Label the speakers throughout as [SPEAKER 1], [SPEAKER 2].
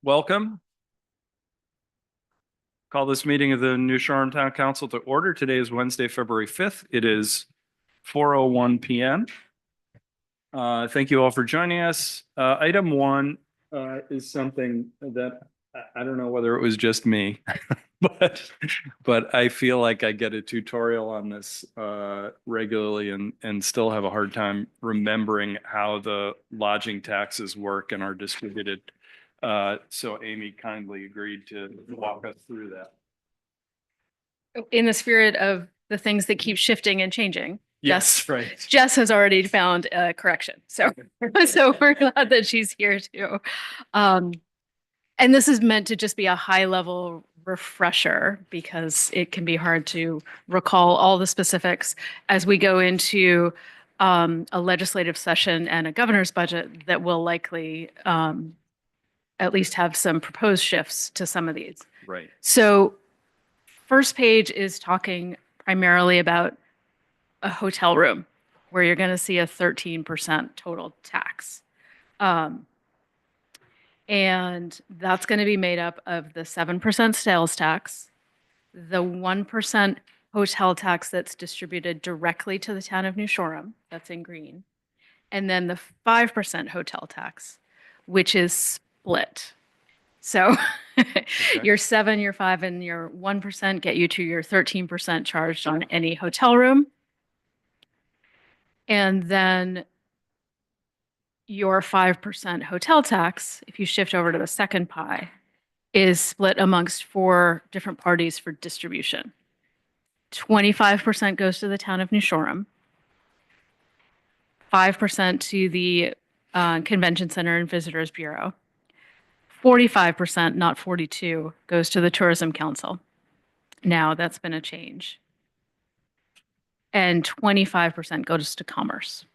[SPEAKER 1] welcome. Call this meeting of the New Shoreham Town Council to order. Today is Wednesday, February 5th. It is 4:01 p.m. Thank you all for joining us. Item one is something that I don't know whether it was just me, but I feel like I get a tutorial on this regularly and still have a hard time remembering how the lodging taxes work and are distributed. So Amy kindly agreed to walk us through that.
[SPEAKER 2] In the spirit of the things that keep shifting and changing.
[SPEAKER 1] Yes, right.
[SPEAKER 2] Jess has already found a correction. So we're glad that she's here too. And this is meant to just be a high level refresher because it can be hard to recall all the specifics as we go into a legislative session and a governor's budget that will likely at least have some proposed shifts to some of these.
[SPEAKER 1] Right.
[SPEAKER 2] So first page is talking primarily about a hotel room where you're going to see a 13% total tax. And that's going to be made up of the 7% sales tax, the 1% hotel tax that's distributed directly to the town of New Shoreham, that's in green, and then the 5% hotel tax, which is split. So your 7, your 5, and your 1% get you to your 13% charged on any hotel room. And then your 5% hotel tax, if you shift over to the second pie, is split amongst 4 different parties for distribution. 25% goes to the town of New Shoreham, 5% to the Convention Center and Visitors Bureau, 45%, not 42, goes to the Tourism Council. Now that's been a change. And 25% goes to Commerce.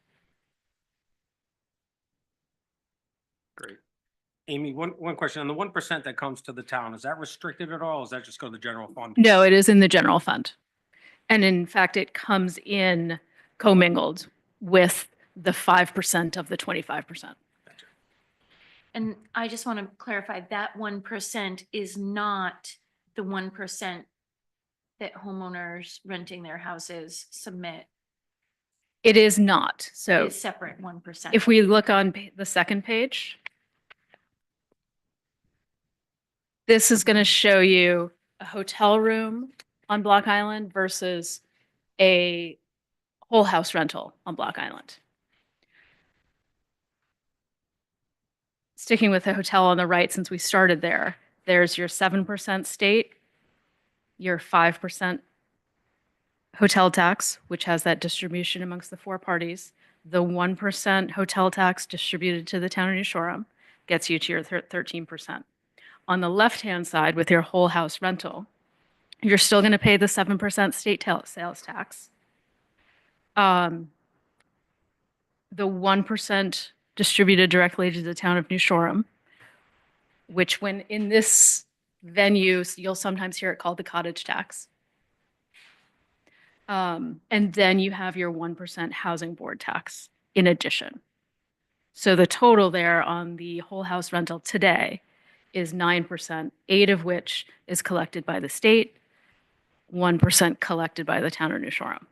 [SPEAKER 1] Great.
[SPEAKER 3] Amy, one question. On the 1% that comes to the town, is that restricted at all? Or does that just go to the general fund?
[SPEAKER 2] No, it is in the general fund. And in fact, it comes in commingled with the 5% of the 25%.
[SPEAKER 4] And I just want to clarify that 1% is not the 1% that homeowners renting their houses submit.
[SPEAKER 2] It is not. So
[SPEAKER 4] It's separate 1%.
[SPEAKER 2] if we look on the second page, this is going to show you a hotel room on Block Island versus a whole house rental on Block Island. Sticking with the hotel on the right, since we started there, there's your 7% state, your 5% hotel tax, which has that distribution amongst the 4 parties, the 1% hotel tax distributed to the town of New Shoreham gets you to your 13%. On the left-hand side with your whole house rental, you're still going to pay the 7% state sales tax. The 1% distributed directly to the town of New Shoreham, which when in this venue, you'll sometimes hear it called the cottage tax. And then you have your 1% housing board tax in addition. So the total there on the whole house rental today is 9%, 8 of which is collected by the state, 1% collected by the town of New Shoreham.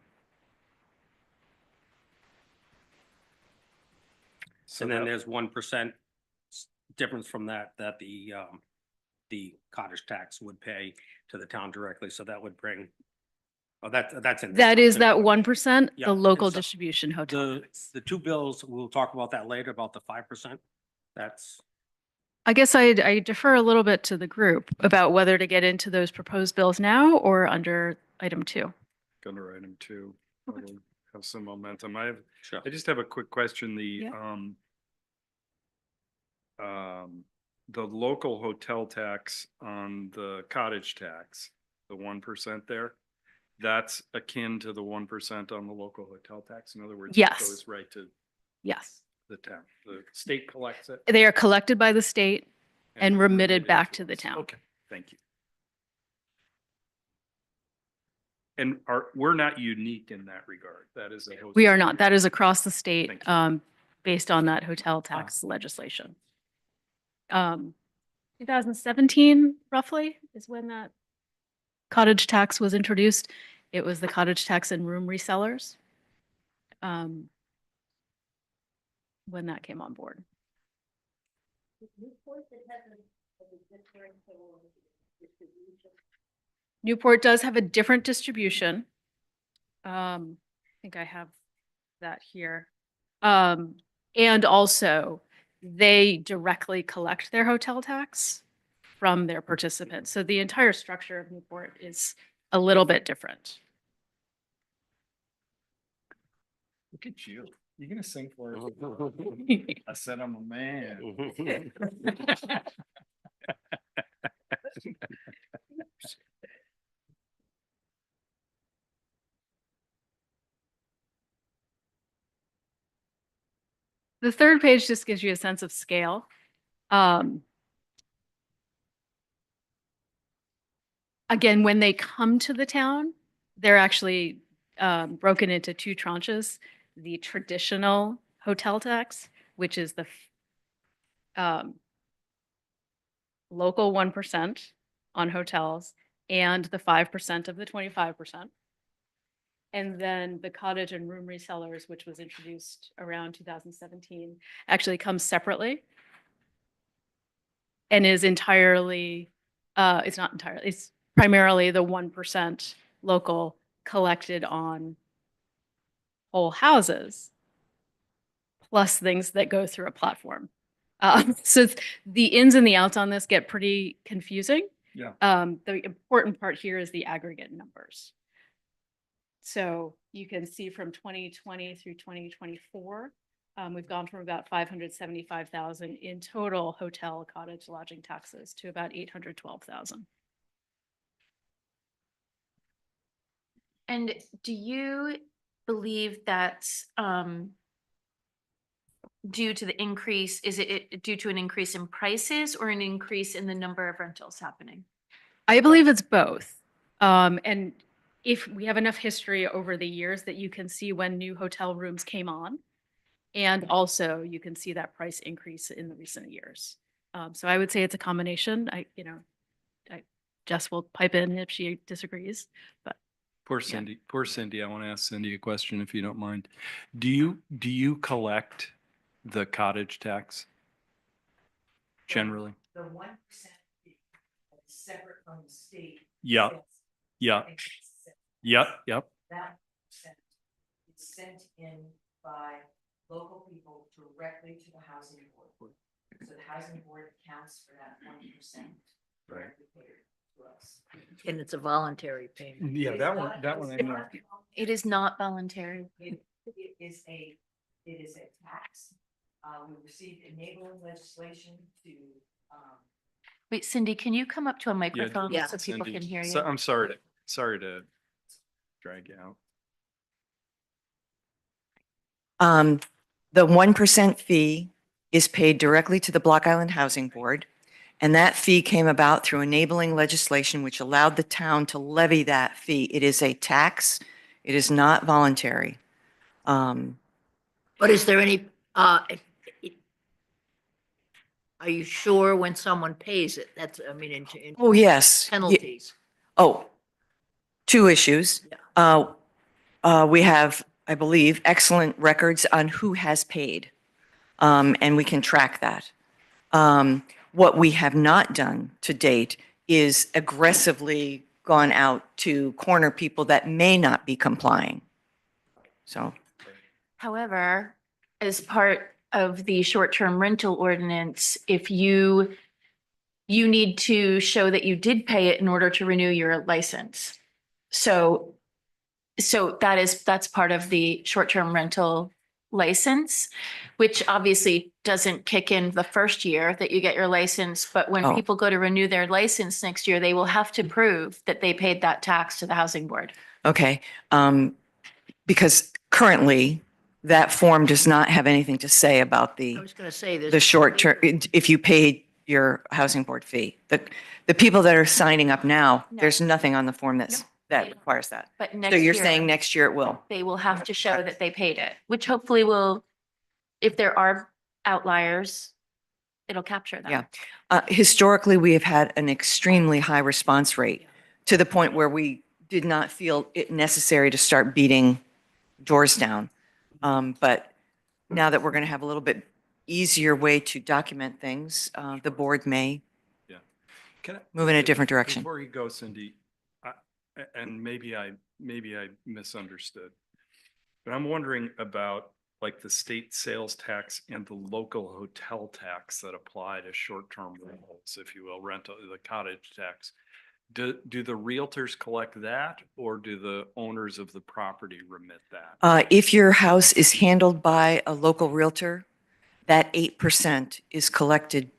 [SPEAKER 3] So then there's 1% difference from that the cottage tax would pay to the town directly. So that would bring, that's in.
[SPEAKER 2] That is that 1%,
[SPEAKER 3] Yeah,
[SPEAKER 2] the local
[SPEAKER 3] and so
[SPEAKER 2] distribution hotel.
[SPEAKER 3] The 2 bills, we'll talk about that later, about the 5%. That's.
[SPEAKER 2] I guess I defer a little bit to the group about whether to get into those proposed bills now or under item 2.
[SPEAKER 1] Under item 2.
[SPEAKER 2] Okay.
[SPEAKER 1] It'll have some momentum.
[SPEAKER 3] Sure.
[SPEAKER 1] I just have a quick question. The local hotel tax on the cottage tax, the 1% there, that's akin to the 1% on the local hotel tax. In other words,
[SPEAKER 2] Yes.
[SPEAKER 1] it goes right to
[SPEAKER 2] Yes.
[SPEAKER 1] the town. The state collects it
[SPEAKER 2] They are collected by the state and remitted back to the
[SPEAKER 1] us.
[SPEAKER 2] town.
[SPEAKER 1] Okay, thank you. And we're not unique in that regard. That is
[SPEAKER 2] We are not. That is across the state
[SPEAKER 1] Thank
[SPEAKER 2] based on that hotel tax legislation. 2017 roughly is when that cottage tax was introduced. It was the cottage tax and room resellers. When that came on board. Newport does have a different distribution. I think I have that here. And also they directly collect their hotel tax from their participants. So the entire structure of Newport is a little bit different.
[SPEAKER 1] Look at you. You're gonna sing for us. I said I'm a man.
[SPEAKER 2] The third page just gives you a sense of scale. Again, when they come to the town, they're actually broken into two tranches. The traditional hotel tax, which is the local 1% on hotels and the 5% of the 25%. And then the cottage and room resellers, which was introduced around 2017, actually comes separately and is entirely, it's not entirely, it's primarily the 1% local collected on whole houses, plus things that go through a platform. So the ins and the outs on this get pretty confusing.
[SPEAKER 1] Yeah.
[SPEAKER 2] The important part here is the aggregate numbers. So you can see from 2020 through 2024, we've gone from about 575,000 in total hotel, cottage, lodging taxes to about 812,000.
[SPEAKER 4] And do you believe that's due to the increase, is it due to an increase in prices or an increase in the number of rentals happening?
[SPEAKER 2] I believe it's both. And if we have enough history over the years that you can see when new hotel rooms came on, and also you can see that price increase in the recent years. So I would say it's a combination. Jess will pipe in if she disagrees, but
[SPEAKER 1] Poor Cindy. I want to ask Cindy a question if you don't mind. Do you collect the cottage tax? Generally?
[SPEAKER 5] The 1% is separate from the state.
[SPEAKER 1] Yeah, yeah, yep.
[SPEAKER 5] That percent is sent in by local people directly to the housing board. So the housing board accounts for that 1%.
[SPEAKER 1] Right.
[SPEAKER 5] To us.
[SPEAKER 6] And it's a voluntary payment.
[SPEAKER 1] Yeah, that one I know.
[SPEAKER 4] It is not voluntary.
[SPEAKER 5] It is a tax. We received enabling legislation to,
[SPEAKER 4] Wait, Cindy, can you come up to a microphone
[SPEAKER 6] Yeah.
[SPEAKER 4] so people
[SPEAKER 1] Cindy.
[SPEAKER 4] can hear
[SPEAKER 1] So
[SPEAKER 4] you?
[SPEAKER 1] I'm sorry to drag you out.
[SPEAKER 5] the 1% fee is paid directly to the Block Island Housing Board. And that fee came about through enabling legislation, which allowed the town to levy that fee. It is a tax. It is not voluntary.
[SPEAKER 6] But is there any, are you sure when someone pays it? That's, I mean, in
[SPEAKER 5] Oh, yes.
[SPEAKER 6] penalties.
[SPEAKER 5] Oh, two issues. We have, I believe, excellent records on who has paid, and we can track that. What we have not done to date is aggressively gone out to corner people that may not be complying. So,
[SPEAKER 4] However, as part of the short-term rental ordinance, if you need to show that you did pay it in order to renew your license. So that's part of the short-term rental license, which obviously doesn't kick in the first year that you get your license. But when
[SPEAKER 5] Oh.
[SPEAKER 4] people go to renew their license next year, they will have to prove that they paid that tax to the housing board.
[SPEAKER 5] okay, because currently that form does not have anything to say about
[SPEAKER 6] I was going to say this.
[SPEAKER 5] the short term, if you paid your housing board fee. The people that are signing up now,
[SPEAKER 4] No.
[SPEAKER 5] there's nothing on the form
[SPEAKER 4] No.
[SPEAKER 5] that requires that.
[SPEAKER 4] But
[SPEAKER 5] So
[SPEAKER 4] next
[SPEAKER 5] you're
[SPEAKER 4] year,
[SPEAKER 5] saying next year it will?
[SPEAKER 4] they will have to show that they paid it, which hopefully will, if there are outliers, it'll capture
[SPEAKER 5] Yeah.
[SPEAKER 4] that.
[SPEAKER 5] Historically, we have had an extremely high response rate to the point where we did not feel it necessary to start beating doors down. But now that we're going to have a little bit easier way to document things, the board may
[SPEAKER 1] Can I-
[SPEAKER 5] move in a different direction.
[SPEAKER 1] Before you go, Cindy, and maybe I misunderstood, but I'm wondering about like the state sales tax and the local hotel tax that apply to short-term rentals, if you will, rental, the cottage tax. Do the realtors collect that, or do the owners of the property remit that?
[SPEAKER 5] If your house is handled by a local realtor, that 8% is collected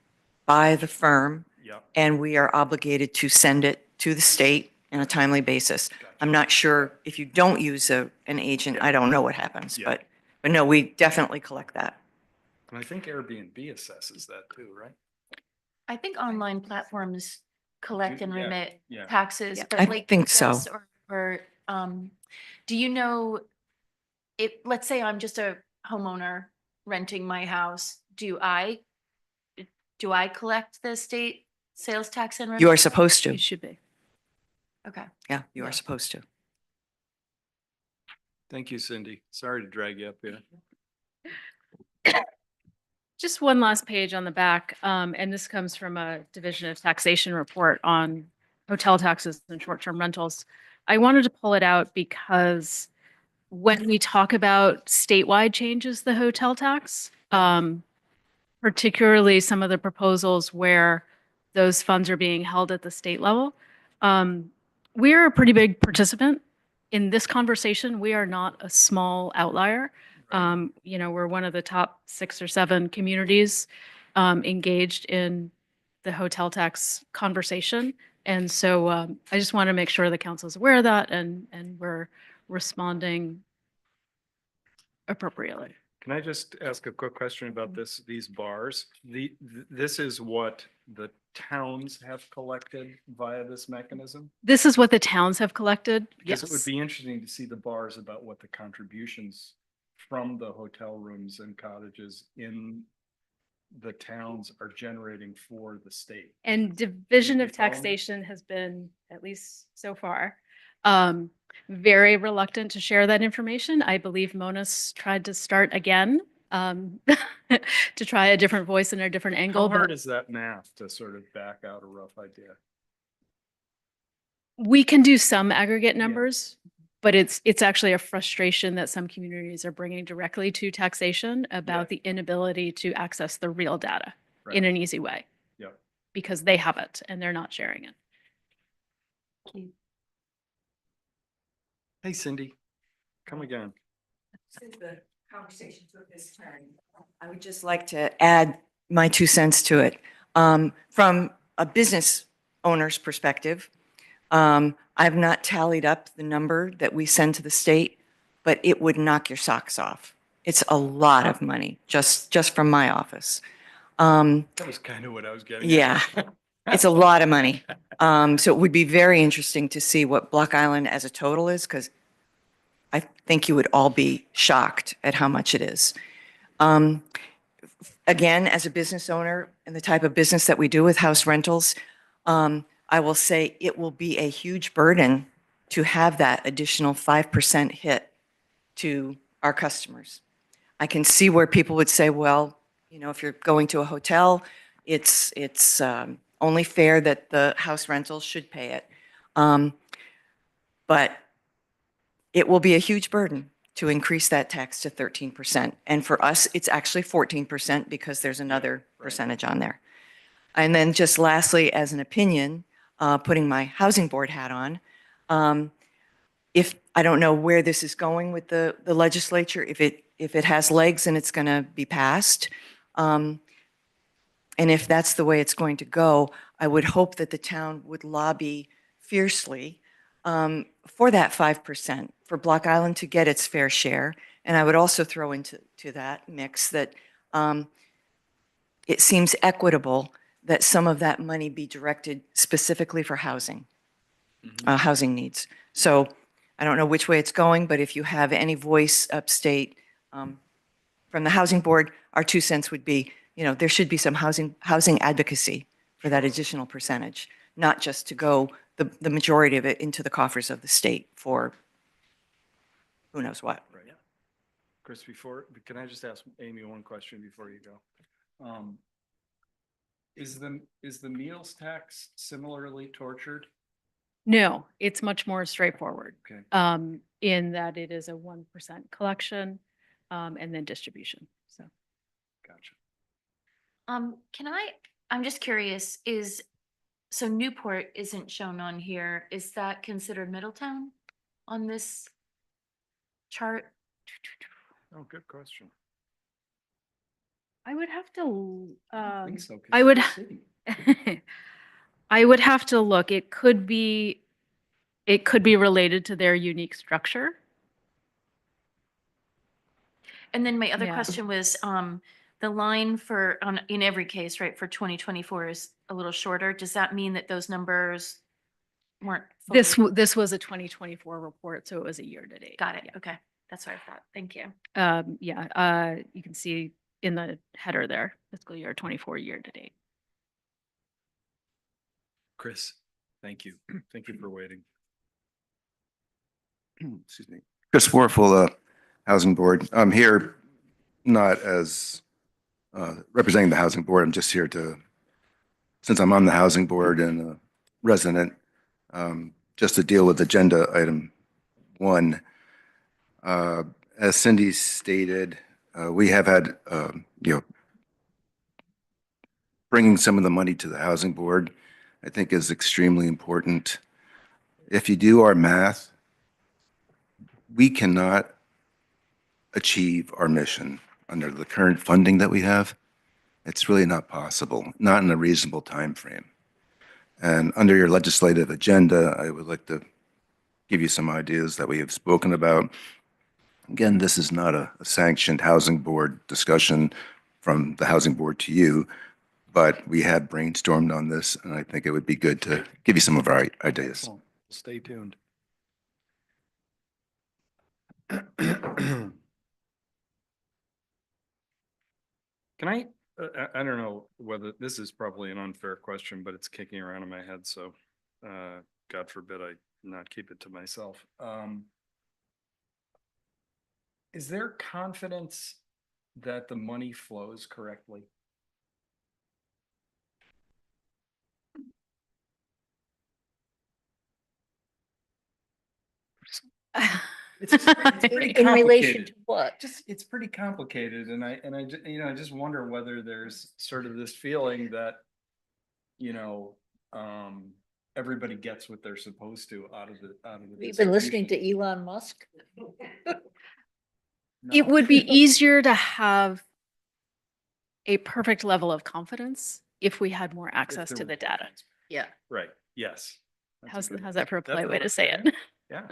[SPEAKER 5] by the firm,
[SPEAKER 1] Yep.
[SPEAKER 5] and we are obligated to send it to the state on a timely basis. I'm not sure if you don't use an agent, I don't know what happens,
[SPEAKER 1] Yeah.
[SPEAKER 5] but no, we definitely collect that.
[SPEAKER 1] And I think Airbnb assesses that too, right?
[SPEAKER 4] I think online platforms collect and
[SPEAKER 1] Yeah,
[SPEAKER 4] remit
[SPEAKER 1] yeah.
[SPEAKER 4] taxes,
[SPEAKER 2] Yeah.
[SPEAKER 4] but
[SPEAKER 5] I
[SPEAKER 4] like.
[SPEAKER 5] think so.
[SPEAKER 4] Jess do you know, if, let's say I'm just a homeowner renting my house, do I collect the state sales tax and remit?
[SPEAKER 5] You are supposed
[SPEAKER 2] You
[SPEAKER 5] to.
[SPEAKER 2] should be.
[SPEAKER 4] Okay.
[SPEAKER 5] Yeah, you
[SPEAKER 4] Yeah.
[SPEAKER 5] are supposed to.
[SPEAKER 1] Thank you, Cindy. Sorry to drag you up here.
[SPEAKER 2] Just one last page on the back, and this comes from a Division of Taxation report on hotel taxes and short-term rentals. I wanted to pull it out because when we talk about statewide changes, to the hotel tax, particularly some of the proposals where those funds are being held at the state level, we're a pretty big participant in this conversation. We are not a small outlier. We're one of the top 6 or 7 communities engaged in the hotel tax conversation. And so I just want to make sure the council is aware of that and we're responding appropriately.
[SPEAKER 1] Can I just ask a quick question about these bars? This is what the towns have collected via this mechanism?
[SPEAKER 2] This is what the towns have collected.
[SPEAKER 1] Because it would
[SPEAKER 2] Yes.
[SPEAKER 1] be interesting to see the bars about what the contributions from the hotel rooms and cottages in the towns are generating for the state.
[SPEAKER 2] And Division
[SPEAKER 1] You
[SPEAKER 2] of
[SPEAKER 1] follow me?
[SPEAKER 2] Taxation has been, at least so far, very reluctant to share that information. I believe Mona's tried to start again to try a different voice and a different angle.
[SPEAKER 1] How hard
[SPEAKER 2] But
[SPEAKER 1] is that math to sort of back out a rough idea?
[SPEAKER 2] we can do some aggregate numbers, but it's actually a frustration that some communities are bringing directly to taxation about the inability to access the real data in
[SPEAKER 1] Right.
[SPEAKER 2] an easy way
[SPEAKER 1] Yep.
[SPEAKER 2] because they have it and they're not sharing it.
[SPEAKER 1] Hey, Cindy, come again.
[SPEAKER 5] Since the conversation took this turn, I would just like to add my 2 cents to it. From a business owner's perspective, I've not tallied up the number that we send to the state, but it would knock your socks off. It's a lot of money, just from my office.
[SPEAKER 1] That was kind of what I was getting at.
[SPEAKER 5] Yeah, it's a lot of money. So it would be very interesting to see what Block Island as a total is, because I think you would all be shocked at how much it is. Again, as a business owner and the type of business that we do with house rentals, I will say it will be a huge burden to have that additional 5% hit to our customers. I can see where people would say, well, if you're going to a hotel, it's only fair that the house rentals should pay it. But it will be a huge burden to increase that tax to 13%. And for us, it's actually 14% because there's another percentage on there. And then just lastly, as an opinion, putting my housing board hat on, if I don't know where this is going with the legislature, if it has legs and it's going to be passed, and if that's the way it's going to go, I would hope that the town would lobby fiercely for that 5%, for Block Island to get its fair share. And I would also throw into that mix that it seems equitable that some of that money be directed specifically for housing, housing needs. So I don't know which way it's going, but if you have any voice upstate from the housing board, our 2 cents would be you know, there should be some housing advocacy for that additional percentage, not just to go the majority of it into the coffers of the state for who knows what.
[SPEAKER 1] Right. Chris, can I just ask Amy one question before you go? Is the meals tax similarly tortured?
[SPEAKER 2] No, it's much more straightforward,
[SPEAKER 1] Okay.
[SPEAKER 2] in that it is a 1% collection, and then distribution, so.
[SPEAKER 1] Gotcha.
[SPEAKER 4] I'm just curious, so Newport isn't shown on here. Is that considered Middletown on this chart?
[SPEAKER 1] Oh, good question.
[SPEAKER 2] I would have to,
[SPEAKER 1] I think so, 'cause
[SPEAKER 2] I would,
[SPEAKER 1] it's a city.
[SPEAKER 2] I would have to look. It could be related to their unique structure.
[SPEAKER 4] And then my other
[SPEAKER 2] Yeah.
[SPEAKER 4] question was, the line in every case, right, for 2024 is a little shorter. Does that mean that those numbers weren't? fully-
[SPEAKER 2] This was a 2024 report, so it was a year to date.
[SPEAKER 4] Got it.
[SPEAKER 2] Yeah.
[SPEAKER 4] Okay. That's what I thought. Thank you.
[SPEAKER 2] You can see in the header there, fiscal year 24 year to date.
[SPEAKER 1] Chris, thank you. Thank you for waiting.
[SPEAKER 7] Excuse me. Chris Warfel, Housing Board. I'm here not as representing the Housing Board. I'm just here since I'm on the Housing Board and a resident, just to deal with agenda item 1. As Cindy stated, we have had, bringing some of the money to the Housing Board, I think is extremely important. If you do our math, we cannot achieve our mission under the current funding that we have. It's really not possible, not in a reasonable time frame. And under your legislative agenda, I would like to give you some ideas that we have spoken about. Again, this is not a sanctioned Housing Board discussion from the Housing Board to you, but we have brainstormed on this, and I think it would be good to give you some of our ideas.
[SPEAKER 1] Excellent. Stay tuned. Can I don't know whether this is probably an unfair question, but it's kicking around in my head, so God forbid I not keep it to myself. Is there confidence that the money flows correctly? It's pretty
[SPEAKER 6] In relation
[SPEAKER 1] complicated.
[SPEAKER 6] to what?
[SPEAKER 1] It's pretty complicated, and I just wonder whether there's sort of this feeling that, everybody gets what they're supposed to out of the.
[SPEAKER 6] You've been listening to
[SPEAKER 1] distribution.
[SPEAKER 6] Elon Musk?
[SPEAKER 2] It
[SPEAKER 1] No.
[SPEAKER 2] would be easier to have a perfect level of confidence if we had more
[SPEAKER 1] If
[SPEAKER 2] access
[SPEAKER 1] there
[SPEAKER 2] to
[SPEAKER 1] was
[SPEAKER 2] the data.
[SPEAKER 6] Yeah.
[SPEAKER 1] Right, yes. That's a good-
[SPEAKER 2] How's that for a
[SPEAKER 1] that's
[SPEAKER 2] polite way
[SPEAKER 1] a-
[SPEAKER 2] to say it?
[SPEAKER 1] Yeah,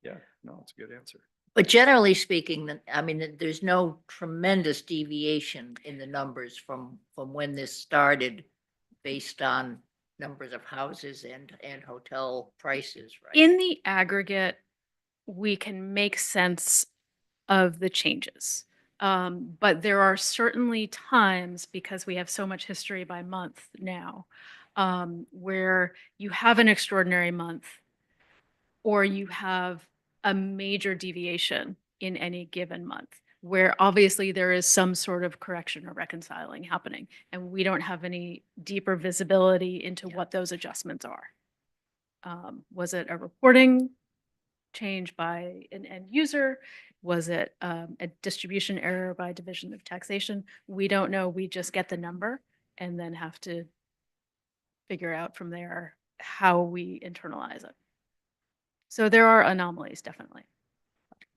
[SPEAKER 1] yeah, no, it's a good answer.
[SPEAKER 6] But generally speaking, I mean, there's no tremendous deviation in the numbers from when this started based on numbers of houses and hotel prices, right?
[SPEAKER 2] In the aggregate, we can make sense of the changes. But there are certainly times, because we have so much history by month now, where you have an extraordinary month or you have a major deviation in any given month, where obviously there is some sort of correction or reconciling happening, and we don't have any deeper visibility into what those adjustments are. Was it a reporting change by an end user? Was it a distribution error by Division of Taxation? We don't know. We just get the number and then have to figure out from there how we internalize it. So there are anomalies, definitely.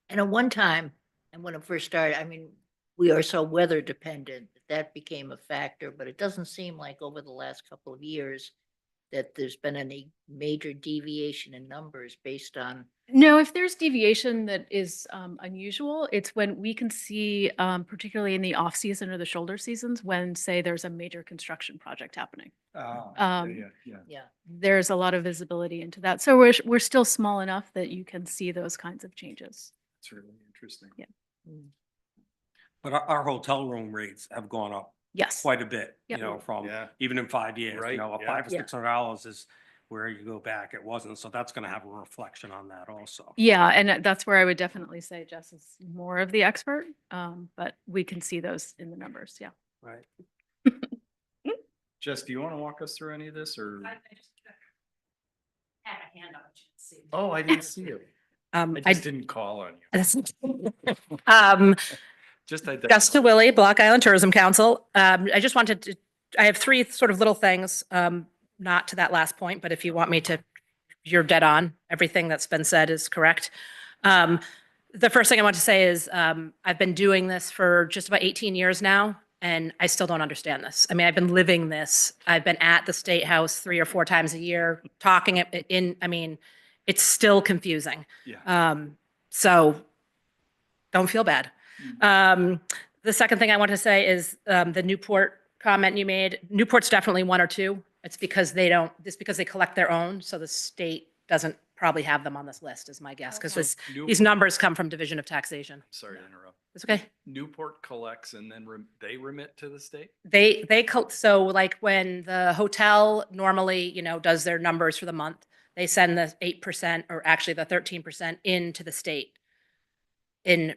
[SPEAKER 6] And at one time, and when it first started, I mean, we are so weather dependent that became a factor, but it doesn't seem like over the last couple of years that there's been any major deviation in numbers based on.
[SPEAKER 2] No, if there's deviation that is unusual, it's when we can see, particularly in the off season or the shoulder seasons, when, say, there's a major construction project happening.
[SPEAKER 1] Yeah.
[SPEAKER 6] Yeah.
[SPEAKER 2] There's a lot of visibility into that. So we're still small enough that you can see those kinds of changes.
[SPEAKER 1] It's really interesting.
[SPEAKER 2] Yeah.
[SPEAKER 3] But our hotel room rates have gone up
[SPEAKER 2] Yes.
[SPEAKER 3] quite a bit, you
[SPEAKER 2] Yep.
[SPEAKER 3] know, from,
[SPEAKER 1] Yeah.
[SPEAKER 3] even in 5 years,
[SPEAKER 1] Right,
[SPEAKER 3] you know, a
[SPEAKER 1] yeah.
[SPEAKER 3] $500 or
[SPEAKER 6] Yeah.
[SPEAKER 3] $600 is where you go back, it wasn't, so that's gonna have a reflection on that also.
[SPEAKER 2] Yeah, and that's where I would definitely say Jess is more of the expert, but we can see those in the numbers, yeah.
[SPEAKER 3] Right.
[SPEAKER 1] Jess, do you want to walk us through any of this or?
[SPEAKER 2] Had a hand up, but you didn't see.
[SPEAKER 1] Oh, I didn't see you. I
[SPEAKER 8] I,
[SPEAKER 1] just didn't call on you. Just
[SPEAKER 8] Jessica Willie, Block Island Tourism Council. I just wanted to, I have three sort of little things, not to that last point, but if you want me to, you're dead on. Everything that's been said is correct. The first thing I want to say is, I've been doing this for just about 18 years now, and I still don't understand this. I mean, I've been living this. I've been at the State House 3 or 4 times a year, talking I mean, it's still confusing.
[SPEAKER 1] Yeah.
[SPEAKER 8] So don't feel bad. The second thing I want to say is the Newport comment you made. Newport's definitely 1 or 2. It's because they collect their own, so the state doesn't probably have them on this list, is my guess, because these numbers come from Division of Taxation.
[SPEAKER 1] Sorry to interrupt.
[SPEAKER 8] It's okay.
[SPEAKER 1] Newport collects and then they remit to the state?
[SPEAKER 8] So like when the hotel normally, you know, does their numbers for the month, they send the 8% or actually the 13% into the state. In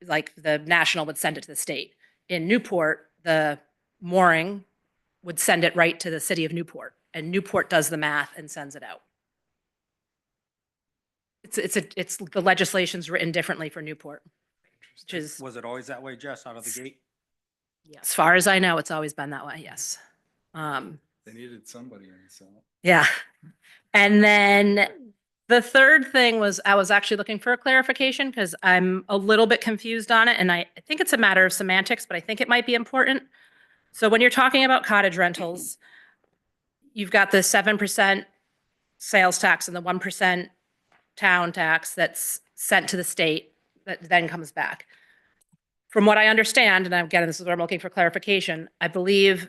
[SPEAKER 8] like the national would send it to the state. In Newport, the mooring would send it right to the city of Newport, and Newport does the math and sends it out. It's the legislation's written differently for Newport, which is,
[SPEAKER 3] Was it always that way, Jess, out of the gate?
[SPEAKER 8] as far as I know, it's always been that way. Yes.
[SPEAKER 1] They needed somebody in the Senate.
[SPEAKER 8] Yeah. And then the third thing was I was actually looking for a clarification because I'm a little bit confused on it. And I think it's a matter of semantics, but I think it might be important. So when you're talking about cottage rentals, you've got the 7% sales tax and the 1% town tax that's sent to the state that then comes back. From what I understand, and again, this is where I'm looking for clarification, I believe,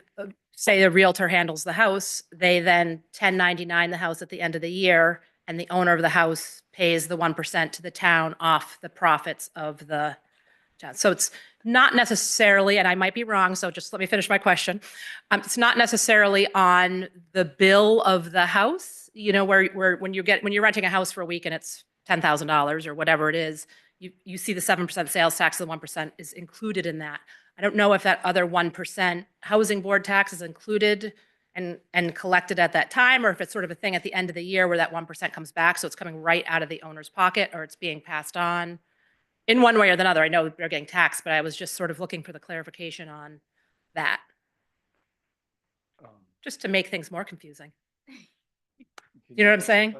[SPEAKER 8] say a realtor handles the house, they then 1099 the house at the end of the year, and the owner of the house pays the 1% to the town off the profits of the town. So it's not necessarily, and I might be wrong, so just let me finish my question. It's not necessarily on the bill of the house, you know, where when you're renting a house for a week and it's $10,000 or whatever it is, you see the 7% sales tax, the 1% is included in that. I don't know if that other 1% housing board tax is included and collected at that time, or if it's sort of a thing at the end of the year where that 1% comes back, so it's coming right out of the owner's pocket, or it's being passed on in one way or another. I know they're getting taxed, but I was just sort of looking for the clarification on that, just to make things more confusing. You know what I'm saying?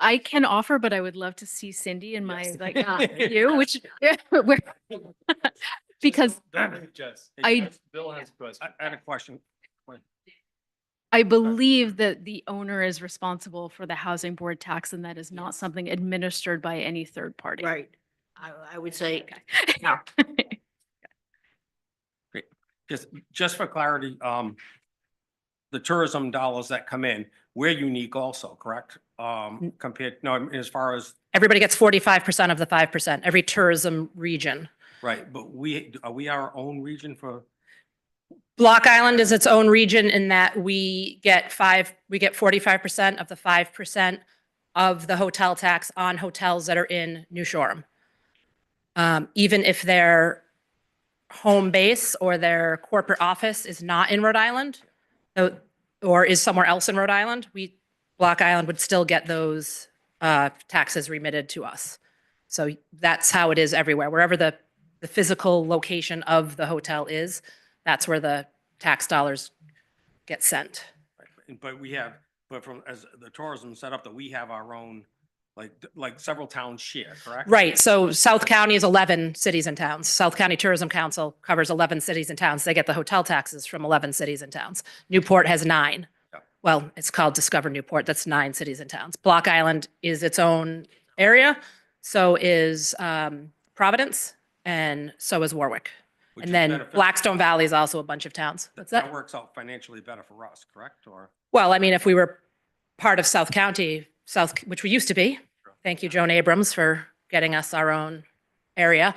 [SPEAKER 2] I can offer, but I would love to see Cindy in my view, which we're because
[SPEAKER 1] Jess.
[SPEAKER 2] I-
[SPEAKER 1] Bill has a question.
[SPEAKER 3] I had a question.
[SPEAKER 2] I believe that the owner is responsible for the housing board tax, and that is not something administered by any third party.
[SPEAKER 6] Right. I would say,
[SPEAKER 3] Just for clarity, the tourism dollars that come in, we're unique also, correct? Compared, no, as far as,
[SPEAKER 8] Everybody gets 45% of the 5%, every tourism region.
[SPEAKER 3] right, but are we our own region for,
[SPEAKER 8] Block Island is its own region in that we get 45% of the 5% of the hotel tax on hotels that are in New Shoreham. Even if their home base or their corporate office is not in Rhode Island, or is somewhere else in Rhode Island, Block Island would still get those taxes remitted to us. So that's how it is everywhere. Wherever the physical location of the hotel is, that's where the tax dollars get sent.
[SPEAKER 3] but from, as the tourism set up, that we have our own, like several towns share, correct?
[SPEAKER 8] Right. So South County is 11 cities and towns. South County Tourism Council covers 11 cities and towns. They get the hotel taxes from 11 cities and towns. Newport has 9.
[SPEAKER 3] Yeah.
[SPEAKER 8] Well, it's called Discover Newport. That's 9 cities and towns. Block Island is its own area. So is Providence, and so is Warwick.
[SPEAKER 3] Which
[SPEAKER 8] And
[SPEAKER 3] is
[SPEAKER 8] then
[SPEAKER 3] beneficial.
[SPEAKER 8] Blackstone Valley is also a bunch of towns. What's
[SPEAKER 3] That
[SPEAKER 8] that?
[SPEAKER 3] works out financially better for us, correct? Or,
[SPEAKER 8] Well, I mean, if we were part of South County, which we used to be, thank you, Joan Abrams, for getting us our own area.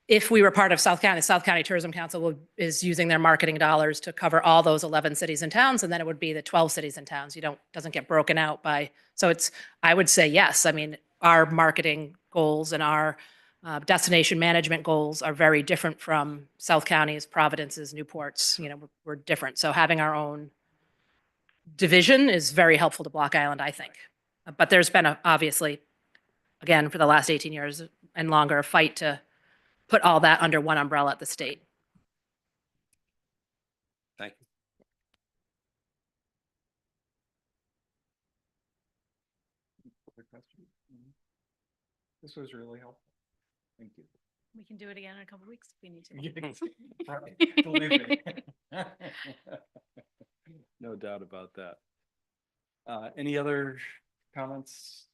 [SPEAKER 8] if we were part of South County Tourism Council is using their marketing dollars to cover all those 11 cities and towns, and then it would be the 12 cities and towns. Doesn't get broken out by, so I would say yes. I mean, our marketing goals and our destination management goals are very different from South County's, Providence's, Newport's, we're different. So having our own division is very helpful to Block Island, I think. But there's been obviously, again, for the last 18 years and longer, a fight to put all that under one umbrella at the state.
[SPEAKER 3] Thank you.
[SPEAKER 1] This was really helpful. Thank you.
[SPEAKER 2] We can do it again in a couple weeks if we need to.
[SPEAKER 1] Believe me. No doubt about that. Any other comments,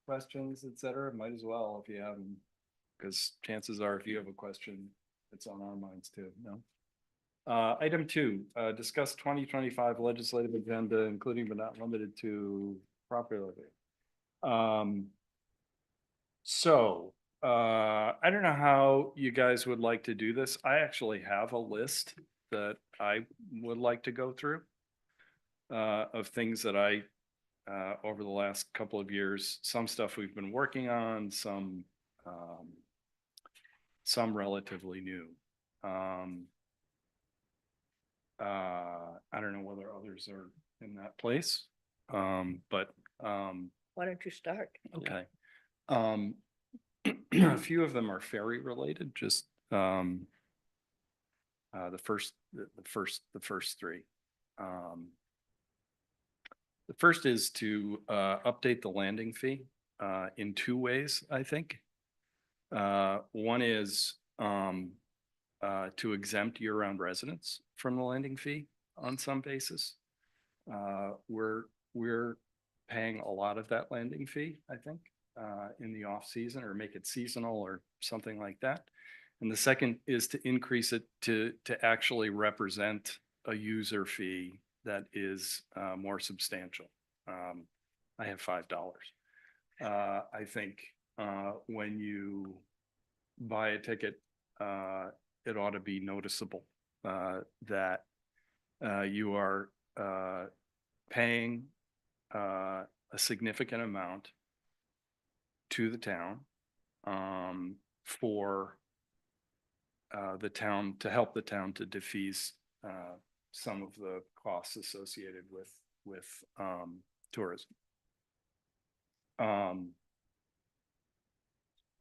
[SPEAKER 1] questions, et cetera? Might as well if you have them, because chances are if you have a question, it's on our minds too, no? Item 2, discuss 2025 legislative agenda, including but not limited to property levy. I don't know how you guys would like to do this. I actually have a list that I would like to go through of things that I, over the last couple of years, some stuff we've been working on, some relatively new. I don't know whether others are in that place, but
[SPEAKER 6] Why don't you start?
[SPEAKER 1] okay. A few of them are ferry related, just the first 3. The first is to update the landing fee in 2 ways, I think. One is to exempt year-round residents from the landing fee on some basis. We're paying a lot of that landing fee, I think, in the off season, or make it seasonal or something like that. And the second is to increase it to actually represent a user fee that is more substantial. I have $5. I think when you buy a ticket, it ought to be noticeable that you are paying a significant amount to the town for the town, to help the town to defease some of the costs associated with tourism.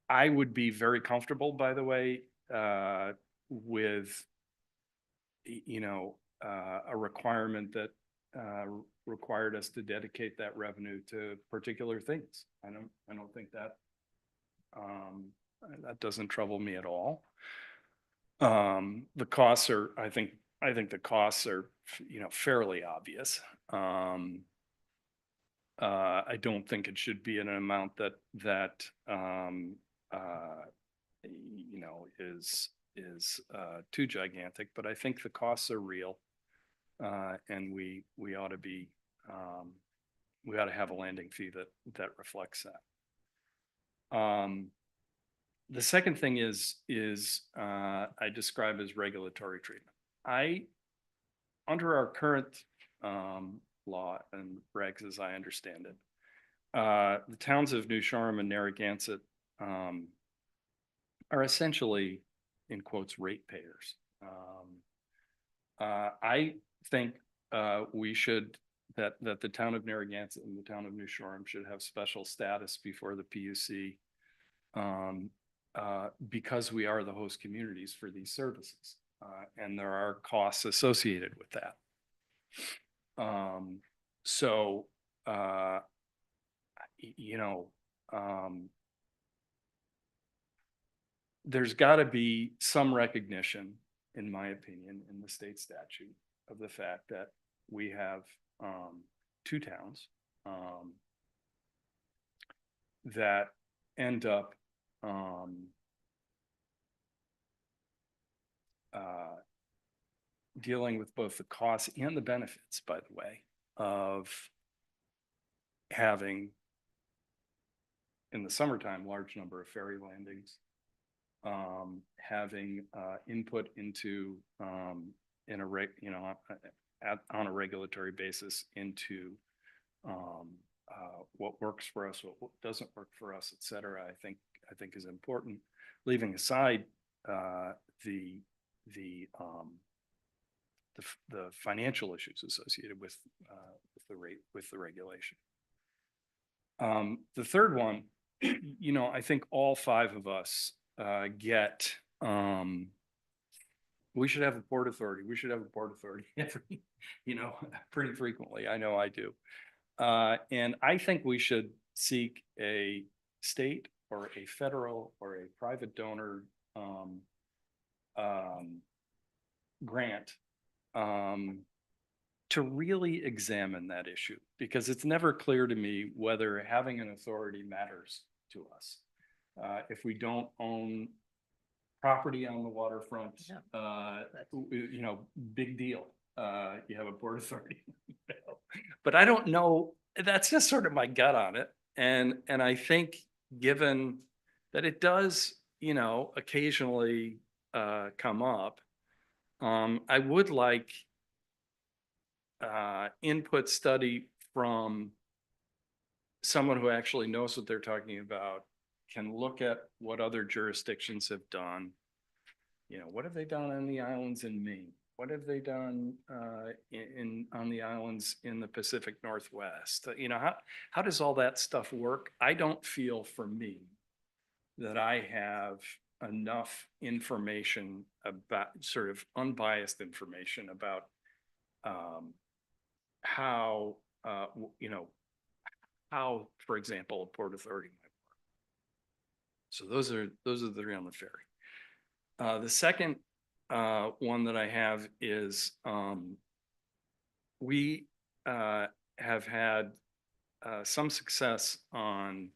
[SPEAKER 1] I would be very comfortable, by the way, with a requirement that required us to dedicate that revenue to particular things. I don't think that that doesn't trouble me at all. The costs are, I think the costs are, fairly obvious. I don't think it should be an amount that is too gigantic, but I think the costs are real. And we ought to be, we ought to have a landing fee that reflects that. The second thing is I describe as regulatory treatment. Under our current law and regs, as I understand it, the towns of New Shoreham and Narragansett are essentially, in quotes, ratepayers. I think we should, that the town of Narragansett and the town of New Shoreham should have special status before the PUC because we are the host communities for these services, and there are costs associated with that. There's got to be some recognition, in my opinion, in the state statute of the fact that we have 2 towns that end up dealing with both the costs and the benefits, by the way, of having, in the summertime, large number of ferry landings, having input into in a on a regulatory basis into what works for us, what doesn't work for us, et cetera, I think is important. Leaving aside the the financial issues associated with the regulation. The third one, I think all five of us get. We should have a port authority. We should have a port authority every, pretty frequently. I know I do. And I think we should seek a state or a federal or a private donor grant to really examine that issue, because it's never clear to me whether having an authority matters to us. If we don't own property on the waterfront, big deal. You have a port authority. But I don't know, that's just sort of my gut on it. And I think given that it does, occasionally come up, I would like input study from someone who actually knows what they're talking about, can look at what other jurisdictions have done. What have they done on the islands in Maine? What have they done on the islands in the Pacific Northwest? How does all that stuff work? I don't feel, for me, that I have enough information about, sort of unbiased information about how, for example, a port authority might work. So those are the three on the ferry. The second one that I have is we have had some success on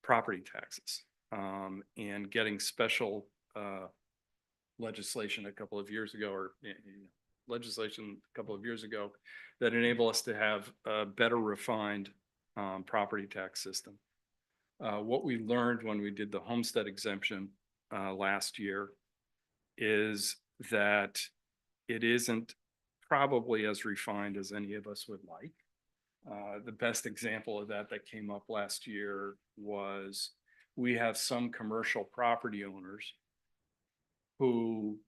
[SPEAKER 1] property taxes and getting special legislation a couple of years ago, that enable us to have a better refined property tax system. What we learned when we did the homestead exemption last year is that it isn't probably as refined as any of us would like. The best example of that came up last year was we have some commercial property owners who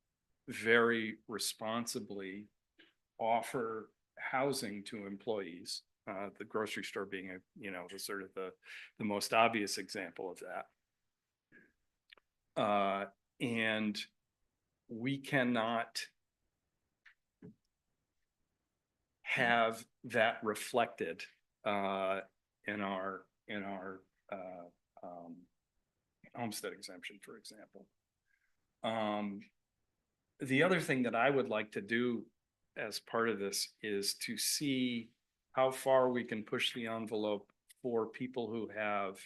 [SPEAKER 1] very responsibly offer housing to employees, the grocery store being the sort of the most obvious example of that. And we cannot have that reflected in our homestead exemption, for example. The other thing that I would like to do as part of this is to see how far we can push the envelope for people who have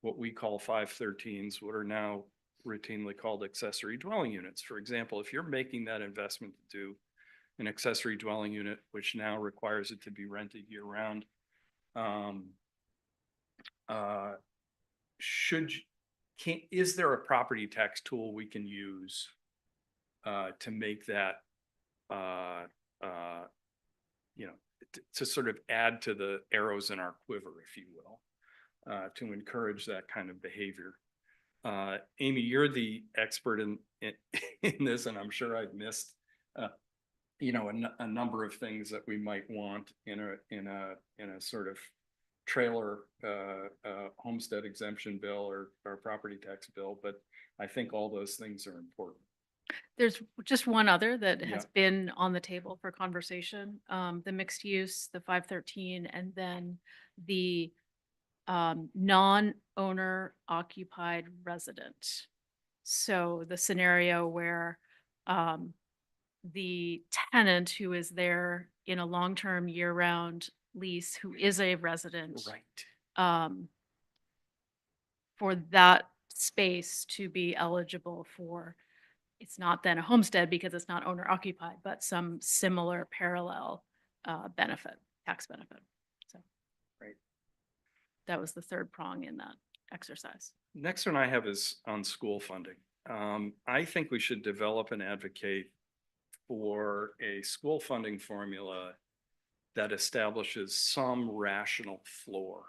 [SPEAKER 1] what we call 513s, what are now routinely called accessory dwelling units. For example, if you're making that investment to do an accessory dwelling unit, which now requires it to be rented year round, is there a property tax tool we can use to make that, to sort of add to the arrows in our quiver, if you will, to encourage that kind of behavior? Amy, you're the expert in this, and I'm sure I've missed, a number of things that we might want in a sort of trailer homestead exemption bill or property tax bill, but I think all those things are important.
[SPEAKER 2] There's just one other that
[SPEAKER 1] Yeah.
[SPEAKER 2] has been on the table for conversation, the mixed use, the 513, and then the non-owner occupied resident. So the scenario where the tenant who is there in a long-term year-round lease, who is a resident,
[SPEAKER 1] Right.
[SPEAKER 2] for that space to be eligible for, it's not then a homestead because it's not owner occupied, but some similar parallel benefit, tax benefit. So
[SPEAKER 1] Right.
[SPEAKER 2] that was the third prong in that. exercise.
[SPEAKER 1] Next one I have is on school funding. I think we should develop and advocate for a school funding formula that establishes some rational floor.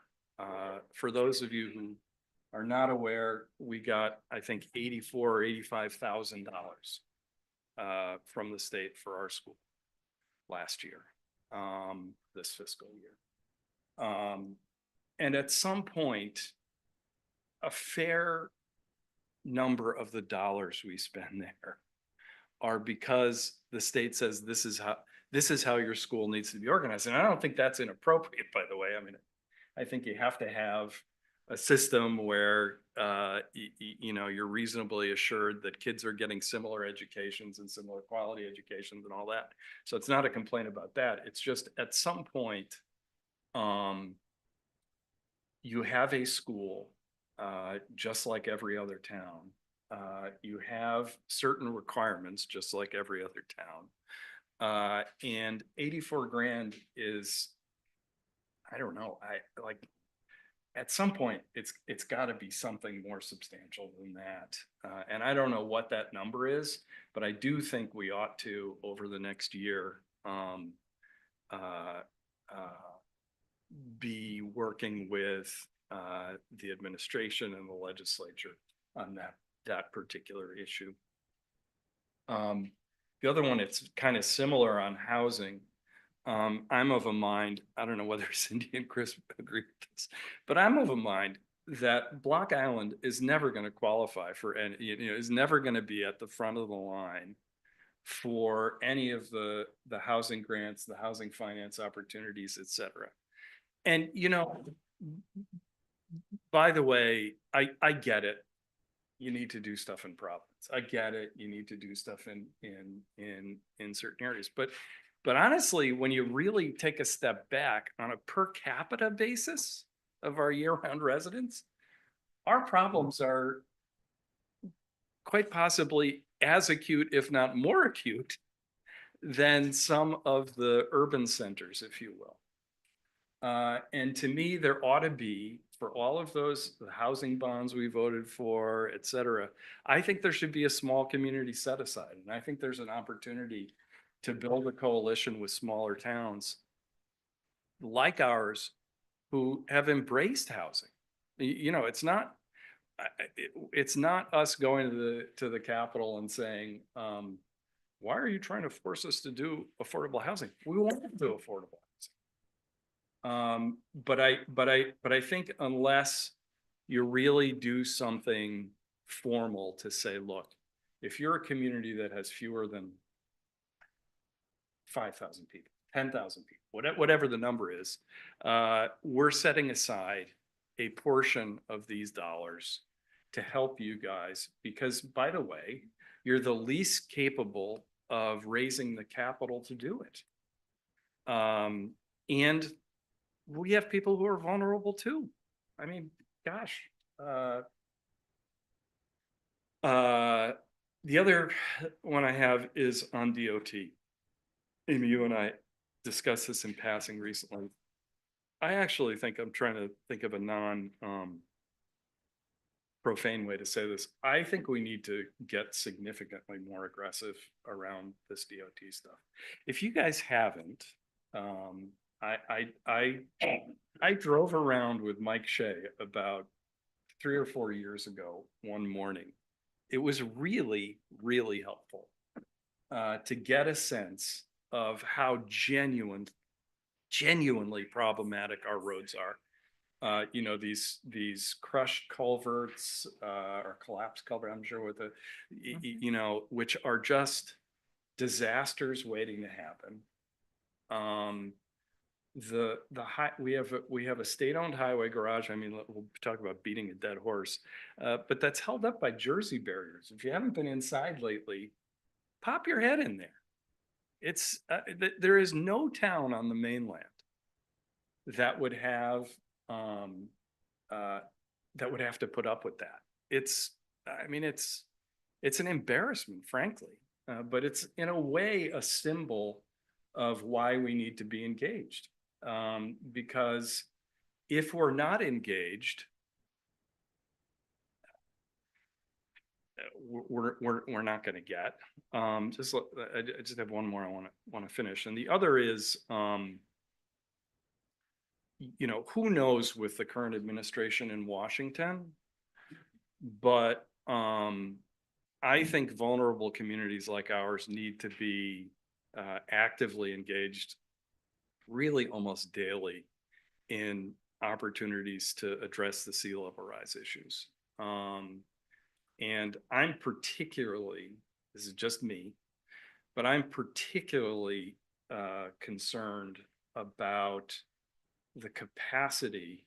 [SPEAKER 1] For those of you who are not aware, we got, I think, $84,000 or $85,000 from the state for our school last year, this fiscal year. And at some point, a fair number of the dollars we spend there are because the state says this is how your school needs to be organized. And I don't think that's inappropriate, by the way. I mean, I think you have to have a system where you know, you're reasonably assured that kids are getting similar educations and similar quality educations and all that. So it's not a complaint about that. It's just at some point, you have a school just like every other town. You have certain requirements just like every other town. And 84 grand is, I don't know, at some point, it's got to be something more substantial than that. And I don't know what that number is, but I do think we ought to, over the next year, be working with the administration and the legislature on that particular issue. The other one, it's kind of similar on housing. I'm of a mind, I don't know whether Cindy and Chris agree with this, but I'm of a mind that Block Island is never going to qualify for any, is never going to be at the front of the line for any of the housing grants, the housing finance opportunities, et cetera. And, by the way, I get it. You need to do stuff in Providence. I get it. You need to do stuff in certain areas, but honestly, when you really take a step back on a per capita basis of our year-round residents, our problems are quite possibly as acute, if not more acute, than some of the urban centers, if you will. And to me, there ought to be, for all of those the housing bonds we voted for, et cetera, I think there should be a small community set aside. And I think there's an opportunity to build a coalition with smaller towns like ours who have embraced housing. It's not us going to the Capitol and saying, why are you trying to force us to do affordable housing? We want to do affordable housing. But I think unless you really do something formal to say, look, if you're a community that has fewer than 5,000 people, 10,000 people, whatever the number is, we're setting aside a portion of these dollars to help you guys, because by the way, you're the least capable of raising the capital to do it. And we have people who are vulnerable too. I mean, gosh. The other one I have is on DOT. Amy, you and I discussed this in passing recently. I actually think I'm trying to think of a profane way to say this. I think we need to get significantly more aggressive around this DOT stuff. If you guys haven't, I drove around with Mike Shea about 3 or 4 years ago one morning. It was really, really helpful to get a sense of how genuinely problematic our roads are. These crushed culverts or collapsed culvert, I'm sure what which are just disasters waiting to happen. We have a state-owned highway garage. I mean, we'll talk about beating a dead horse, but that's held up by Jersey barriers. If you haven't been inside lately, pop your head in there. There is no town on the mainland that would have to put up with that. It's an embarrassment, frankly, but it's in a way a symbol of why we need to be engaged. Because if we're not engaged, we're not going to get. I just have one more I want to finish. And the other is, who knows with the current administration in Washington, but I think vulnerable communities like ours need to be actively engaged really almost daily in opportunities to address the sea level rise issues. And I'm particularly, this is just me, but I'm particularly concerned about the capacity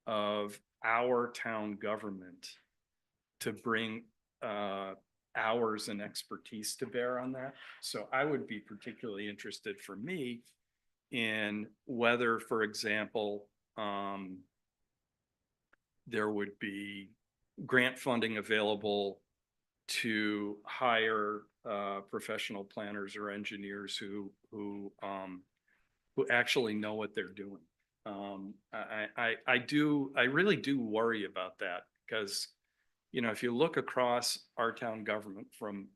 [SPEAKER 1] of our town government to bring hours and expertise to bear on that. So I would be particularly interested for me in whether, for example, there would be grant funding available to hire professional planners or engineers who actually know what they're doing. I really do worry about that because, if you look across our town government from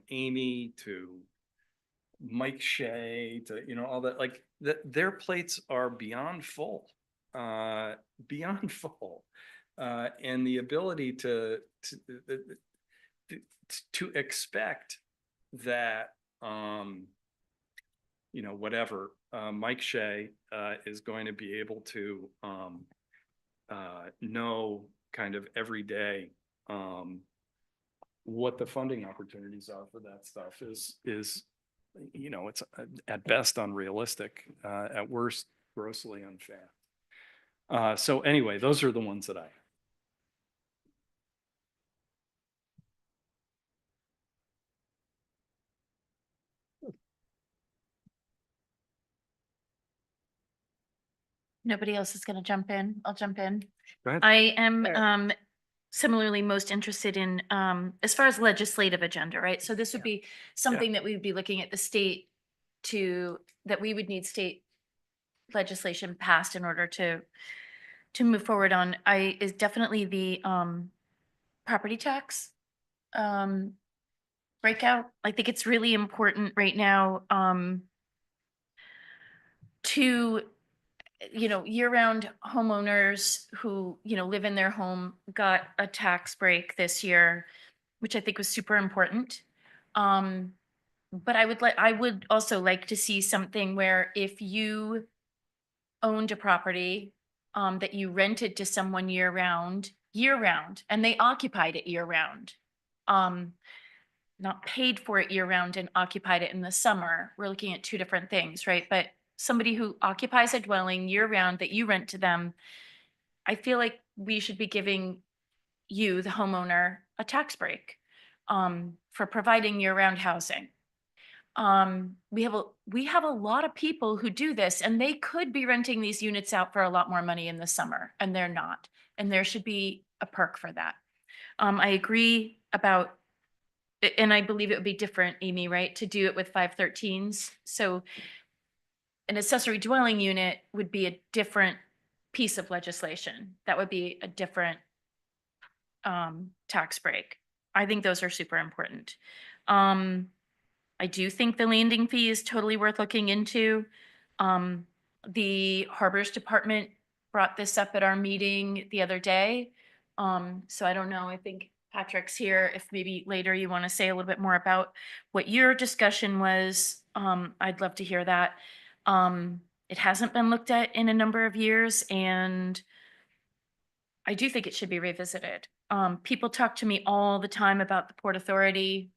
[SPEAKER 1] Amy to Mike Shea to, all that, like their plates are beyond full, beyond full. And the ability to expect that, whatever, Mike Shea is going to be able to know kind of every day what the funding opportunities are for that stuff is it's at best unrealistic, at worst grossly unfair. So anyway, those are the ones that I.
[SPEAKER 4] Nobody else is going to jump in. I'll jump in.
[SPEAKER 1] Go ahead.
[SPEAKER 4] I am
[SPEAKER 6] Sure.
[SPEAKER 4] similarly most interested in as far as legislative agenda, right? So this would be something that we would be looking at the state that we would need state legislation passed in order to move forward on. Is definitely the property tax breakout. I think it's really important right now to year-round homeowners who, live in their home got a tax break this year, which I think was super important. But I would also like to see something where if you owned a property that you rented to someone year-round, and they occupied it year-round, not paid for it year-round and occupied it in the summer, we're looking at two different things, right? But somebody who occupies a dwelling year-round that you rent to them, I feel like we should be giving you, the homeowner, a tax break for providing year-round housing. We have a lot of people who do this, and they could be renting these units out for a lot more money in the summer, and they're not. And there should be a perk for that. I agree about, and I believe it would be different, Amy, right, to do it with 513s. So an accessory dwelling unit would be a different piece of legislation. That would be a different tax break. I think those are super important. I do think the landing fee is totally worth looking into. The Harbors Department brought this up at our meeting the other day. So I don't know, I think Patrick's here. If maybe later you want to say a little bit more about what your discussion was, I'd love to hear that. It hasn't been looked at in a number of years, and I do think it should be revisited. People talk to me all the time about the Port Authority.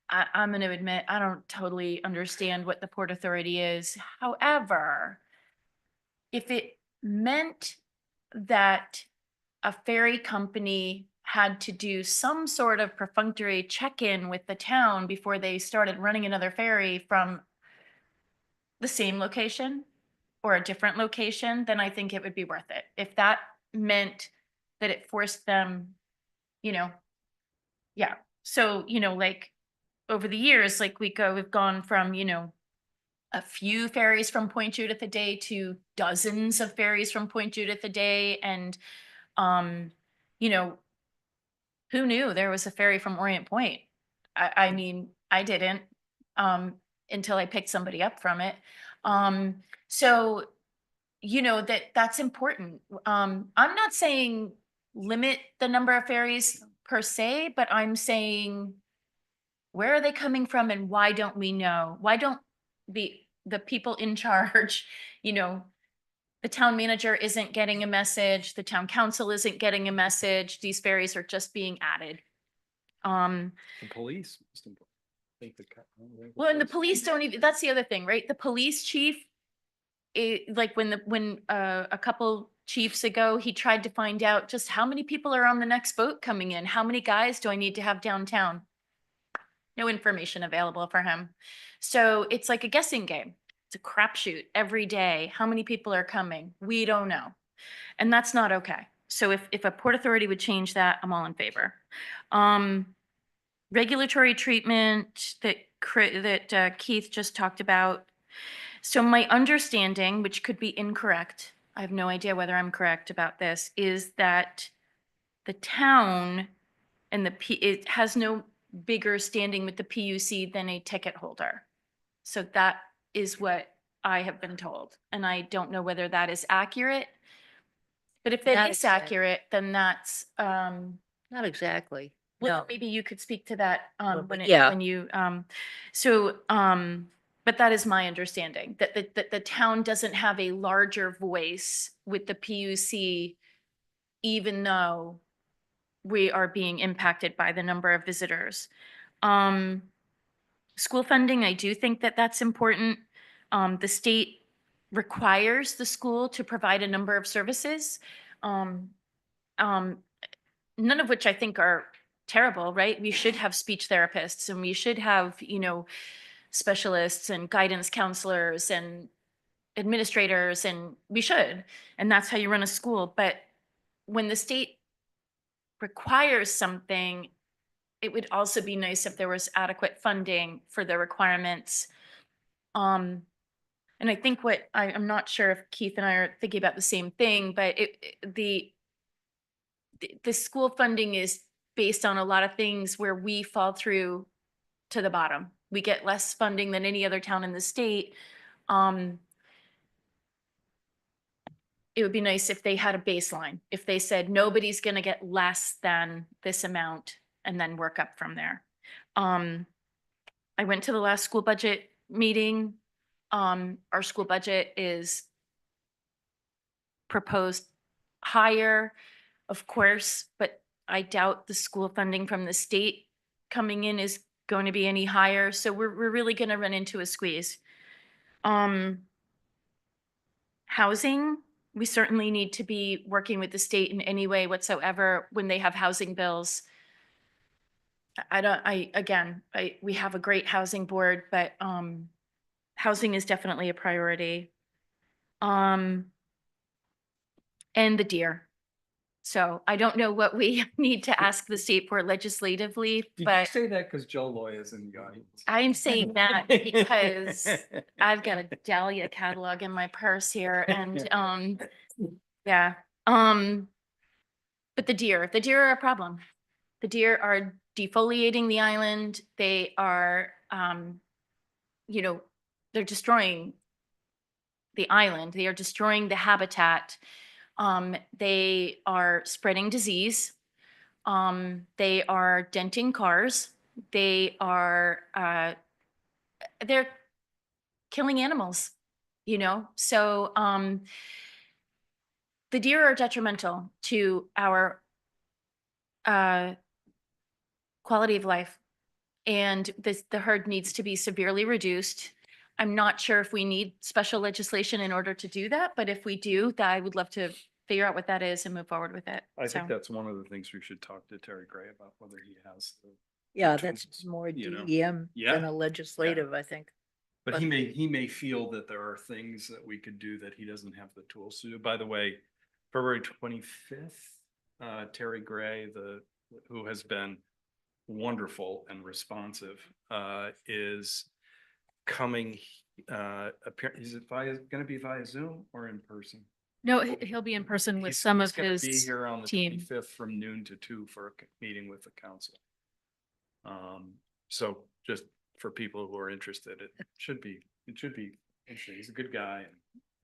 [SPEAKER 4] I'm going to admit, I don't totally understand what the Port Authority is. However, if it meant that a ferry company had to do some sort of perfunctory check-in with the town before they started running another ferry from the same location or a different location, then I think it would be worth it. If that meant that it forced them, yeah. So, like over the years, like we've gone from, a few ferries from Point Judith a day to dozens of ferries from Point Judith a day. And, who knew there was a ferry from Orient Point? I mean, I didn't, until I picked somebody up from it. So, you know, that's important. I'm not saying limit the number of ferries per se, but I'm saying, where are they coming from and why don't we know? Why don't the people in charge, you know, the town manager isn't getting a message, the town council isn't getting a message, these ferries are just being added.
[SPEAKER 1] The police. most important. Think the co-
[SPEAKER 4] Well, and the police don't even, that's the other thing, right? The police chief, like when a couple chiefs ago, he tried to find out just how many people are on the next boat coming in, how many guys do I need to have downtown? No information available for him. So it's like a guessing game. It's a crapshoot every day. How many people are coming? We don't know. And that's not okay. So if a port authority would change that, I'm all in favor. Regulatory treatment that Keith just talked about. So my understanding, which could be incorrect, I have no idea whether I'm correct about this, is that the town and it has no bigger standing with the PUC than a ticket holder. So that is what I have been told, and I don't know whether that is accurate. But if it
[SPEAKER 6] Not
[SPEAKER 4] is
[SPEAKER 6] exact-
[SPEAKER 4] accurate, then that's,
[SPEAKER 6] Not exactly.
[SPEAKER 4] well,
[SPEAKER 6] No.
[SPEAKER 4] maybe you could speak to that,
[SPEAKER 6] Well,
[SPEAKER 4] when
[SPEAKER 6] yeah.
[SPEAKER 4] when you, but that is my understanding, that the town doesn't have a larger voice with the PUC, even though we are being impacted by the number of visitors. School funding, I do think that that's important. The state requires the school to provide a number of services. Um, none of which I think are terrible, right? We should have speech therapists and we should have, you know, specialists and guidance counselors and administrators, and we should. And that's how you run a school. But when the state requires something, it would also be nice if there was adequate funding for the requirements. And I think I'm not sure if Keith and I are thinking about the same thing, but the school funding is based on a lot of things where we fall through to the bottom. We get less funding than any other town in the state. It would be nice if they had a baseline, if they said nobody's gonna get less than this amount and then work up from there. I went to the last school budget meeting. Our school budget is proposed higher, of course, but I doubt the school funding from the state coming in is going to be any higher. So we're really gonna run into a squeeze. Housing, we certainly need to be working with the state in any way whatsoever when they have housing bills. We have a great housing board, but, housing is definitely a priority. And the deer. So I don't know what we need to ask the state for legislatively,
[SPEAKER 1] Did you
[SPEAKER 4] but
[SPEAKER 1] say that because Joe Loy is in the audience?
[SPEAKER 4] I'm saying that because I've got a Dahlia catalog in my purse here and, yeah. But the deer are a problem. The deer are defoliating the island. They are, you know, they're destroying the island. They are destroying the habitat. They are spreading disease. They are denting cars. They are, they're killing animals, you know? So, the deer are detrimental to our, quality of life. And the herd needs to be severely reduced. I'm not sure if we need special legislation in order to do that, but if we do, that I would love to figure out what that is and move forward with it.
[SPEAKER 1] I
[SPEAKER 4] So,
[SPEAKER 1] think that's one of the things we should talk to Terry Gray about, whether he has the.
[SPEAKER 6] Yeah,
[SPEAKER 1] tools,
[SPEAKER 6] that's more
[SPEAKER 1] you know?
[SPEAKER 6] DEM than
[SPEAKER 1] Yeah,
[SPEAKER 6] a legislative, I think.
[SPEAKER 1] But he may feel that there are things that we could do that he doesn't have the tools to do. By the way, February 25th, Terry Gray, who has been wonderful and responsive, is coming, is it gonna be via Zoom or in person?
[SPEAKER 2] No, he'll be in person with
[SPEAKER 1] He's-
[SPEAKER 2] some
[SPEAKER 1] he's
[SPEAKER 2] of
[SPEAKER 1] gonna Be
[SPEAKER 2] his
[SPEAKER 1] here on the
[SPEAKER 2] team.
[SPEAKER 1] 25th from noon to 2 for a meeting with the council. So just for people who are interested, it should be interesting. He's a good guy.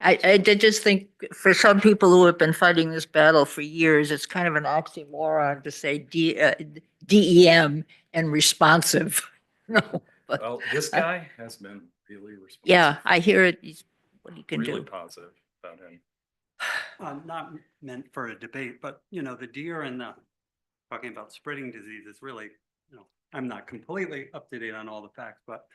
[SPEAKER 6] I did just think for some people who have been fighting this battle for years, it's kind of an oxymoron to say DEM and responsive. No, but
[SPEAKER 1] Well, this guy has been really responsive.
[SPEAKER 6] yeah, I hear it. He's what he can
[SPEAKER 1] Really
[SPEAKER 6] do.
[SPEAKER 1] positive about him.
[SPEAKER 9] Not meant for a debate, but the deer and the, talking about spreading disease is really, I'm not completely up to date on all the facts, but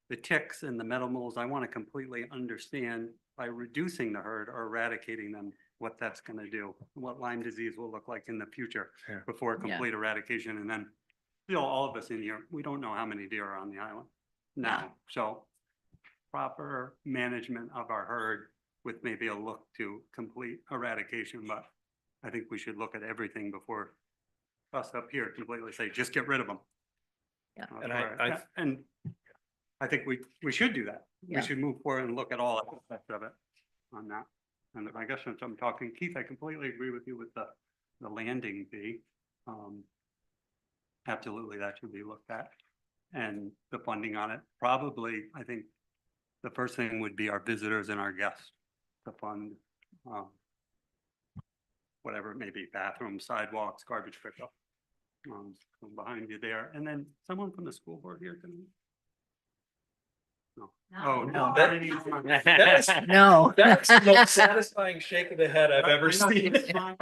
[SPEAKER 9] the ticks and the meadow moles, I want to completely understand by reducing the herd or eradicating them, what that's going to do, what Lyme disease will look like in the future
[SPEAKER 1] Yeah.
[SPEAKER 9] before
[SPEAKER 6] Yeah.
[SPEAKER 9] complete eradication. And then, all of us in here, we don't know how many deer are on the island now. So proper management of our herd with maybe a look to complete eradication, but I think we should look at everything before us up here completely say, just get rid of them.
[SPEAKER 6] Yeah.
[SPEAKER 1] And I
[SPEAKER 9] I think we should do that.
[SPEAKER 6] Yeah.
[SPEAKER 9] We should move forward and look at all aspects of it on that. And I guess since I'm talking, Keith, I completely agree with you with the landing fee. Absolutely, that should be looked at. And the funding on it, probably, I think the first thing would be our visitors and our guests to fund whatever it may be, bathrooms, sidewalks, garbage pickup. Behind you there, and then someone from the school board here can. No. Oh,
[SPEAKER 6] No.
[SPEAKER 1] That's
[SPEAKER 6] No.
[SPEAKER 1] that's the most satisfying shake of the head I've ever
[SPEAKER 9] I know,
[SPEAKER 1] seen.
[SPEAKER 9] it's fine.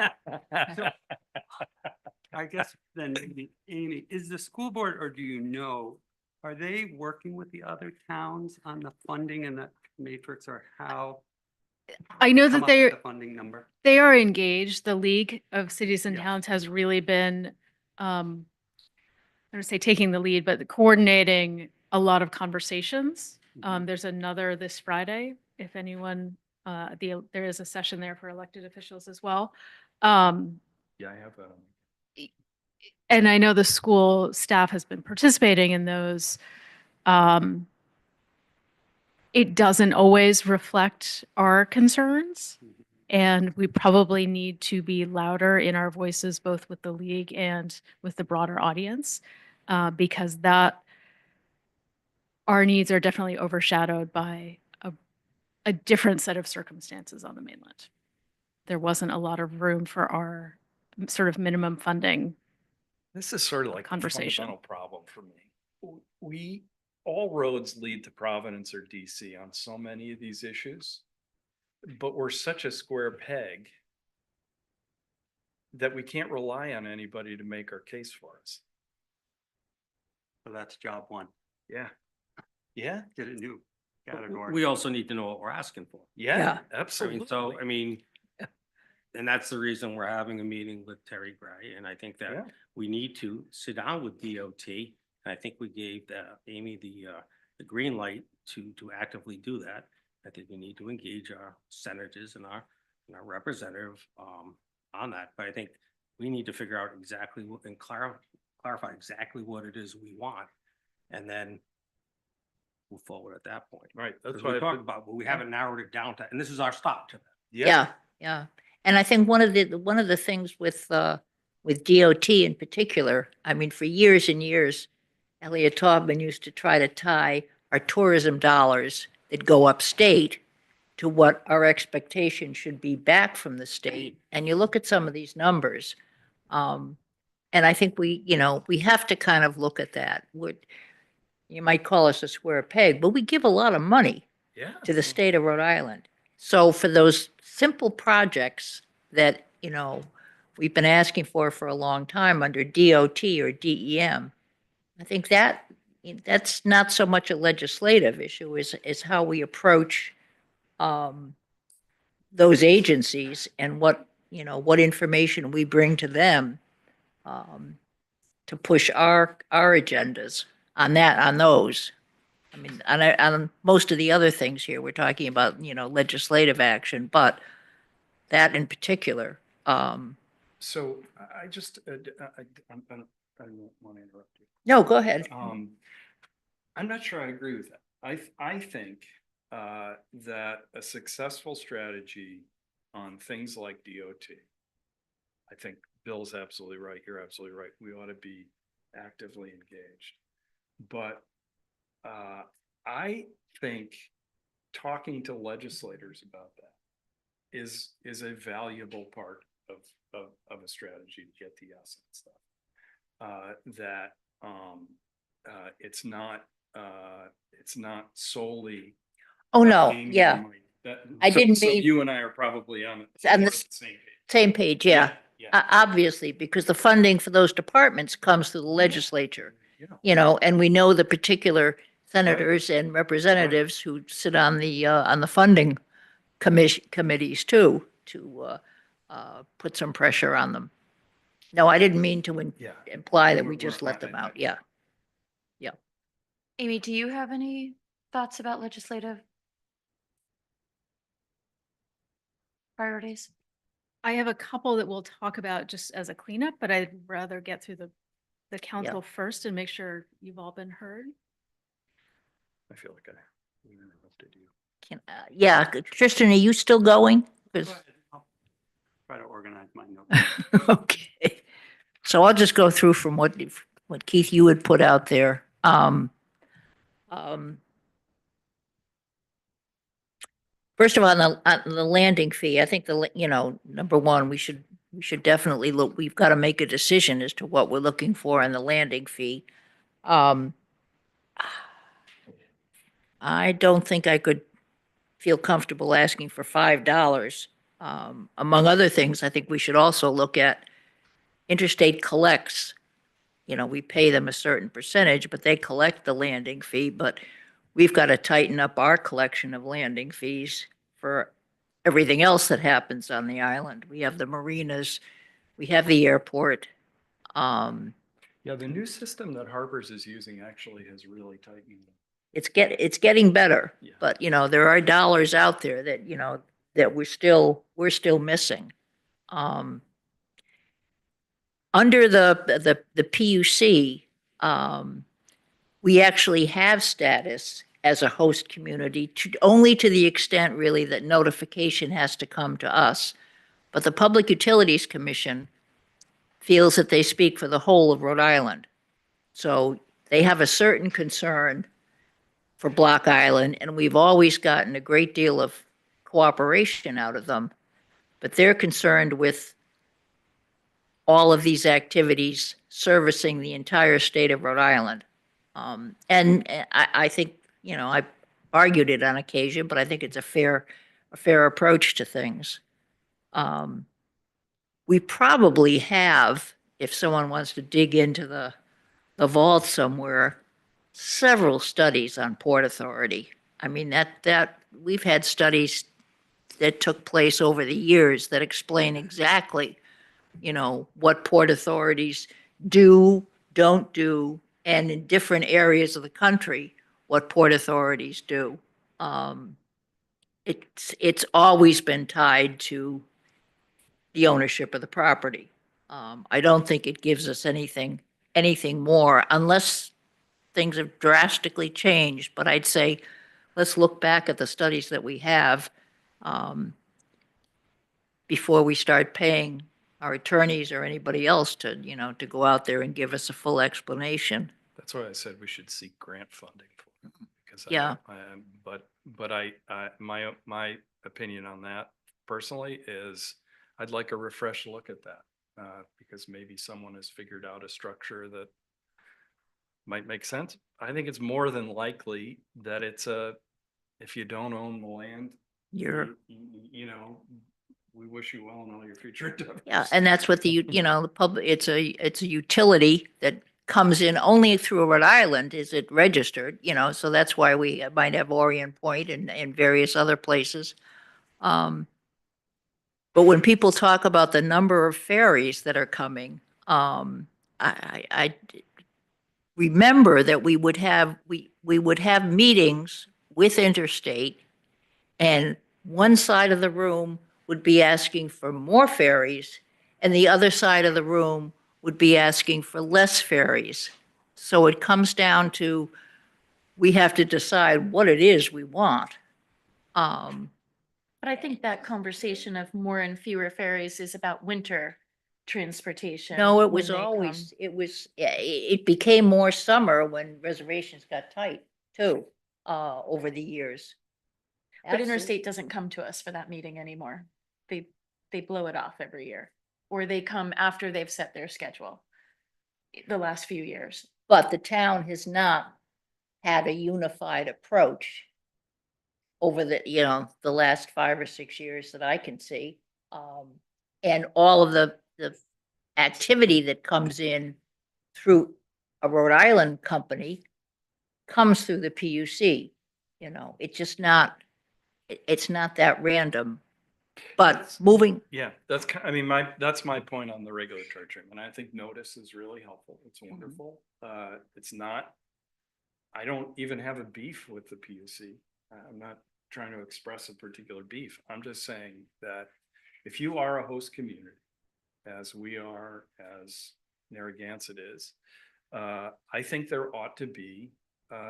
[SPEAKER 9] So, I guess then, maybe, Amy, is the school board, or do you know, are they working with the other towns on the funding and the matrix, or how?
[SPEAKER 2] I know
[SPEAKER 9] come
[SPEAKER 2] that
[SPEAKER 9] up with
[SPEAKER 2] they're,
[SPEAKER 9] The funding number.
[SPEAKER 2] they are engaged. The League of Cities and
[SPEAKER 9] Yeah.
[SPEAKER 2] Towns has really been, I'm going to say taking the lead, but coordinating a lot of conversations.
[SPEAKER 9] Mhm.
[SPEAKER 2] There's another this Friday, if anyone, there is a session there for elected officials as well.
[SPEAKER 1] Yeah, I have a.
[SPEAKER 2] And I know the school staff has been participating in those. It doesn't always reflect our concerns. And we probably need to be louder in our voices, both with the league and with the broader audience, because our needs are definitely overshadowed by a different set of circumstances on the mainland. There wasn't a lot of room for our sort of minimum funding.
[SPEAKER 1] This is sort of like a
[SPEAKER 2] Conversation.
[SPEAKER 1] fundamental problem for me. All roads lead to Providence or DC on so many of these issues. But we're such a square peg that we can't rely on anybody to make our case for us.
[SPEAKER 9] So that's job one,
[SPEAKER 1] Yeah. Yeah,
[SPEAKER 9] get a new category.
[SPEAKER 3] We also need to know what we're asking for.
[SPEAKER 1] yeah,
[SPEAKER 6] Yeah.
[SPEAKER 1] absolutely.
[SPEAKER 3] And that's the reason we're having a meeting with Terry Gray, and I think
[SPEAKER 1] Yeah.
[SPEAKER 3] that we need to sit down with DOT. And I think we gave Amy the green light to actively do that. I think we need to engage our senators and our representative on that, but I think we need to figure out exactly what and clarify exactly what it is we want, and then move forward at that point.
[SPEAKER 1] Right, that's
[SPEAKER 3] Because
[SPEAKER 1] why
[SPEAKER 3] we
[SPEAKER 1] I
[SPEAKER 3] talked
[SPEAKER 1] put-
[SPEAKER 3] about, but we haven't narrowed it down to, and this is our stop to that.
[SPEAKER 6] Yeah, yeah. And I think one of the things with DOT in particular, I mean, for years and years, Elliot Taubman used to try to tie our tourism dollars that go upstate to what our expectation should be back from the state. And you look at some of these numbers, and I think we have to kind of look at that. You might call us a square peg, but we give a lot of money
[SPEAKER 1] Yeah.
[SPEAKER 6] to the state of Rhode Island. So for those simple projects that, we've been asking for a long time under DOT or DEM, I think that's not so much a legislative issue is how we approach those agencies and what information we bring to them to push our agendas on those. I mean, on most of the other things here, we're talking about, legislative action, but that in particular.
[SPEAKER 1] So I just, I don't want to interrupt you.
[SPEAKER 6] No, go ahead.
[SPEAKER 1] I'm not sure I agree with that. I think that a successful strategy on things like DOT. I think Bill's absolutely right. You're absolutely right. We ought to be actively engaged. But I think talking to legislators about that is a valuable part of a strategy to get the yes and stuff. That it's not solely.
[SPEAKER 6] Oh, no,
[SPEAKER 1] Amy and
[SPEAKER 6] yeah,
[SPEAKER 1] Mike. That-
[SPEAKER 6] I
[SPEAKER 1] so-
[SPEAKER 6] didn't
[SPEAKER 1] so
[SPEAKER 6] mean-
[SPEAKER 1] You and I are probably on
[SPEAKER 6] On
[SPEAKER 1] the
[SPEAKER 6] the
[SPEAKER 1] same page.
[SPEAKER 6] same page, yeah.
[SPEAKER 1] Yeah.
[SPEAKER 6] Obviously, because the funding for those departments comes through the legislature,
[SPEAKER 1] Yeah.
[SPEAKER 6] and we know the particular senators and representatives who sit on the funding committees too, to put some pressure on them. No, I didn't mean to
[SPEAKER 1] Yeah.
[SPEAKER 6] imply that we
[SPEAKER 1] We're-
[SPEAKER 6] just
[SPEAKER 1] we're-
[SPEAKER 6] let them
[SPEAKER 1] I-
[SPEAKER 6] out. Yeah.
[SPEAKER 4] Amy, do you have any thoughts about legislative priorities?
[SPEAKER 2] I have a couple that we'll talk about just as a cleanup, but I'd rather get through the council first and make sure you've all been heard.
[SPEAKER 1] I feel like I interrupted you.
[SPEAKER 6] Yeah, Tristan, are you still going?
[SPEAKER 9] Go
[SPEAKER 6] 'Cause-
[SPEAKER 9] ahead. I'll try to organize my notes.
[SPEAKER 6] Okay. So I'll just go through from what Keith, you had put out there. First of all, on the landing fee, I think number one, we should definitely look, we've got to make a decision as to what we're looking for on the landing fee. I don't think I could feel comfortable asking for $5. Among other things, I think we should also look at Interstate collects. We pay them a certain percentage, but they collect the landing fee, but we've got to tighten up our collection of landing fees for everything else that happens on the island. We have the marinas, we have the airport.
[SPEAKER 1] Yeah, the new system that Harbors is using actually has really tightened.
[SPEAKER 6] It's getting better,
[SPEAKER 1] Yeah.
[SPEAKER 6] but there are dollars out there that, that we're still missing. Under the PUC, we actually have status as a host community only to the extent really that notification has to come to us. But the Public Utilities Commission feels that they speak for the whole of Rhode Island. So they have a certain concern for Block Island, and we've always gotten a great deal of cooperation out of them. But they're concerned with all of these activities servicing the entire state of Rhode Island. And I think, I argued it on occasion, but I think it's a fair approach to things. We probably have, if someone wants to dig into the vault somewhere, several studies on Port Authority. I mean, that we've had studies that took place over the years that explain exactly, what port authorities do, don't do, and in different areas of the country, what port authorities do. It's always been tied to the ownership of the property. I don't think it gives us anything more unless things have drastically changed. But I'd say, let's look back at the studies that we have before we start paying our attorneys or anybody else to go out there and give us a full explanation.
[SPEAKER 1] That's why I said we should seek grant funding for it. Because
[SPEAKER 6] Yeah.
[SPEAKER 1] My opinion on that personally is I'd like a refresh look at that. Because maybe someone has figured out a structure that might make sense. I think it's more than likely that if you don't own the land, we wish you well in all your future endeavors.
[SPEAKER 6] Yeah, and that's what the public, it's a utility that comes in only through Rhode Island, is it registered, so that's why we might have Orient Point and various other places. But when people talk about the number of ferries that are coming, I remember that we would have meetings with Interstate, and one side of the room would be asking for more ferries, and the other side of the room would be asking for less ferries. So it comes down to, we have to decide what it is we want.
[SPEAKER 4] But I think that conversation of more and fewer ferries is about winter transportation.
[SPEAKER 6] No, it
[SPEAKER 4] when
[SPEAKER 6] was
[SPEAKER 4] they
[SPEAKER 6] always,
[SPEAKER 4] come.
[SPEAKER 6] it was, yeah, it became more summer when reservations got tight too, over the years.
[SPEAKER 4] But
[SPEAKER 6] Absolutely.
[SPEAKER 4] Interstate doesn't come to us for that meeting anymore. They blow it off every year. Or they come after they've set their schedule. The last few years.
[SPEAKER 6] But the town has not had a unified approach over the last 5 or 6 years that I can see. And all of the activity that comes in through a Rhode Island company comes through the PUC. It's just not, it's not that random. But moving,
[SPEAKER 1] Yeah, that's my point on the regulatory treatment. I think notice is really helpful. It's wonderful. It's not, I don't even have a beef with the PUC. I'm not trying to express a particular beef. I'm just saying that if you are a host community, as we are, as Narragansett is, I think there ought to be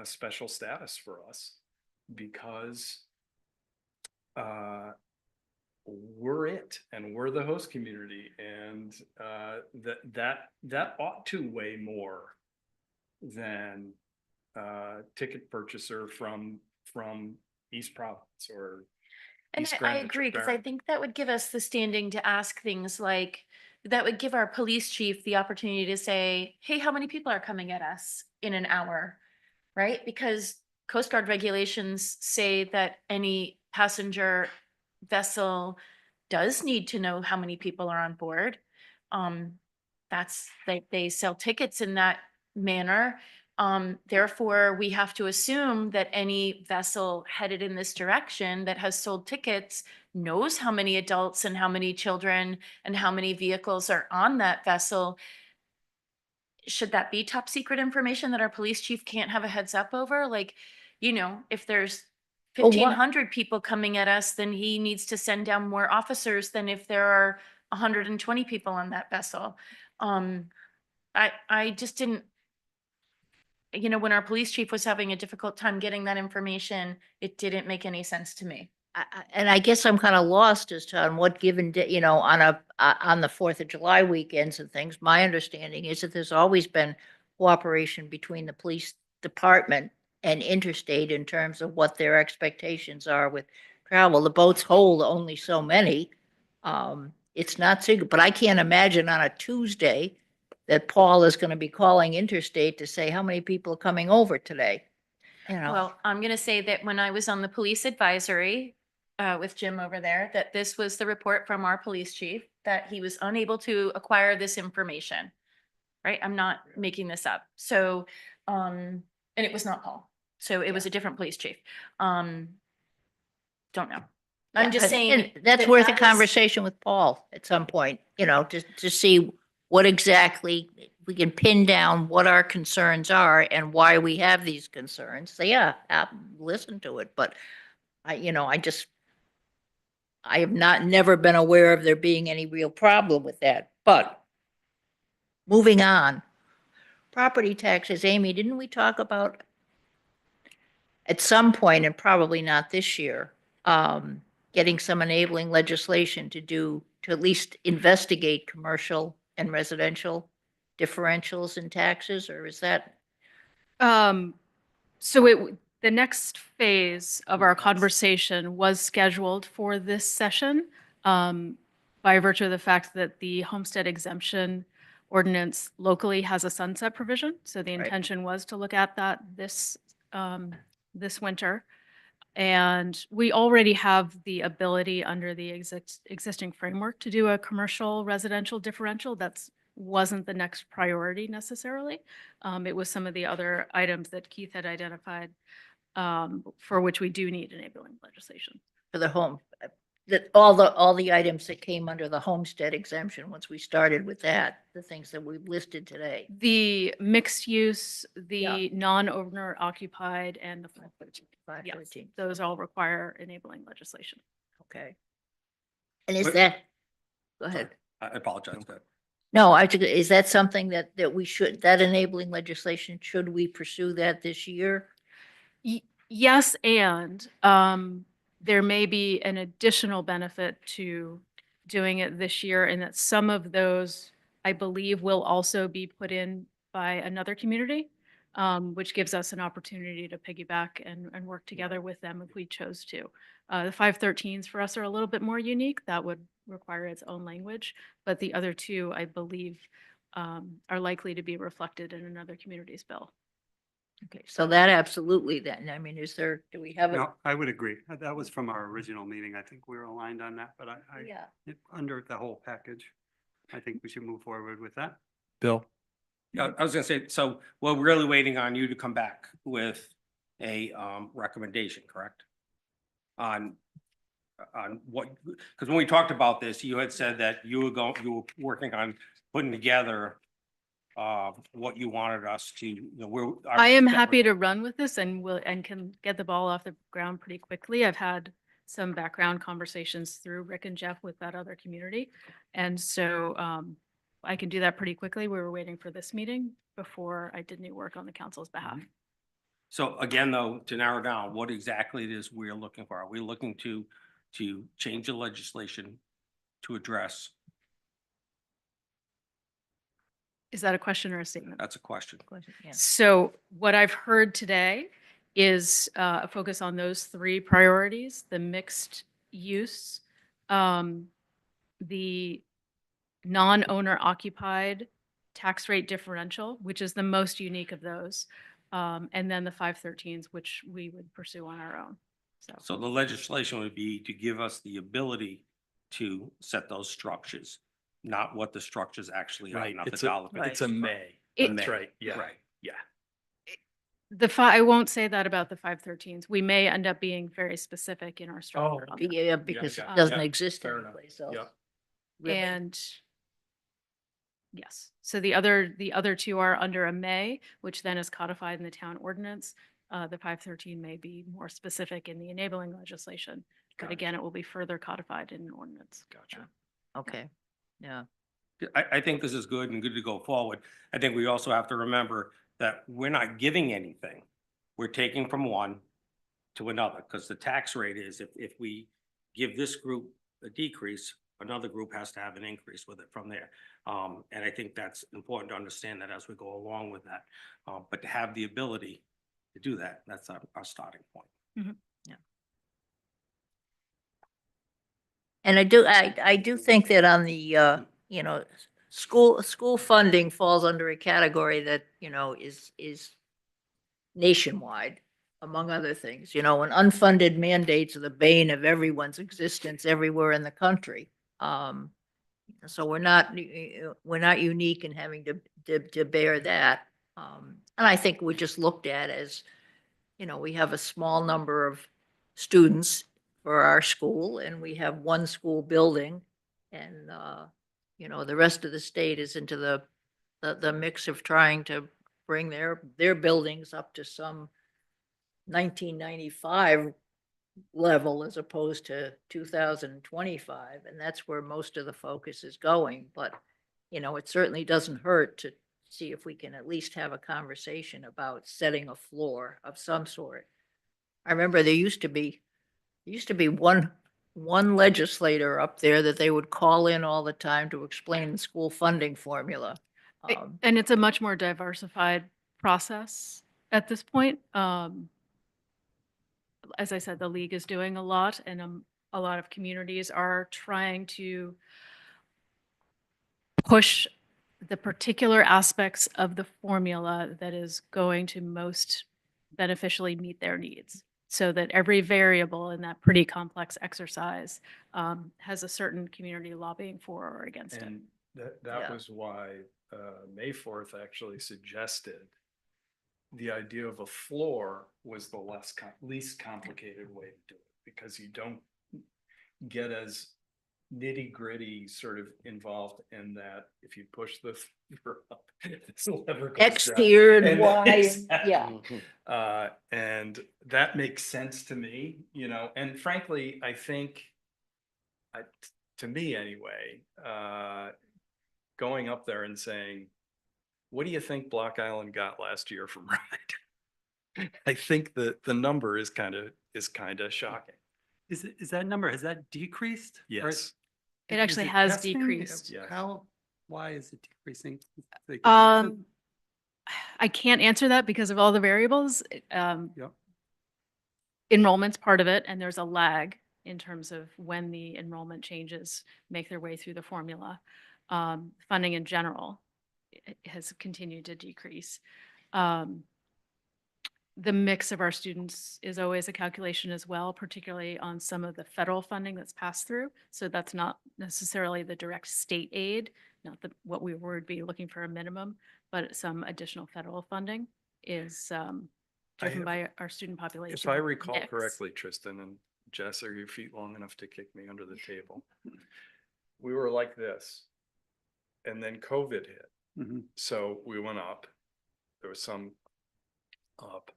[SPEAKER 1] special status for us because we're it and we're the host community, and that ought to weigh more than ticket purchaser from East Providence or
[SPEAKER 4] And
[SPEAKER 1] East
[SPEAKER 4] I
[SPEAKER 1] Greenwich or
[SPEAKER 4] agree, because I
[SPEAKER 1] Barron.
[SPEAKER 4] think that would give us the standing to ask things like, that would give our police chief the opportunity to say, hey, how many people are coming at us in an hour? Right? Because Coast Guard regulations say that any passenger vessel does need to know how many people are on board. They sell tickets in that manner. Therefore, we have to assume that any vessel headed in this direction that has sold tickets knows how many adults and how many children and how many vehicles are on that vessel. Should that be top secret information that our police chief can't have a heads up over? Like, if there's
[SPEAKER 6] Well, what-
[SPEAKER 4] 1,500 people coming at us, then he needs to send down more officers than if there are 120 people on that vessel. I just didn't, when our police chief was having a difficult time getting that information, it didn't make any sense to me.
[SPEAKER 6] and I guess I'm kind of lost as to on what given day, on the 4th of July weekends and things. My understanding is that there's always been cooperation between the police department and Interstate in terms of what their expectations are with travel. The boats hold only so many. It's not secret, but I can't imagine on a Tuesday that Paul is going to be calling Interstate to say how many people are coming over today.
[SPEAKER 4] Well, I'm going to say that when I was on the police advisory with Jim over there, that this was the report from our police chief, that he was unable to acquire this information. Right? I'm not making this up. So, and it was not Paul. So it was a different police chief. Don't know. I'm just saying.
[SPEAKER 6] And that's
[SPEAKER 4] that
[SPEAKER 6] worth a
[SPEAKER 4] that was-
[SPEAKER 6] conversation with Paul at some point, to see what exactly we can pin down what our concerns are and why we have these concerns. So yeah, listen to it, but I have never been aware of there being any real problem with that, but moving on. Property taxes, Amy, didn't we talk about at some point, and probably not this year, getting some enabling legislation to at least investigate commercial and residential differentials in taxes, or is that?
[SPEAKER 2] The next phase of our conversation was scheduled for this session by virtue of the fact that the homestead exemption ordinance locally has a sunset provision. So the
[SPEAKER 6] Right.
[SPEAKER 2] intention was to look at that this winter. And we already have the ability under the existing framework to do a commercial residential differential. That's wasn't the next priority necessarily. It was some of the other items that Keith had identified for which we do need enabling legislation.
[SPEAKER 6] For the home, that all the items that came under the homestead exemption, once we started with that, the things that we've listed today.
[SPEAKER 2] The mixed use, the
[SPEAKER 6] Yeah.
[SPEAKER 2] non-owner occupied, and the full. Yes,
[SPEAKER 6] 513.
[SPEAKER 2] those all require enabling legislation.
[SPEAKER 6] Okay. And is
[SPEAKER 3] Wait.
[SPEAKER 6] that, go ahead.
[SPEAKER 3] I apologize, but
[SPEAKER 6] No, is that something that we should, that enabling legislation, should we pursue that this year?
[SPEAKER 2] Yes, and there may be an additional benefit to doing it this year in that some of those, I believe, will also be put in by another community, which gives us an opportunity to piggyback and work together with them if we chose to. The 513s for us are a little bit more unique. That would require its own language, but the other two, I believe, are likely to be reflected in another community's bill.
[SPEAKER 6] Okay, so that absolutely then, I mean, do we have?
[SPEAKER 9] No, I would agree. That was from our original meeting. I think we were aligned on that, but
[SPEAKER 6] Yeah.
[SPEAKER 9] under the whole package, I think we should move forward with that.
[SPEAKER 1] Bill?
[SPEAKER 3] Yeah, I was gonna say, so we're really waiting on you to come back with a recommendation, correct? On what, because when we talked about this, you had said that you were working on putting together what you wanted us to,
[SPEAKER 2] I am happy to run with this and can get the ball off the ground pretty quickly. I've had some background conversations through Rick and Jeff with that other community. And so I can do that pretty quickly. We were waiting for this meeting before I did new work on the council's behalf.
[SPEAKER 3] So again, though, to narrow down what exactly it is we're looking for, are we looking to change the legislation to address?
[SPEAKER 2] Is that a question or a statement?
[SPEAKER 3] That's a question.
[SPEAKER 6] Yeah.
[SPEAKER 2] So what I've heard today is a focus on those three priorities: the mixed use, the non-owner occupied tax rate differential, which is the most unique of those, and then the 513s, which we would pursue on our own.
[SPEAKER 3] So the legislation would be to give us the ability to set those structures, not what the structures actually are,
[SPEAKER 1] Right.
[SPEAKER 3] not the
[SPEAKER 1] It's
[SPEAKER 3] dollar.
[SPEAKER 1] It's a may.
[SPEAKER 2] It-
[SPEAKER 1] That's right. Yeah.
[SPEAKER 3] Right.
[SPEAKER 1] Yeah.
[SPEAKER 2] I won't say that about the 513s. We may end up being very specific in our structure. on that.
[SPEAKER 6] Yeah, because it
[SPEAKER 1] yeah,
[SPEAKER 6] doesn't
[SPEAKER 1] yeah,
[SPEAKER 6] exist
[SPEAKER 1] fair enough.
[SPEAKER 6] anyplace else.
[SPEAKER 1] Yeah.
[SPEAKER 6] Really.
[SPEAKER 2] And yes, so the other two are under a may, which then is codified in the town ordinance. The 513 may be more specific in the enabling legislation, but again, it will be further codified in an ordinance.
[SPEAKER 1] Gotcha.
[SPEAKER 6] Okay, yeah.
[SPEAKER 3] I think this is good and good to go forward. I think we also have to remember that we're not giving anything. We're taking from one to another, because the tax rate is, if we give this group a decrease, another group has to have an increase with it from there. And I think that's important to understand that as we go along with that. But to have the ability to do that, that's our starting point.
[SPEAKER 6] And I do think that on the, school funding falls under a category that, is nationwide, among other things, and unfunded mandates are the bane of everyone's existence everywhere in the country. So we're not unique in having to bear that. And I think we just looked at as, we have a small number of students for our school, and we have one school building, and the rest of the state is into the mix of trying to bring their buildings up to some 1995 level as opposed to 2025, and that's where most of the focus is going. But it certainly doesn't hurt to see if we can at least have a conversation about setting a floor of some sort. I remember there used to be one legislator up there that they would call in all the time to explain the school funding formula.
[SPEAKER 2] And it's a much more diversified process at this point. As I said, the league is doing a lot, and a lot of communities are trying to push the particular aspects of the formula that is going to most beneficially meet their needs, so that every variable in that pretty complex exercise has a certain community lobbying for or against it.
[SPEAKER 1] And that
[SPEAKER 6] Yeah.
[SPEAKER 1] was why May 4th actually suggested the idea of a floor was the least complicated way to do it, because you don't get as nitty gritty sort of involved in that. If you push the lever up, this lever goes
[SPEAKER 6] X
[SPEAKER 1] down.
[SPEAKER 6] here and
[SPEAKER 1] And
[SPEAKER 6] Y,
[SPEAKER 1] exactly.
[SPEAKER 6] yeah.
[SPEAKER 1] And that makes sense to me, and frankly, I think, to me anyway, going up there and saying, what do you think Block Island got last year from RIDE? I think that the number is kind of shocking.
[SPEAKER 9] Is that number, has that decreased? Or
[SPEAKER 1] Yes.
[SPEAKER 2] It
[SPEAKER 9] is
[SPEAKER 2] actually has
[SPEAKER 9] testing?
[SPEAKER 2] decreased.
[SPEAKER 1] Yeah.
[SPEAKER 9] Why is it decreasing? Like,
[SPEAKER 2] I can't answer that because of all the variables.
[SPEAKER 9] Yep.
[SPEAKER 2] Enrollment's part of it, and there's a lag in terms of when the enrollment changes make their way through the formula. Funding in general has continued to decrease. The mix of our students is always a calculation as well, particularly on some of the federal funding that's passed through. So that's not necessarily the direct state aid, not what we would be looking for a minimum, but some additional federal funding is driven
[SPEAKER 1] have-
[SPEAKER 2] by our student population.
[SPEAKER 1] If I recall
[SPEAKER 2] mix.
[SPEAKER 1] correctly, Tristan and Jess, are your feet long enough to kick me under the table? We were like this. And then COVID hit.
[SPEAKER 9] Mhm.
[SPEAKER 1] So we went up. There was some up.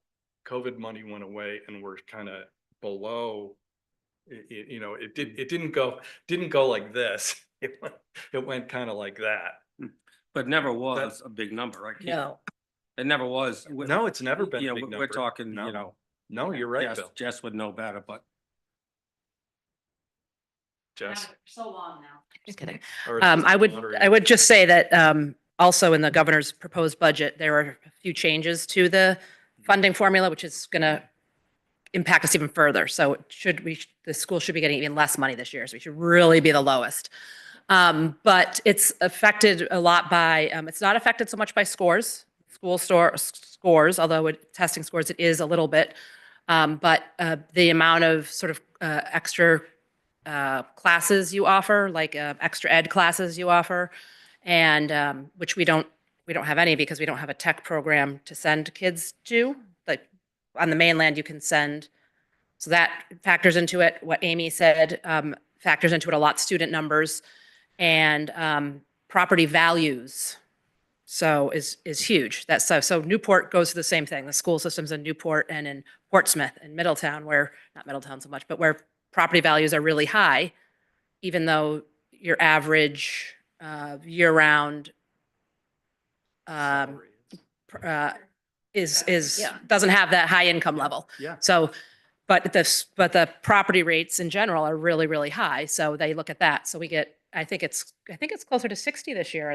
[SPEAKER 1] COVID money went away and we're kind of below. It didn't go like this. It went kind of like that.
[SPEAKER 3] But never was a big number, right? Keith?
[SPEAKER 6] No,
[SPEAKER 3] It never was.
[SPEAKER 1] No, it's never been
[SPEAKER 3] You
[SPEAKER 1] a
[SPEAKER 3] know,
[SPEAKER 1] big
[SPEAKER 3] we're
[SPEAKER 1] number.
[SPEAKER 3] talking,
[SPEAKER 1] No.
[SPEAKER 3] you know.
[SPEAKER 1] No, you're right,
[SPEAKER 3] Jess-
[SPEAKER 1] Bill.
[SPEAKER 3] Jess would know better, but
[SPEAKER 1] Jess.
[SPEAKER 2] So long now.
[SPEAKER 8] Just kidding.
[SPEAKER 1] or
[SPEAKER 8] I
[SPEAKER 1] assistant
[SPEAKER 8] would,
[SPEAKER 1] moderator.
[SPEAKER 8] I would just say that also in the governor's proposed budget, there are a few changes to the funding formula, which is going to impact us even further. So the school should be getting even less money this year. So we should really be the lowest. But it's affected a lot by, it's not affected so much by scores, scores, although testing scores, it is a little bit. But the amount of sort of extra classes you offer, like extra ed classes you offer, and which we don't have any because we don't have a tech program to send kids to. Like on the mainland, you can send, so that factors into it. What Amy said factors into it a lot. Student numbers and property values. So is huge. That's so Newport goes through the same thing. The school systems in Newport and in Portsmouth and Middletown, where not Middletown so much, but where property values are really high, even though your average year-round
[SPEAKER 1] Salary.
[SPEAKER 8] is
[SPEAKER 6] Yeah.
[SPEAKER 8] doesn't have that high income level.
[SPEAKER 1] Yeah.
[SPEAKER 8] So, but the property rates in general are really, really high. So they look at that. So we get, I think it's closer to 60 this year.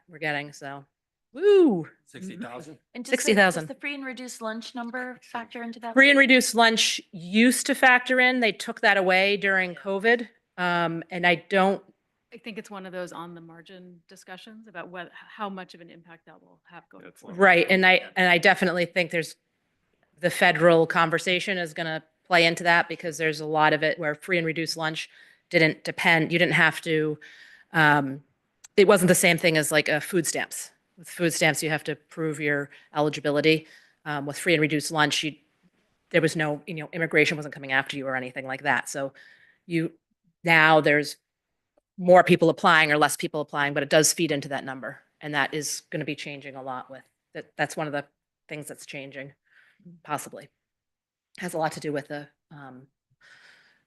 [SPEAKER 8] We're getting, so, woo.
[SPEAKER 3] 60,000.
[SPEAKER 4] And does
[SPEAKER 8] 60,000.
[SPEAKER 4] The free and reduced lunch number factor into that?
[SPEAKER 8] Free and reduced lunch used to factor in. They took that away during COVID. And
[SPEAKER 2] I think it's one of those on the margin discussions about how much of an impact that will have going
[SPEAKER 1] That's
[SPEAKER 2] forward.
[SPEAKER 8] right. And I definitely think the federal conversation is going to play into that because there's a lot of it where free and reduced lunch didn't depend. You didn't have to, it wasn't the same thing as like food stamps. With food stamps, you have to prove your eligibility. With free and reduced lunch, there was no, immigration wasn't coming after you or anything like that. So now there's more people applying or less people applying, but it does feed into that number. And that is going to be changing a lot with that's one of the things that's changing, possibly. Has a lot to do with the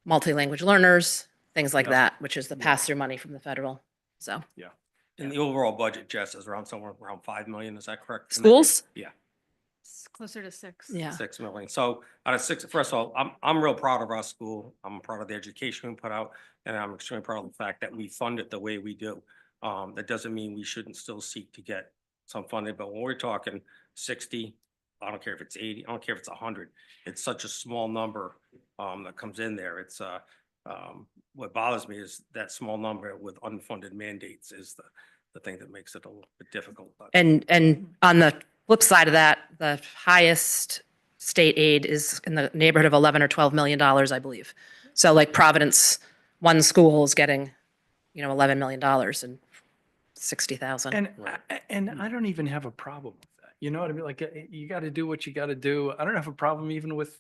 [SPEAKER 8] multi-language learners, things like
[SPEAKER 1] Yeah.
[SPEAKER 8] that, which is the
[SPEAKER 1] Yeah.
[SPEAKER 8] pass-through money from the federal. So
[SPEAKER 3] And the overall budget, Jess, is somewhere around 5 million, is that correct?
[SPEAKER 8] schools,
[SPEAKER 3] Yeah,
[SPEAKER 2] It's closer to 6.
[SPEAKER 8] yeah.
[SPEAKER 3] 6 million. So out of 6, first of all, I'm real proud of our school. I'm proud of the education we put out, and I'm extremely proud of the fact that we fund it the way we do. That doesn't mean we shouldn't still seek to get some funding, but when we're talking 60, I don't care if it's 80, I don't care if it's 100. It's such a small number that comes in there. It's what bothers me is that small number with unfunded mandates is the thing that makes it a little bit difficult. But
[SPEAKER 8] And on the flip side of that, the highest state aid is in the neighborhood of 11 or 12 million dollars, I believe. So like Providence, one school is getting, $11 million and 60,000.
[SPEAKER 1] And
[SPEAKER 3] Right.
[SPEAKER 1] I don't even have a problem with that. You know what I mean? Like you got to do what you got to do. I don't have a problem even with,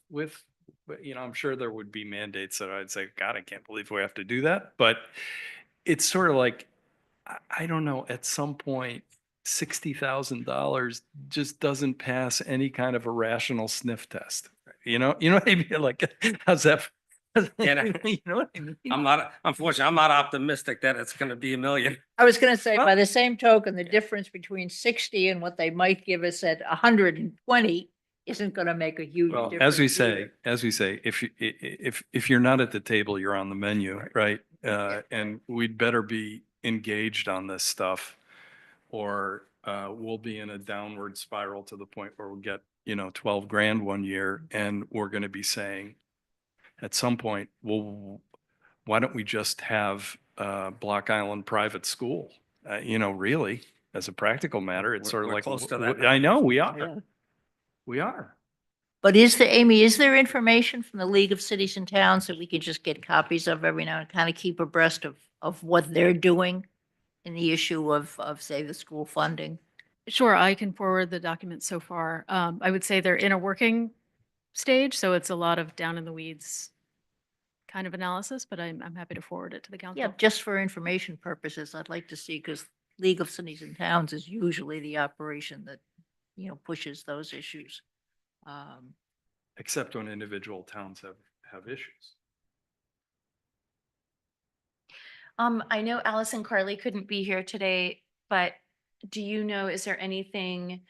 [SPEAKER 1] but, I'm sure there would be mandates that I'd say, God, I can't believe we have to do that. But it's sort of like, I don't know, at some point, $60,000 just doesn't pass any kind of a rational sniff test. You know what I mean? Like, how's that?
[SPEAKER 3] Yeah.
[SPEAKER 1] You know what I mean?
[SPEAKER 3] unfortunately, I'm not optimistic that it's going to be $1 million.
[SPEAKER 6] I was gonna say,
[SPEAKER 1] Well-
[SPEAKER 6] by the same token, the difference between 60 and what they might give us at 120 isn't gonna make a huge
[SPEAKER 1] Well,
[SPEAKER 6] difference. either.
[SPEAKER 1] as we say, if you're not at the table, you're on the menu, right? And we'd better be engaged on this stuff or we'll be in a downward spiral to the point where we'll get, 12 grand one year and we're going to be saying at some point, well, why don't we just have Block Island private school? Really, as a practical matter, it's
[SPEAKER 3] We're-
[SPEAKER 1] sort of
[SPEAKER 3] we're
[SPEAKER 1] like,
[SPEAKER 3] close to that
[SPEAKER 1] I know, we
[SPEAKER 6] Yeah.
[SPEAKER 1] are. We are.
[SPEAKER 6] But Amy, is there information from the League of Cities and Towns that we could just get copies of every now and kind of keep abreast of what they're doing in the issue of, say, the school funding?
[SPEAKER 2] Sure, I can forward the documents so far. I would say they're in a working stage, so it's a lot of down in the weeds kind of analysis, but I'm happy to forward it to the council.
[SPEAKER 6] Yeah, just for information purposes, I'd like to see, because League of Cities and Towns is usually the operation that, pushes those issues.
[SPEAKER 1] Except when individual towns have issues.
[SPEAKER 4] I know Allison Carley couldn't be here today, but do you know, is there anything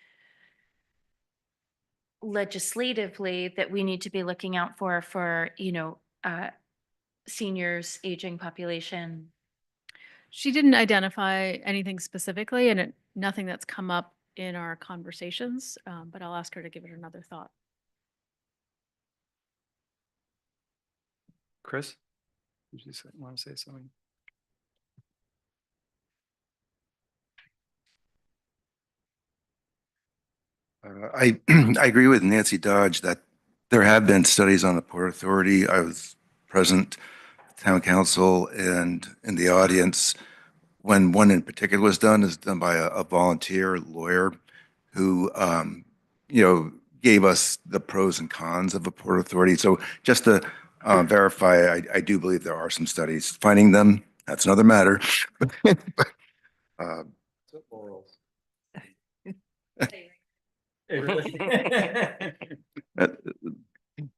[SPEAKER 4] legislatively that we need to be looking out for, seniors, aging population?
[SPEAKER 2] She didn't identify anything specifically and nothing that's come up in our conversations, but I'll ask her to give it another thought.
[SPEAKER 1] Chris? Did you want to say something?
[SPEAKER 7] I I agree with Nancy Dodge that there have been studies on the Port Authority. I was present, town council, and in the audience when one in particular was done. Is done by a volunteer lawyer who, gave us the pros and cons of a Port Authority. So just to verify, I do believe there are some studies. Finding them, that's another matter. Uh,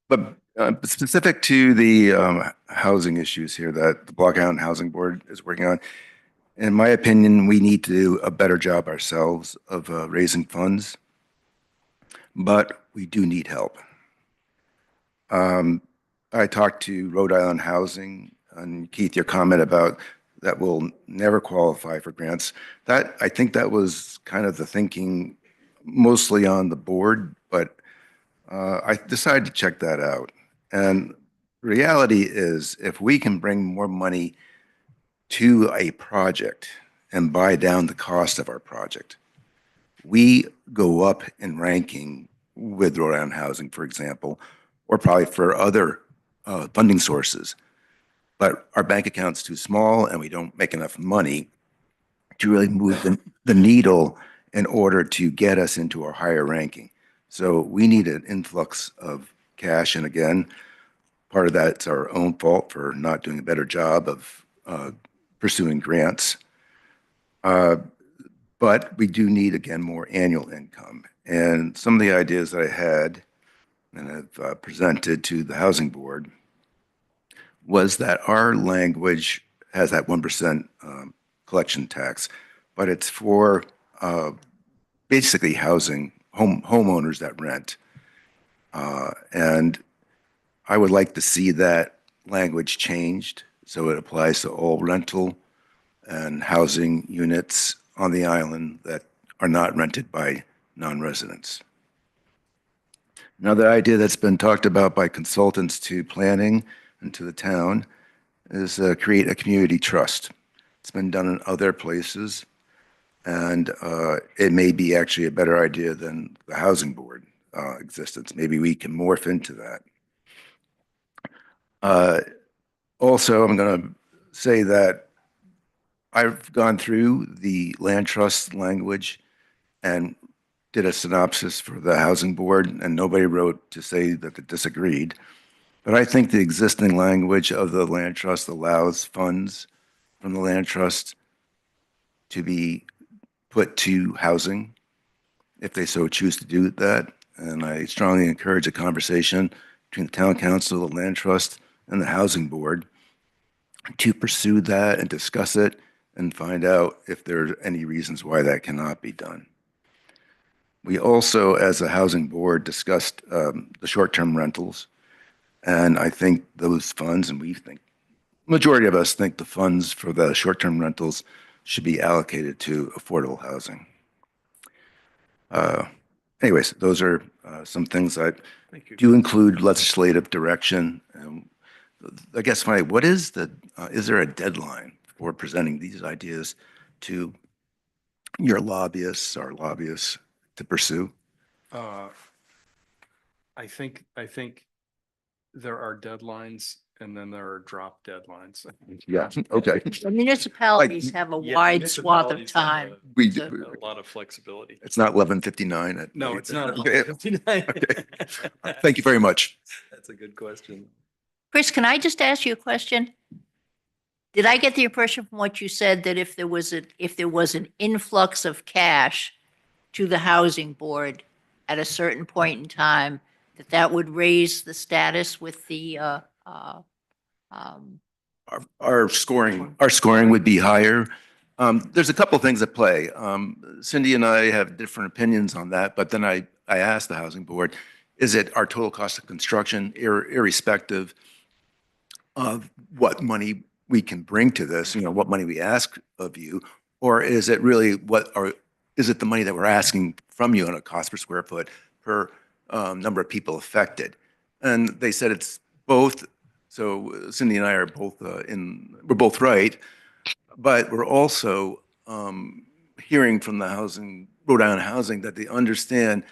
[SPEAKER 7] But specific to the housing issues here that the Block Island Housing Board is working on, in my opinion, we need to do a better job ourselves of raising funds, but we do need help. I talked to Rhode Island Housing, and Keith, your comment about that will never qualify for grants. I think that was kind of the thinking mostly on the board, but I decided to check that out. And reality is, if we can bring more money to a project and buy down the cost of our project, we go up in ranking with Rhode Island Housing, for example, or probably for other funding sources. But our bank account's too small and we don't make enough money to really move the needle in order to get us into our higher ranking. So we need an influx of cash. And again, part of that's our own fault for not doing a better job of pursuing grants. But we do need, again, more annual income. And some of the ideas that I had and have presented to the Housing Board was that our language has that 1% collection tax, but it's for basically housing, homeowners that rent. And I would like to see that language changed so it applies to all rental and housing units on the island that are not rented by non-residents. Another idea that's been talked about by consultants to planning and to the town is create a community trust. It's been done in other places, and it may be actually a better idea than the housing board existence. Maybe we can morph into that. Also, I'm going to say that I've gone through the land trust language and did a synopsis for the housing board, and nobody wrote to say that they disagreed. But I think the existing language of the land trust allows funds from the land trust to be put to housing if they so choose to do that. And I strongly encourage a conversation between the town council, the land trust, and the housing board to pursue that and discuss it and find out if there are any reasons why that cannot be done. We also, as a housing board, discussed the short-term rentals. And I think those funds, and we think, majority of us think the funds for the short-term rentals should be allocated to affordable housing. Anyways, those are some things I
[SPEAKER 1] Thank you.
[SPEAKER 7] do include legislative direction. I guess what is is there a deadline for presenting these ideas to your lobbyists or lobbyists to pursue?
[SPEAKER 1] I think there are deadlines and then there are drop deadlines.
[SPEAKER 7] Yeah, okay.
[SPEAKER 6] The municipalities have a
[SPEAKER 1] Yeah,
[SPEAKER 6] wide swath of
[SPEAKER 1] municipalities have
[SPEAKER 6] time.
[SPEAKER 7] We,
[SPEAKER 1] A lot of flexibility.
[SPEAKER 7] it's not 11:59 at
[SPEAKER 1] No,
[SPEAKER 7] night.
[SPEAKER 1] it's not.
[SPEAKER 7] Okay. Thank you very much.
[SPEAKER 1] That's a good question.
[SPEAKER 6] Chris, can I just ask you a question? Did I get the impression from what you said that if there was an influx of cash to the housing board at a certain point in time, that would raise the status with the,
[SPEAKER 7] Our scoring would be higher. There's a couple things at play. Cindy and I have different opinions on that, but then I asked the housing board, is it our total cost of construction irrespective of what money we can bring to this, what money we ask of you, or is it really is it the money that we're asking from you on a cost per square foot per number of people affected? And they said it's both. So Cindy and I are both we're both right, but we're also hearing from the Rhode Island Housing that they understand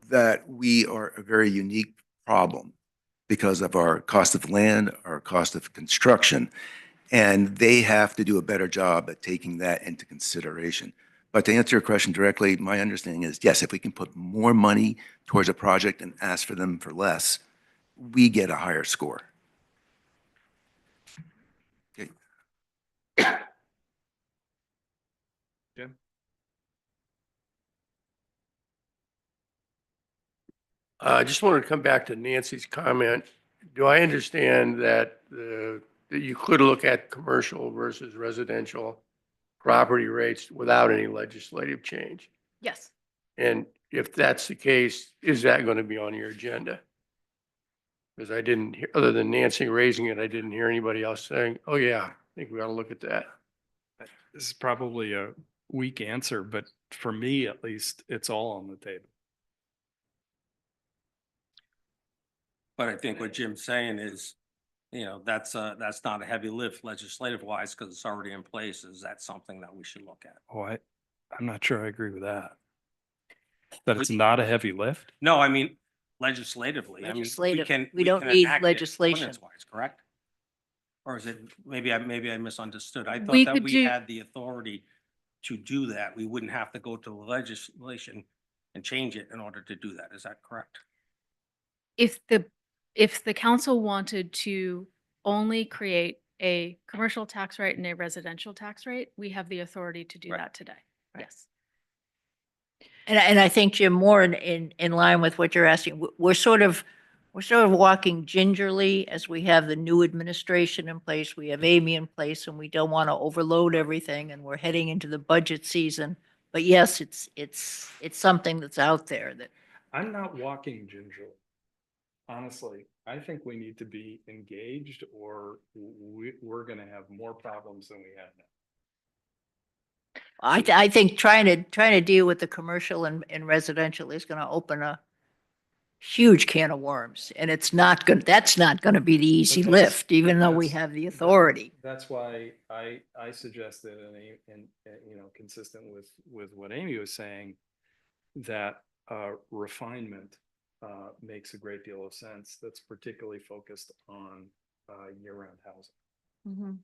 [SPEAKER 7] that we are a very unique problem because of our cost of land, our cost of construction, and they have to do a better job at taking that into consideration. But to answer your question directly, my understanding is, yes, if we can put more money towards a project and ask for them for less, we get a higher score. Okay.
[SPEAKER 1] Jim?
[SPEAKER 10] I just wanted to come back to Nancy's comment. Do I understand that that you could look at commercial versus residential property rates without any legislative change?
[SPEAKER 2] Yes.
[SPEAKER 10] And if that's the case, is that going to be on your agenda? Because I didn't hear, other than Nancy raising it, I didn't hear anybody else saying, oh yeah, I think we ought to look at that.
[SPEAKER 1] This is probably a weak answer, but for me at least, it's all on the table.
[SPEAKER 3] But I think what Jim's saying is, that's not a heavy lift legislative wise because it's already in place. Is that something that we should look at?
[SPEAKER 1] Oh, I'm not sure I agree with that. That it's not a heavy lift?
[SPEAKER 3] No, I mean legislatively. I mean,
[SPEAKER 6] We don't need
[SPEAKER 3] enact it
[SPEAKER 6] legislation.
[SPEAKER 3] ordinance-wise, correct? Or is it, maybe I misunderstood. I
[SPEAKER 2] We
[SPEAKER 3] thought that
[SPEAKER 2] could
[SPEAKER 3] we
[SPEAKER 2] do-
[SPEAKER 3] had the authority to do that. We wouldn't have to go to the legislation and change it in order to do that. Is that correct?
[SPEAKER 2] If the council wanted to only create a commercial tax rate and a residential tax rate, we have the authority to do
[SPEAKER 3] Right.
[SPEAKER 2] that today.
[SPEAKER 3] Right.
[SPEAKER 2] Yes.
[SPEAKER 6] And I think, Jim, more in line with what you're asking, we're sort of walking gingerly as we have the new administration in place. We have Amy in place and we don't want to overload everything and we're heading into the budget season. But yes, it's something that's out there that,
[SPEAKER 1] I'm not walking gingerly. Honestly, I think we need to be engaged or we're going to have more problems than we have now.
[SPEAKER 6] I think trying to deal with the commercial and residential is going to open a huge can of worms. And that's not going to be the easy
[SPEAKER 1] But that's-
[SPEAKER 6] lift, even though we
[SPEAKER 1] that's-
[SPEAKER 6] have the authority.
[SPEAKER 1] That's why I suggested and consistent with what Amy was saying, that refinement makes a great deal of sense. That's particularly focused on year-round housing.
[SPEAKER 4] Mhm.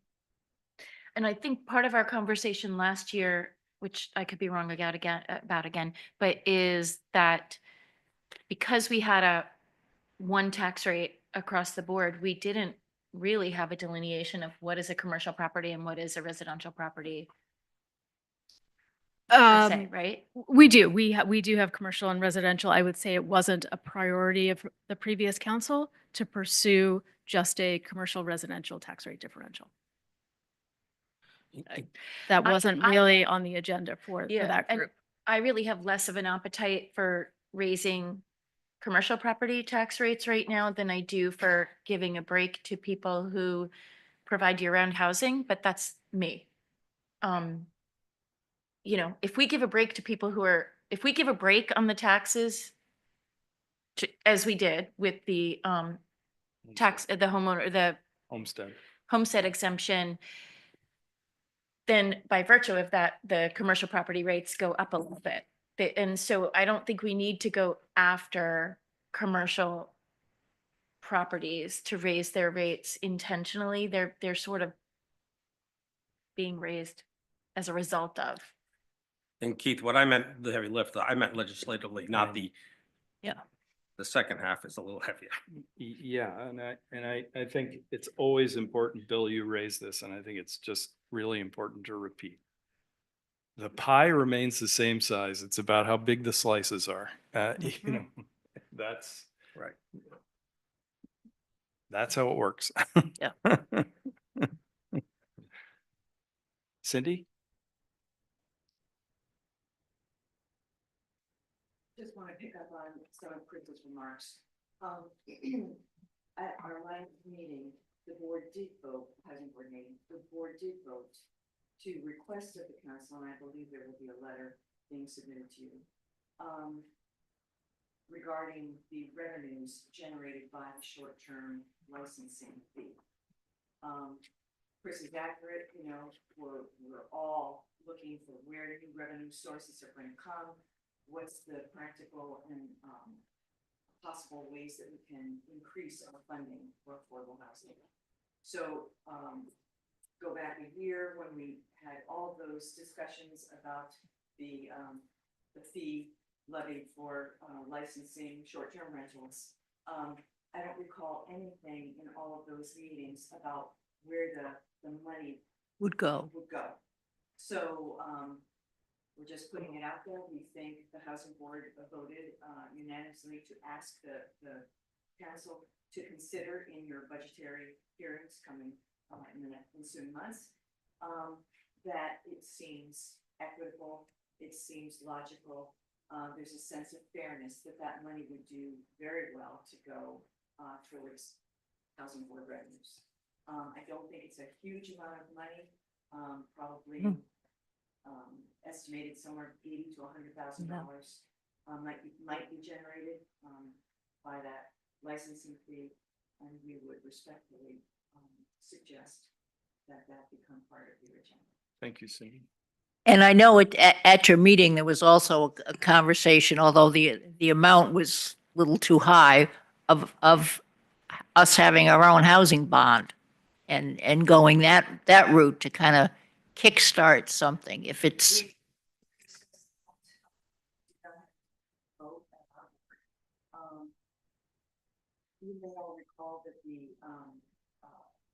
[SPEAKER 4] And I think part of our conversation last year, which I could be wrong about again, but is that because we had a one tax rate across the board, we didn't really have a delineation of what is a commercial property and what is a residential property per se, right?
[SPEAKER 2] We do. We do have commercial and residential. I would say it wasn't a priority of the previous council to pursue just a commercial residential tax rate differential. That
[SPEAKER 4] I-
[SPEAKER 2] wasn't
[SPEAKER 4] I-
[SPEAKER 2] really on the agenda for
[SPEAKER 4] Yeah,
[SPEAKER 2] that
[SPEAKER 4] and
[SPEAKER 2] group.
[SPEAKER 4] I really have less of an appetite for raising commercial property tax rates right now than I do for giving a break to people who provide year-round housing, but that's me. If we give a break to people if we give a break on the taxes as we did with the the homeowner, the
[SPEAKER 1] Homestead.
[SPEAKER 4] homestead exemption, then by virtue of that, the commercial property rates go up a little bit. And so I don't think we need to go after commercial properties to raise their rates intentionally. They're sort of being raised as a result of.
[SPEAKER 3] And Keith, what I meant, the heavy lift, I meant legislatively, not the.
[SPEAKER 6] Yeah.
[SPEAKER 3] The second half is a little heavier.
[SPEAKER 1] Yeah, and I think it's always important, Bill, you raised this, and I think it's just really important to repeat. The pie remains the same size. It's about how big the slices are. That's
[SPEAKER 3] Right.
[SPEAKER 1] That's how it works.
[SPEAKER 6] Yeah.
[SPEAKER 1] Cindy?
[SPEAKER 5] Just want to pick up on some of Chris's remarks. At our last meeting, the board did vote, housing board meeting, the board did vote to request of the council, and I believe there will be a letter being submitted to you, regarding the revenues generated by the short-term licensing fee. Chris is accurate, we're all looking for where new revenue sources are going to come. What's the practical and possible ways that we can increase our funding for affordable housing? So go back a year when we had all those discussions about the fee levied for licensing short-term rentals. I don't recall anything in all of those meetings about where the money
[SPEAKER 6] Would go.
[SPEAKER 5] would go. So we're just putting it out there. We think the housing board voted unanimously to ask the council to consider in your budgetary hearings coming in the ensuing months, that it seems equitable, it seems logical. There's a sense of fairness that money would do very well to go towards housing board revenues. I don't think it's a huge amount of money, probably estimated somewhere $80,000 to $100,000 might be generated by that licensing fee, and we would respectfully suggest that become part of the agenda.
[SPEAKER 1] Thank you, Cindy.
[SPEAKER 6] And I know at your meeting, there was also a conversation, although the amount was a little too high, of us having our own housing bond and going that route to kind of kickstart something if it's.
[SPEAKER 5] You may all recall that the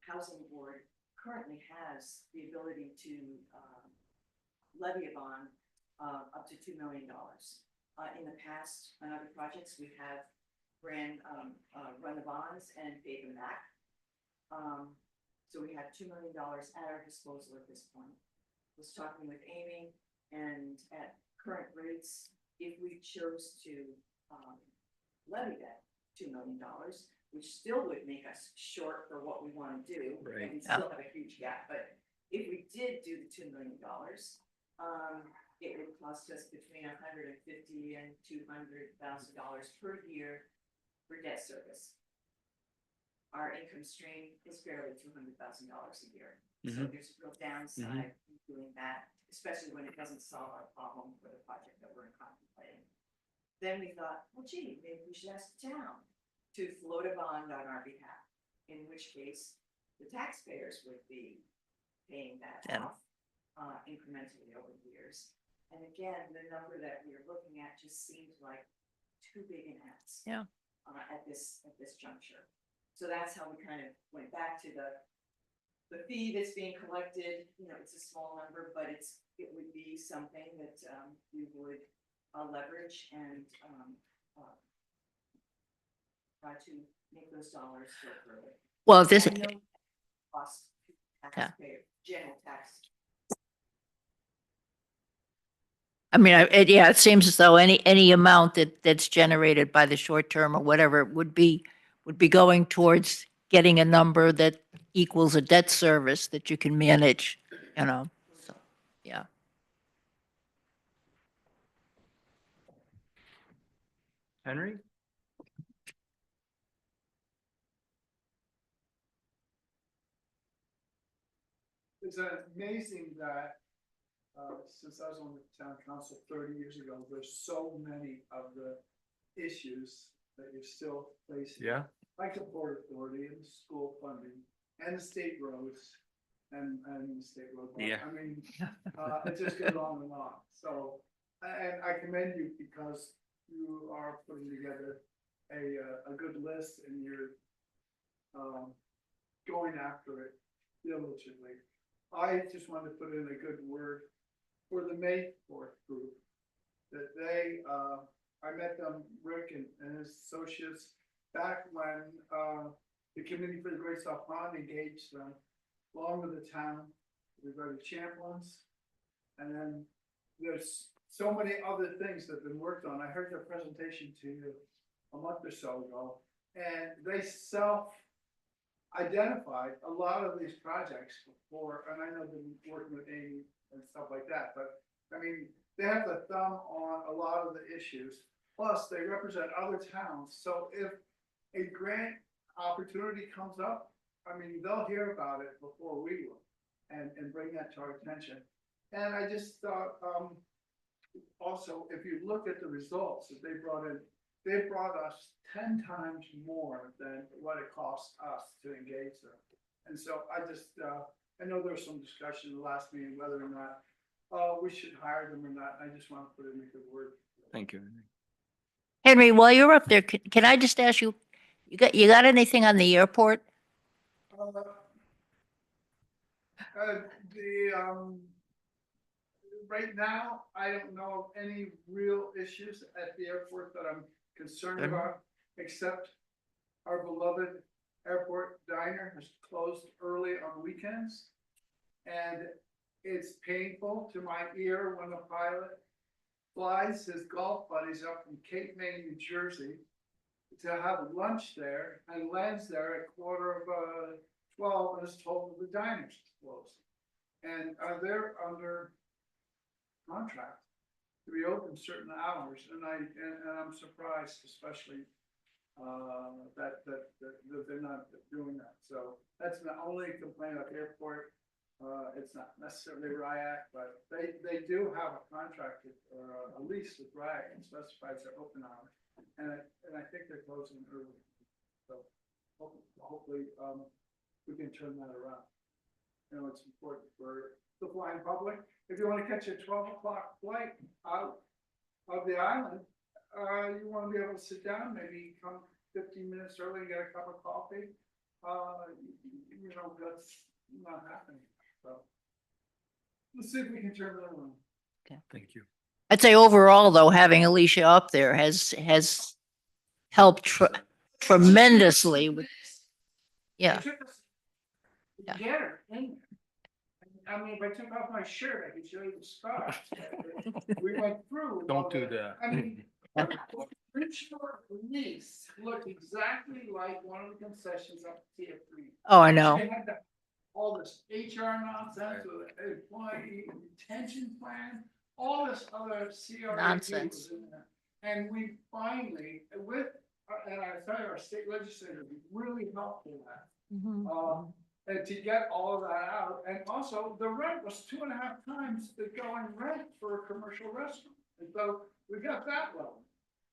[SPEAKER 5] housing board currently has the ability to levy a bond up to $2 million. In the past, on other projects, we have run the bonds and paid them back. So we have $2 million at our disposal at this point. I was talking with Amy, and at current rates, if we chose to levy that $2 million, which still would make us short for what we want to do,
[SPEAKER 1] Right.
[SPEAKER 5] and we still have a huge gap. But if we did do the $2 million, it would cost us between $150,000 and $200,000 per year for debt service. Our income stream is barely $200,000 a year. So there's a real downside in doing that, especially when it doesn't solve our problem for the project that we're contemplating. Then we thought, well, gee, maybe we should ask the town to float a bond on our behalf, in which case the taxpayers would be paying that off incrementally over the years. And again, the number that we are looking at just seems like too big an ask.
[SPEAKER 6] Yeah.
[SPEAKER 5] At this juncture. So that's how we kind of went back to the fee that's being collected. It's a small number, but it would be something that we would leverage and try to make those dollars go further.
[SPEAKER 6] Well, this,
[SPEAKER 5] I know cost to taxpayer, general tax.
[SPEAKER 6] I mean, yeah, it seems as though any amount that's generated by the short term or whatever would be going towards getting a number that equals a debt service that you can manage, so, yeah.
[SPEAKER 1] Henry?
[SPEAKER 11] It's amazing that, since I was on the town council 30 years ago, there's so many of the issues that you're still facing.
[SPEAKER 1] Yeah.
[SPEAKER 11] Like the Port Authority and the school funding and the state roads and the state road. bond.
[SPEAKER 3] Yeah.
[SPEAKER 11] I mean, it just goes on and on. So, and I commend you because you are putting together a good list and you're going after it diligently. I just wanted to put in a good word for the May 4th group. That they, I met them, Rick and his associates, back when the Committee for the Great South Pond engaged them, along with the town, we've got the Champlins. And then there's so many other things that have been worked on. I heard their presentation to you a month or so ago, and they identified a lot of these projects before, and I know they've been working with Amy and stuff like that, but I mean, they have the thumb on a lot of the issues. Plus, they represent other towns, so if a grant opportunity comes up, I mean, they'll hear about it before we will, and bring that to our attention. And I just thought, also, if you look at the results that they brought in, they brought us 10 times more than what it cost us to engage them. And so I just, I know there was some discussion in the last meeting whether or not we should hire them or not. I just want to put in a good word.
[SPEAKER 1] Thank you, Henry.
[SPEAKER 6] Henry, while you're up there, can I just ask you, you got anything on the airport?
[SPEAKER 11] Right now, I don't know of any real issues at the airport that I'm concerned
[SPEAKER 1] Okay.
[SPEAKER 11] about, except our beloved airport diner is closed early on weekends. And it's painful to my ear when the pilot flies his golf buddies up from Cape May, New Jersey, to have lunch there and lands there at 11:45 and is told the diner's closed. And they're under contract to be open certain hours, and I'm surprised, especially that they're not doing that. So that's the only complaint at the airport. It's not necessarily RIAC, but they do have a contract or a lease with RIAC and specifies their open hours, and I think they're closing early. So hopefully we can turn that around. You know, it's important for the flying public. If you want to catch a 12 o'clock flight out of the island, you want to be able to sit down, maybe come 15 minutes early and get a cup of coffee. You know, that's not happening. So let's see if we can turn that around.
[SPEAKER 1] Thank you.
[SPEAKER 6] I'd say overall, though, having Alicia up there has helped tremendously with, yeah.
[SPEAKER 11] It took us to
[SPEAKER 6] Yeah.
[SPEAKER 11] get her in there. I mean, if I took off my shirt, I could show you the scars. We went through. all
[SPEAKER 1] Don't do that.
[SPEAKER 11] I mean, Bridgeport Police looked exactly like one of the concessions up at TF3.
[SPEAKER 6] Oh, I know.
[SPEAKER 11] They had all this HR nonsense with employee retention plan, all this other CRA.
[SPEAKER 6] Nonsense.
[SPEAKER 11] And we finally, with, and I tell you, our state legislator really helped in that. And to get all of that out, and also the rent was 2.5 times the going rent for a commercial restaurant. And so we got that low.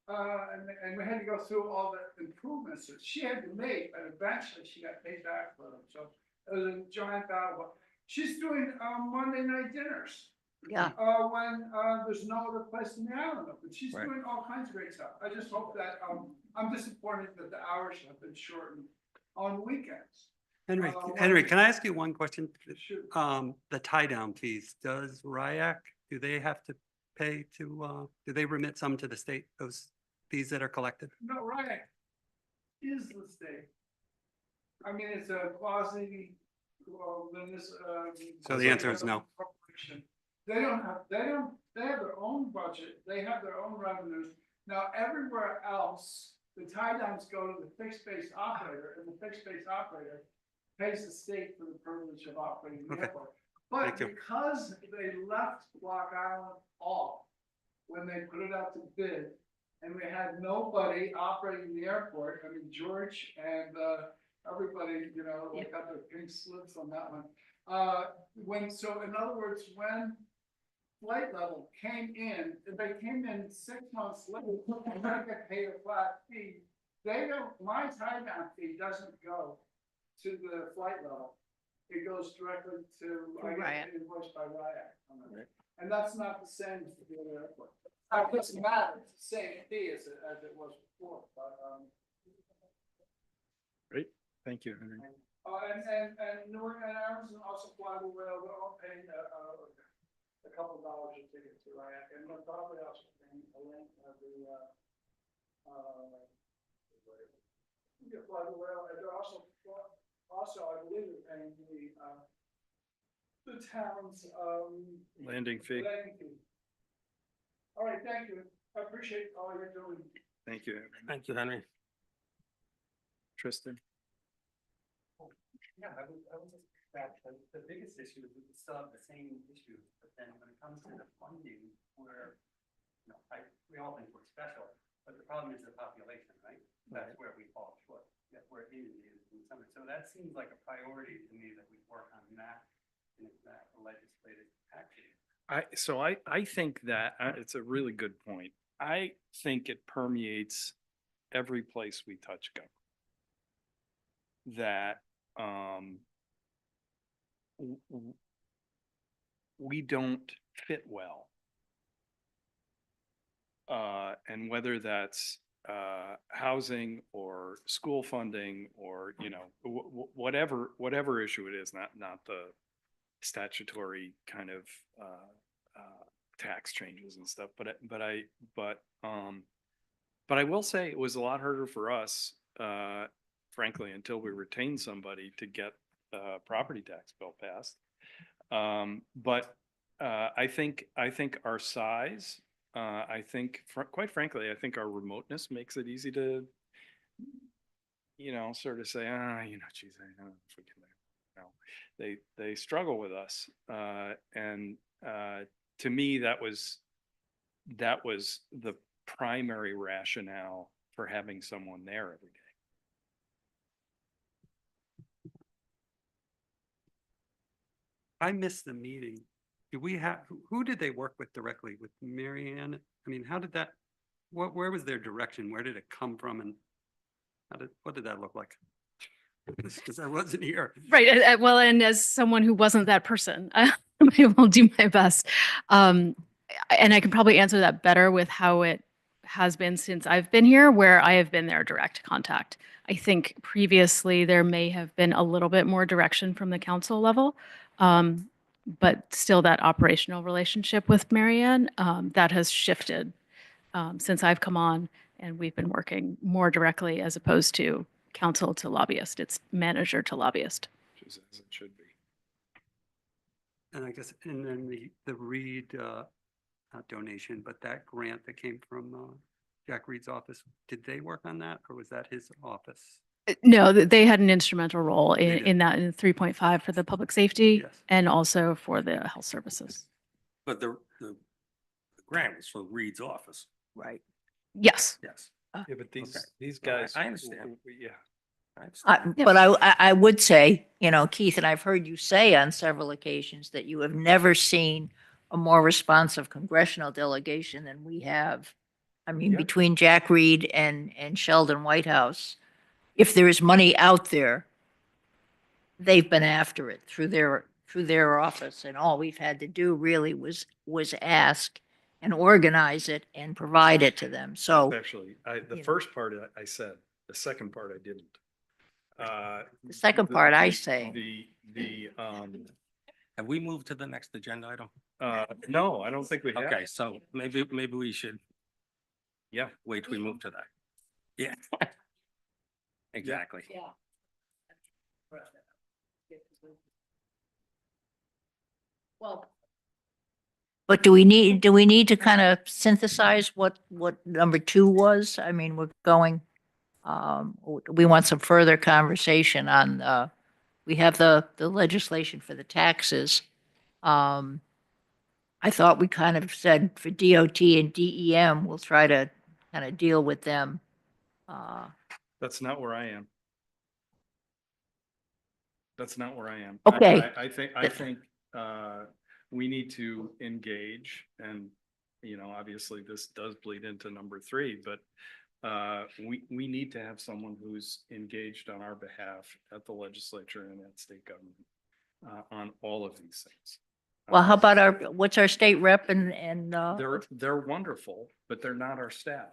[SPEAKER 11] And we had to go through all the improvements that she had to make, but eventually she got paid back for them. So it was a giant battle. She's doing Monday night dinners.
[SPEAKER 6] Yeah.
[SPEAKER 11] When there's no other place in the island, but she's
[SPEAKER 1] Right.
[SPEAKER 11] doing all kinds of great stuff. I just hope that, I'm disappointed that the hours have been shortened on weekends.
[SPEAKER 9] Henry, can I ask you one question?
[SPEAKER 11] Shoot.
[SPEAKER 9] The tie down fees, does RIAC, do they have to pay to, do they remit some to the state, those fees that are collected?
[SPEAKER 11] No, right. Is the state. I mean, it's a quasi, well, then this,
[SPEAKER 9] So the answer is no.
[SPEAKER 11] corporation. They don't they have their own budget, they have their own revenues. Now, everywhere else, the tie downs go to the fixed base operator, and the fixed base operator pays the state for the privilege of operating the
[SPEAKER 9] Okay.
[SPEAKER 11] airport. But
[SPEAKER 9] Thank you.
[SPEAKER 11] because they left Block Island off when they put it out to bid, and we had nobody operating the airport, I mean, George and, everybody, you know, like got their pink slips on that one. So in other words, when flight level came in, if they came in 6 months later, and they get paid a flat fee, they don't, my tie down fee doesn't go to the flight level. It goes directly to, I
[SPEAKER 6] Riot.
[SPEAKER 11] get invoiced by Riot.
[SPEAKER 3] Right.
[SPEAKER 11] And that's not the same as the other airport. It doesn't matter, it's the same fee as it was before, but,
[SPEAKER 1] Thank you, Henry.
[SPEAKER 11] and Newark and Arizona also fly the rail, they're all paying a couple dollars a ticket to Riot, and they're probably also paying a link of the, you fly the rail, and they're also, I believe they're paying the town's,
[SPEAKER 1] Landing fee.
[SPEAKER 11] landing fee. All right, thank you, I appreciate all you're doing.
[SPEAKER 1] Thank you,
[SPEAKER 3] Thank you, Henry.
[SPEAKER 1] Tristan.
[SPEAKER 9] Yeah, I was just, the biggest issue is we still have the same issues, but then when it comes to the funding, where, you know, we all think we're special, but the problem is the population, right? That's where we fall short, that's where Indian is in summer. So that seems like a priority to me that we work on that, and it's that legislative action.
[SPEAKER 1] I think that, it's a really good point. I think it permeates every place we touch go. That, we don't fit well. And whether that's housing or school funding or, you know, whatever issue it is, not the statutory kind of tax changes and stuff, but I will say it was a lot harder for us, frankly, until we retained somebody to get property tax bill passed. But I think our size, I think, quite frankly, I think our remoteness makes it easy to, you know, sort of say, you know, geez, I don't know if we can, you know, they struggle with us. And to me, that was the primary rationale for having someone there every day.
[SPEAKER 9] I missed the meeting. Do we have, who did they work with directly? With Mary Ann? I mean, how did that, where was their direction? Where did it come from? And what did that look like? Because I wasn't here.
[SPEAKER 2] Right. Well, and as someone who wasn't that person, I will do my best. And I can probably answer that better with how it has been since I've been here, where I have been their direct contact. I think previously there may have been a little bit more direction from the council level, but still that operational relationship with Marianne, that has shifted since I've come on, and we've been working more directly as opposed to council to lobbyist. It's manager to lobbyist.
[SPEAKER 1] Which is as it should be.
[SPEAKER 9] And I guess, and then the Reed, not donation, but that grant that came from Jack Reed's office, did they work on that, or was that his office?
[SPEAKER 2] No, they had an instrumental role
[SPEAKER 9] They
[SPEAKER 2] in
[SPEAKER 9] did.
[SPEAKER 2] that, in 3.5 for the public safety
[SPEAKER 9] Yes.
[SPEAKER 2] and also for the health services.
[SPEAKER 3] But the grant was for Reed's office.
[SPEAKER 6] Right.
[SPEAKER 2] Yes.
[SPEAKER 3] Yes.
[SPEAKER 1] Yeah, but
[SPEAKER 3] Okay.
[SPEAKER 1] these
[SPEAKER 3] No, I-
[SPEAKER 1] guys.
[SPEAKER 3] I understand.
[SPEAKER 1] Yeah.
[SPEAKER 3] I understand.
[SPEAKER 2] Yeah.
[SPEAKER 6] But I would say, you know, Keith, and I've heard you say on several occasions that you have never seen a more responsive congressional delegation than we have. I mean,
[SPEAKER 1] Yeah.
[SPEAKER 6] between Jack Reed and Sheldon Whitehouse, if there is money out there, they've been after it through their office, and all we've had to do really was ask and organize it and provide it to them. So
[SPEAKER 1] Actually, the
[SPEAKER 6] you know.
[SPEAKER 1] first part I said, the second part I didn't.
[SPEAKER 6] the second part I say,
[SPEAKER 3] Have we moved to the next agenda item?
[SPEAKER 1] No, I don't think we have.
[SPEAKER 3] Okay, so maybe we should
[SPEAKER 1] Yeah.
[SPEAKER 3] wait till we move to that. Yeah. Exactly.
[SPEAKER 6] yeah. Well, But do we need to kind of synthesize what number 2 was? I mean, we're going, we want some further conversation on, we have the legislation for the taxes. I thought we kind of said for DOT and DEM, we'll try to kind of deal with them.
[SPEAKER 1] That's not where I am. That's not where I am.
[SPEAKER 6] Okay.
[SPEAKER 1] I think, we need to engage and, you know, obviously this does bleed into number 3, but, we need to have someone who's engaged on our behalf at the legislature and at state government, on all of these things.
[SPEAKER 6] Well, how about what's our state rep and,
[SPEAKER 1] They're wonderful, but they're not our staff.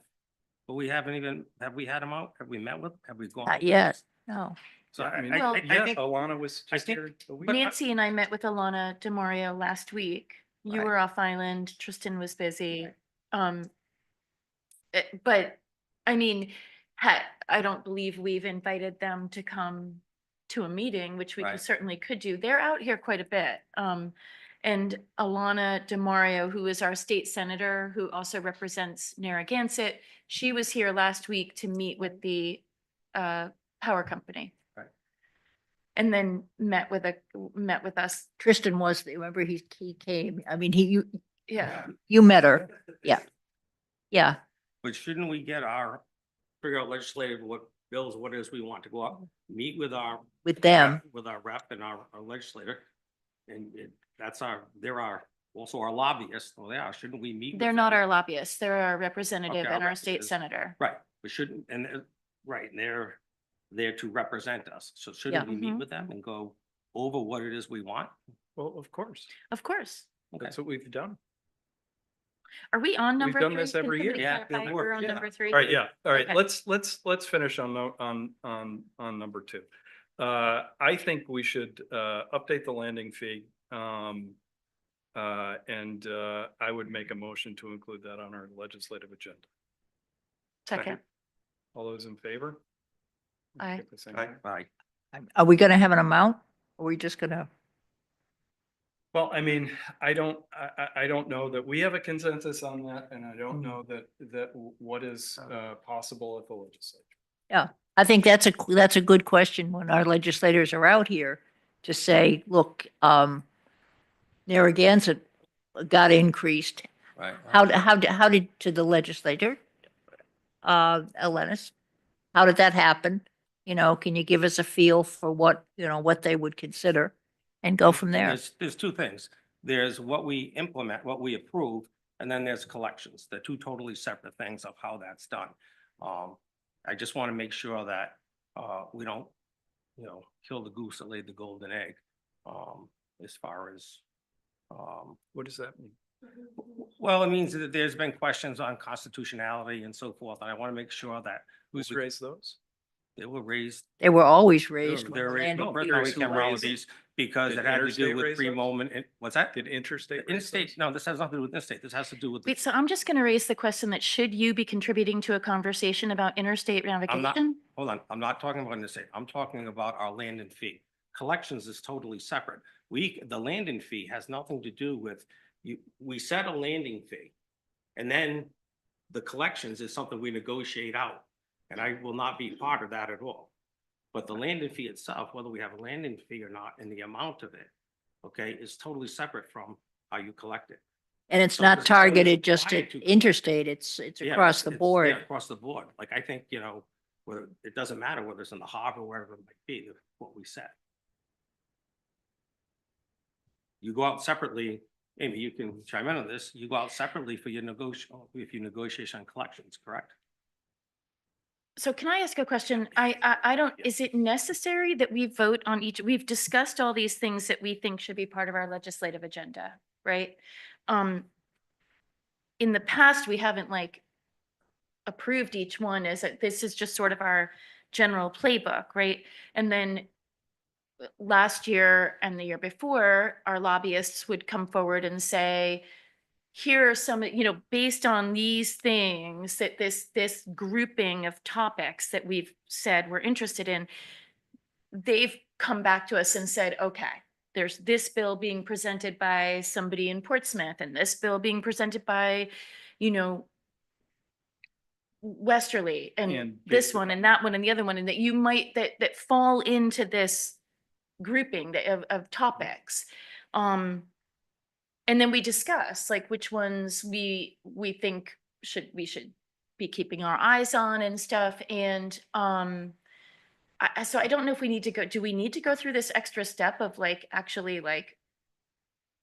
[SPEAKER 3] But we haven't even, have we had them out? Have we met with, have we gone?
[SPEAKER 6] not yet, no.
[SPEAKER 3] So
[SPEAKER 1] Yeah, I mean,
[SPEAKER 4] Well,
[SPEAKER 1] yeah,
[SPEAKER 3] think,
[SPEAKER 1] Alana was
[SPEAKER 3] I
[SPEAKER 1] just
[SPEAKER 3] think-
[SPEAKER 1] here a week.
[SPEAKER 3] but I-
[SPEAKER 4] Nancy and I met with Alana DeMario last week. You
[SPEAKER 6] Right.
[SPEAKER 4] were off island, Tristan was busy. But I mean, I don't believe we've invited them to come to a meeting, which we
[SPEAKER 3] Right.
[SPEAKER 4] certainly could do. They're out here quite a bit. And Alana DeMario, who is our state senator, who also represents Narragansett, she was here last week to meet with the power company.
[SPEAKER 3] Right.
[SPEAKER 4] And then met with us.
[SPEAKER 6] Tristan was, remember he came, I mean,
[SPEAKER 4] Yeah.
[SPEAKER 6] you met her, yeah. Yeah,
[SPEAKER 3] but shouldn't we get figure out legislative, what bills, what it is we want to go out, meet with our.
[SPEAKER 6] with them.
[SPEAKER 3] With our rep and our legislator. And they're also our lobbyists. Well, they are, shouldn't we meet? with
[SPEAKER 4] They're not
[SPEAKER 3] them?
[SPEAKER 4] our lobbyists. They're our representative
[SPEAKER 3] Okay, our
[SPEAKER 4] and our state
[SPEAKER 3] representatives.
[SPEAKER 4] senator.
[SPEAKER 3] Right, but shouldn't, right, and they're there to represent us. So shouldn't we meet
[SPEAKER 4] Mhm.
[SPEAKER 3] with them and go over what it is we want?
[SPEAKER 1] Well, of course,
[SPEAKER 4] Of course.
[SPEAKER 3] Okay.
[SPEAKER 1] that's what we've done.
[SPEAKER 4] Are we on number 3?
[SPEAKER 1] done this every
[SPEAKER 4] Can
[SPEAKER 1] year.
[SPEAKER 4] somebody
[SPEAKER 3] Yeah,
[SPEAKER 4] clarify?
[SPEAKER 3] yeah,
[SPEAKER 4] We're on
[SPEAKER 3] yeah.
[SPEAKER 4] number 3?
[SPEAKER 1] All right, yeah, all right,
[SPEAKER 4] Okay.
[SPEAKER 1] let's finish on number 2. I think we should update the landing fee. And I would make a motion to include that on our legislative agenda.
[SPEAKER 4] Second.
[SPEAKER 1] All those in favor?
[SPEAKER 4] Aye.
[SPEAKER 1] Get the same
[SPEAKER 3] Right,
[SPEAKER 1] thing.
[SPEAKER 3] right.
[SPEAKER 6] Are we gonna have an amount? Or are we just gonna,
[SPEAKER 1] Well, I mean, I don't know that we have a consensus on that, and I don't know that what is possible at the legislature.
[SPEAKER 6] I think that's a good question when our legislators are out here to say, look, Narragansett got increased.
[SPEAKER 3] Right.
[SPEAKER 6] How did, to the legislator, Elenis, how did that happen? You know, can you give us a feel for what they would consider and go from there?
[SPEAKER 3] There's 2 things. There's what we implement, what we approve, and then there's collections. They're 2 totally separate things of how that's done. I just want to make sure that we don't, kill the goose that laid the golden egg. As far as,
[SPEAKER 1] What does that mean?
[SPEAKER 3] well, it means that there's been questions on constitutionality and so forth, and I want to make sure that
[SPEAKER 1] Who's raised those?
[SPEAKER 3] they were raised.
[SPEAKER 6] They were always raised. when
[SPEAKER 3] They're
[SPEAKER 6] the
[SPEAKER 3] raised,
[SPEAKER 6] land
[SPEAKER 3] no,
[SPEAKER 6] was
[SPEAKER 3] no, we
[SPEAKER 6] used.
[SPEAKER 3] came around with these because
[SPEAKER 1] Did
[SPEAKER 3] it had to
[SPEAKER 1] interstate
[SPEAKER 3] do with
[SPEAKER 1] raise those?
[SPEAKER 3] pre-moment, what's that?
[SPEAKER 1] Did interstate? raise
[SPEAKER 3] Interstate,
[SPEAKER 1] those?
[SPEAKER 3] no, this has nothing to do with interstate. This has to do with. the-
[SPEAKER 4] Wait, so I'm just going to raise the question that should you be contributing to a conversation about interstate navigation?
[SPEAKER 3] Hold on, I'm not talking about interstate. I'm talking about our land and fee. Collections is totally separate. The landing fee has nothing to do with, we set a landing fee. And then the collections is something we negotiate out. And I will not be part of that at all. But the landing fee itself, whether we have a landing fee or not, and the amount of it, okay, is totally separate from how you collect it.
[SPEAKER 6] And it's
[SPEAKER 3] So
[SPEAKER 6] not
[SPEAKER 3] this is
[SPEAKER 6] targeted just
[SPEAKER 3] required
[SPEAKER 6] at
[SPEAKER 3] to-
[SPEAKER 6] interstate, it's
[SPEAKER 3] Yeah,
[SPEAKER 6] across the
[SPEAKER 3] it's-
[SPEAKER 6] board.
[SPEAKER 3] yeah, across the board. Like, I think, whether, it doesn't matter whether it's in the harbor, wherever it might be, what we set. You go out separately, Amy, you can chime in on this, you go out separately for your negotiation on collections, correct?
[SPEAKER 4] So can I ask a question? I don't, is it necessary that we vote on each, we've discussed all these things that we think should be part of our legislative agenda, right? In the past, we haven't approved each one this is just sort of our general playbook, right? And then last year and the year before, our lobbyists would come forward and say, here are some, based on these things, that this grouping of topics that we've said we're interested in, they've come back to us and said, okay, there's this bill being presented by somebody in Portsmouth and this bill being presented by, you know, Westerly and
[SPEAKER 1] And
[SPEAKER 4] this
[SPEAKER 1] based
[SPEAKER 4] one and
[SPEAKER 1] upon-
[SPEAKER 4] that one and the other one, and that you might, that fall into this grouping of topics. And then we discuss like which ones we think we should be keeping our eyes on and stuff. And, so I don't know if we need to do we need to go through this extra step of like, actually like,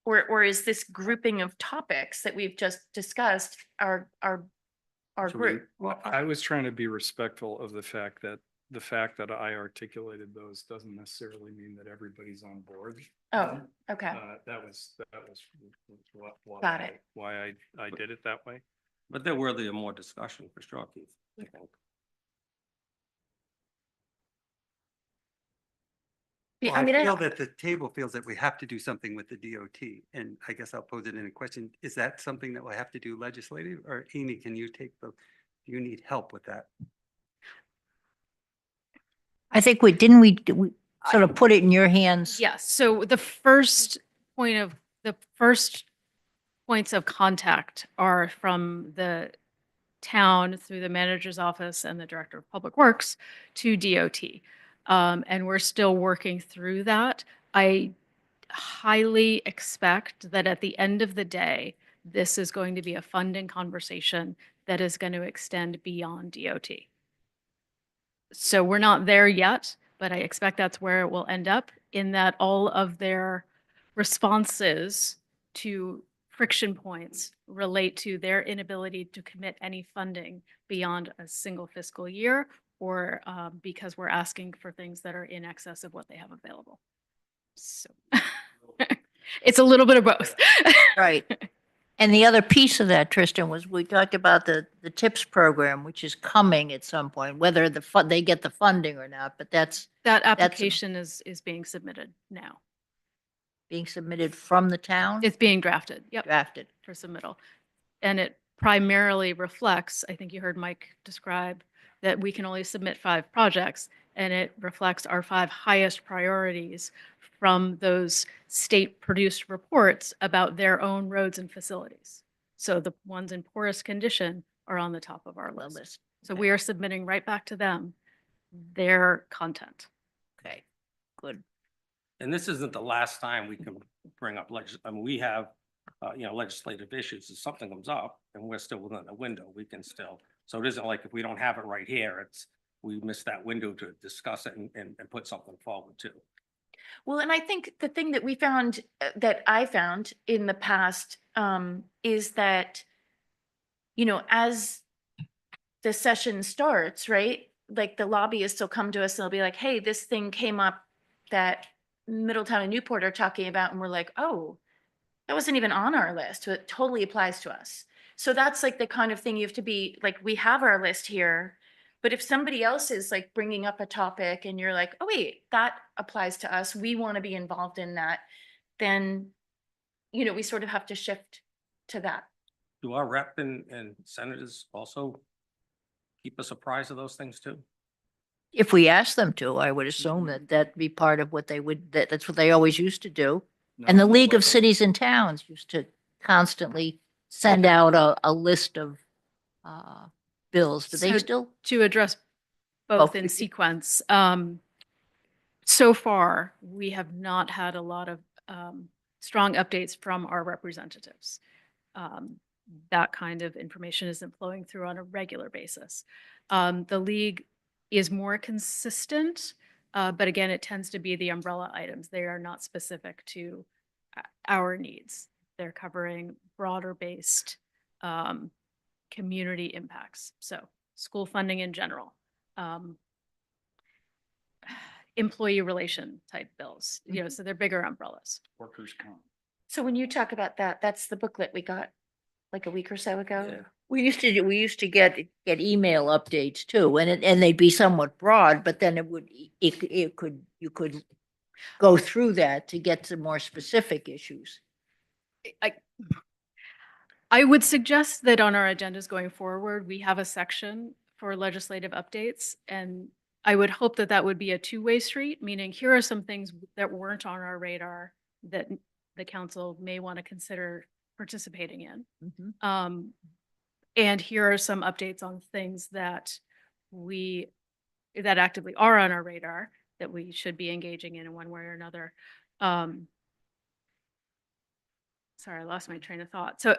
[SPEAKER 4] or is this grouping of topics that we've just discussed our
[SPEAKER 3] So we-
[SPEAKER 4] group?
[SPEAKER 1] Well, I was trying to be respectful of the fact that I articulated those doesn't necessarily mean that everybody's on board.
[SPEAKER 4] Oh, okay.
[SPEAKER 1] That was why
[SPEAKER 4] Got it.
[SPEAKER 1] why I did it that way.
[SPEAKER 3] But they're worthy of more discussion for sure, Keith, I think.
[SPEAKER 4] Yeah,
[SPEAKER 9] Well,
[SPEAKER 4] I
[SPEAKER 9] I
[SPEAKER 4] mean,
[SPEAKER 9] feel that the table feels that we have to do something with the DOT, and I guess I'll pose it in a question. Is that something that we'll have to do legislative, or Amy, can you take do you need help with that?
[SPEAKER 6] I think didn't we sort of put it in your hands?
[SPEAKER 2] Yes, so the first points of contact are from the town through the manager's office and the director of public works to DOT. And we're still working through that. I highly expect that at the end of the day, this is going to be a funding conversation that is going to extend beyond DOT. So we're not there yet, but I expect that's where it will end up, in that all of their responses to friction points relate to their inability to commit any funding beyond a single fiscal year, or because we're asking for things that are in excess of what they have available. So it's a little bit of both.
[SPEAKER 6] Right. And the other piece of that, Tristan, was we talked about the TIPS program, which is coming at some point, whether they get the funding or not, but that's
[SPEAKER 2] That application is being submitted now.
[SPEAKER 6] being submitted from the town,
[SPEAKER 2] It's being drafted. Yep.
[SPEAKER 6] drafted.
[SPEAKER 2] For submittal. And it primarily reflects, I think you heard Mike describe, that we can only submit 5 projects, and it reflects our 5 highest priorities from those state-produced reports about their own roads and facilities. So the ones in poorest condition are on the top of our
[SPEAKER 6] The
[SPEAKER 2] list.
[SPEAKER 6] list.
[SPEAKER 2] So
[SPEAKER 6] Okay.
[SPEAKER 2] we are submitting right back to them their content.
[SPEAKER 6] Okay, good.
[SPEAKER 3] And this isn't the last time we can bring up I mean, we have, legislative issues. If something comes up and we're still within the window, we can still. So it isn't like if we don't have it right here, we missed that window to discuss it and put something forward too.
[SPEAKER 4] Well, and I think the thing that we found, that I found in the past, is that, you know, as the session starts, right? Like the lobbyists will come to us and they'll be like, hey, this thing came up that Middletown and Newport are talking about. And we're like, oh, that wasn't even on our list. It totally applies to us. So that's like the kind of thing you have to be like, we have our list here. But if somebody else is like bringing up a topic and you're like, oh, wait, that applies to us, we want to be involved in that, then, you know, we sort of have to shift to that.
[SPEAKER 3] Do our rep and senators also keep us apprised of those things too?
[SPEAKER 6] If we ask them to, I would assume that that'd be part of what they would, that's what they always used to do. And the League of Cities and Towns used to constantly send out a list of bills. Do they
[SPEAKER 2] So-
[SPEAKER 6] still?
[SPEAKER 2] To address both
[SPEAKER 6] Both.
[SPEAKER 2] in sequence, so far, we have not had a lot of strong updates from our representatives. That kind of information isn't flowing through on a regular basis. The league is more consistent, but again, it tends to be the umbrella items. They are not specific to our needs. They're covering broader based community impacts. So school funding in general, employee relation type bills, you know, so they're bigger umbrellas.
[SPEAKER 1] Workers' comp.
[SPEAKER 4] So when you talk about that, that's the booklet we got like a week or so ago.
[SPEAKER 3] Yeah.
[SPEAKER 6] We used to get email updates too, and they'd be somewhat broad, but then you could go through that to get to more specific issues.
[SPEAKER 2] I would suggest that on our agendas going forward, we have a section for legislative updates. And I would hope that that would be a two-way street, meaning here are some things that weren't on our radar that the council may want to consider participating in.
[SPEAKER 6] Mhm.
[SPEAKER 2] And here are some updates on things that that actively are on our radar that we should be engaging in one way or another. Sorry, I lost my train of thought. So,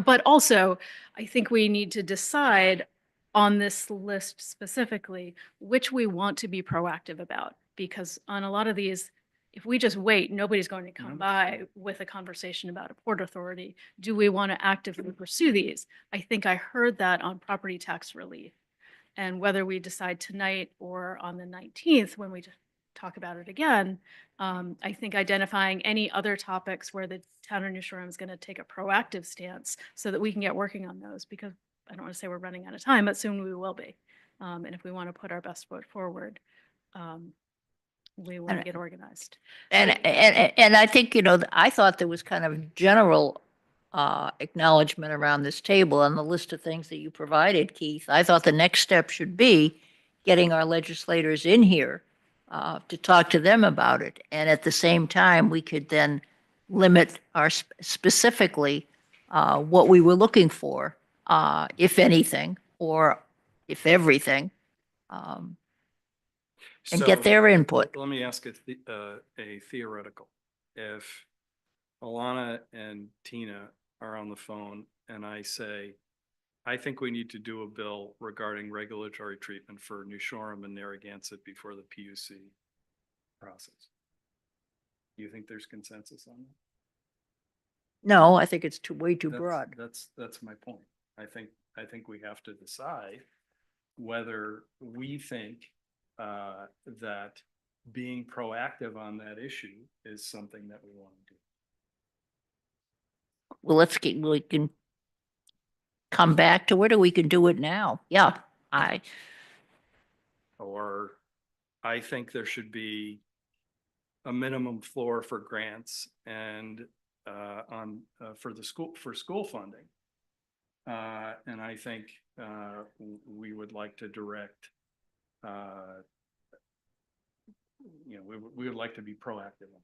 [SPEAKER 2] but also, I think we need to decide on this list specifically, which we want to be proactive about. Because on a lot of these, if we just wait, nobody's going to come by with a conversation about a port authority. Do we want to actively pursue these? I think I heard that on property tax relief. And whether we decide tonight or on the 19th, when we talk about it again, I think identifying any other topics where the town of New Shoreham is going to take a proactive stance so that we can get working on those, because I don't want to say we're running out of time, but soon we will be. And if we want to put our best foot forward, we want to get organized.
[SPEAKER 6] And I think, you know, I thought there was kind of general acknowledgement around this table on the list of things that you provided, Keith. I thought the next step should be getting our legislators in here to talk to them about it. And at the same time, we could then limit our specifically what we were looking for, if anything, or if everything, and get
[SPEAKER 1] So,
[SPEAKER 6] their input.
[SPEAKER 1] Let me ask a theoretical. If Alana and Tina are on the phone and I say, I think we need to do a bill regarding regulatory treatment for New Shoreham and Narragansett before the PUC process. Do you think there's consensus on that?
[SPEAKER 6] No, I think it's way too
[SPEAKER 1] That's-
[SPEAKER 6] broad.
[SPEAKER 1] That's my point. I think we have to decide whether we think that being proactive on that issue is something that we want to do.
[SPEAKER 6] Well, we can come back to it, or we can do it now. Yeah,
[SPEAKER 1] Or I think there should be a minimum floor for grants and for school funding. And I think we would like to direct, we would like to be proactive on.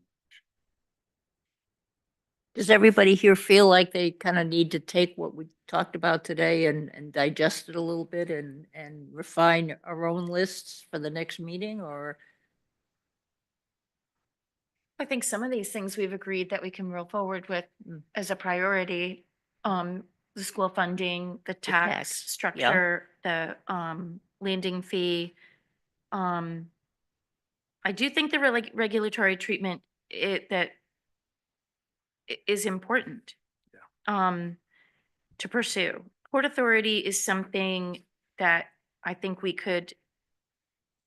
[SPEAKER 6] does everybody here feel like they kind of need to take what we talked about today and digest it a little bit and refine our own lists for the next meeting, or?
[SPEAKER 4] I think some of these things we've agreed that we can roll forward with as a priority. The school funding, the tax
[SPEAKER 6] tax, yeah.
[SPEAKER 4] structure, the landing fee. I do think the regulatory treatment that is important. To pursue. Port Authority is something that I think we could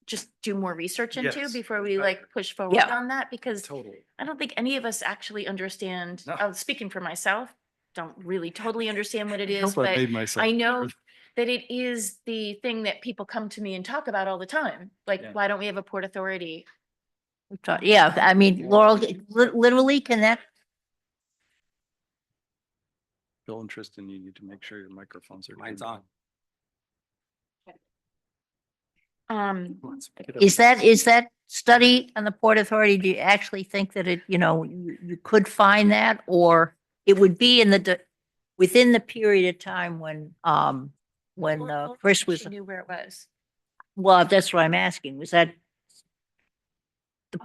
[SPEAKER 4] just do more research into
[SPEAKER 1] Yes.
[SPEAKER 4] before we like push forward
[SPEAKER 6] Yeah.
[SPEAKER 4] on that, because
[SPEAKER 1] Totally.
[SPEAKER 4] I don't think any of us actually understand.
[SPEAKER 1] No.
[SPEAKER 4] I'm speaking for myself, don't really totally understand what it is,
[SPEAKER 1] Hope I
[SPEAKER 4] but
[SPEAKER 1] made myself
[SPEAKER 4] I know
[SPEAKER 1] clear.
[SPEAKER 4] that it is the thing that people come to me and talk about all the time. Like,
[SPEAKER 1] Yeah.
[SPEAKER 4] why don't we have a Port Authority?
[SPEAKER 6] Yeah, I mean, Laurel, literally connect.
[SPEAKER 1] Bill and Tristan, you need to make sure your microphones are.
[SPEAKER 3] Mine's
[SPEAKER 1] turned
[SPEAKER 3] on.
[SPEAKER 1] Let's pick it up.
[SPEAKER 6] Is that study on the Port Authority, do you actually think that it, you could find that, or it would be in within the period of time when Chris was,
[SPEAKER 4] She knew where it was.
[SPEAKER 6] well, that's what I'm asking, was that the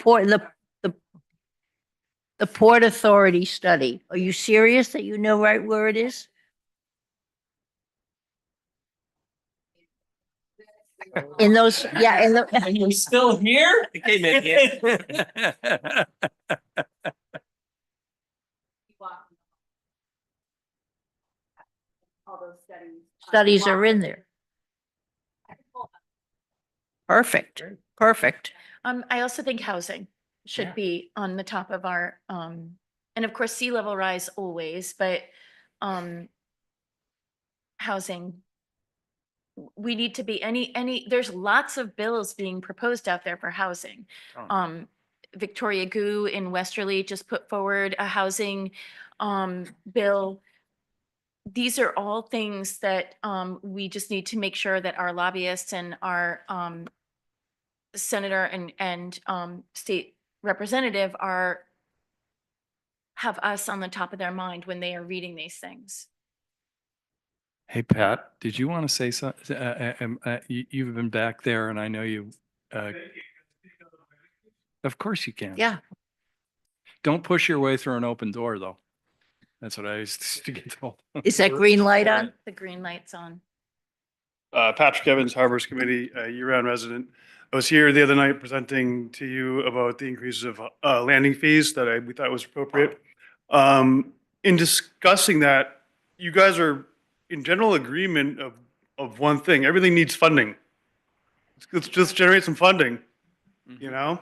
[SPEAKER 6] Port Authority study? Are you serious that you know right where it is? In those, yeah, in the.
[SPEAKER 3] You still here? Okay, man.
[SPEAKER 6] Studies are in there. Perfect, perfect.
[SPEAKER 4] I also think housing
[SPEAKER 1] Yeah.
[SPEAKER 4] should be on the top of our, and of course, sea level rise always, but, housing. We need to be there's lots of bills being proposed out there for housing.
[SPEAKER 1] Oh.
[SPEAKER 4] Victoria Gu in Westerly just put forward a housing, bill. These are all things that, we just need to make sure that our lobbyists and our, senator and state representative are have us on the top of their mind when they are reading these things.
[SPEAKER 1] Hey, Pat, did you want to say something? You've been back there and I know you, of course you can.
[SPEAKER 6] Yeah,
[SPEAKER 1] Don't push your way through an open door, though. That's what I used to get told.
[SPEAKER 6] is that green light on?
[SPEAKER 4] The green light's on.
[SPEAKER 12] Patrick Evans, Harbors Committee, year-round resident. I was here the other night presenting to you about the increases of landing fees that we thought was appropriate. In discussing that, you guys are in general agreement of one thing. Everything needs funding. Let's just generate some funding, you know?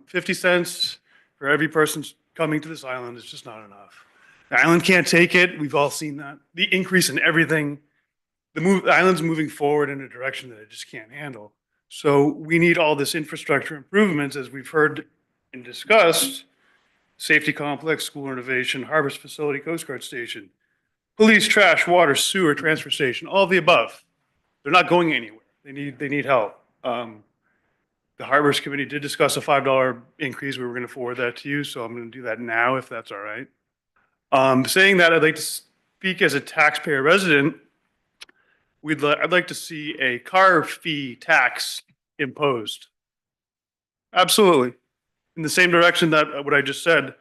[SPEAKER 12] 50 cents for every person coming to this island is just not enough. The island can't take it. We've all seen that. The increase in everything. The island's moving forward in a direction that it just can't handle. So we need all this infrastructure improvements, as we've heard and discussed, safety complex, school renovation, harbors facility, Coast Guard station, police, trash, water, sewer, transfer station, all of the above. They're not going anywhere. They need help. The Harbors Committee did discuss a $5 increase. We were going to forward that to you, so I'm going to do that now if that's all right. Saying that, I'd like to speak as a taxpayer resident. I'd like to see a car fee tax imposed. Absolutely. In the same direction that what I just said.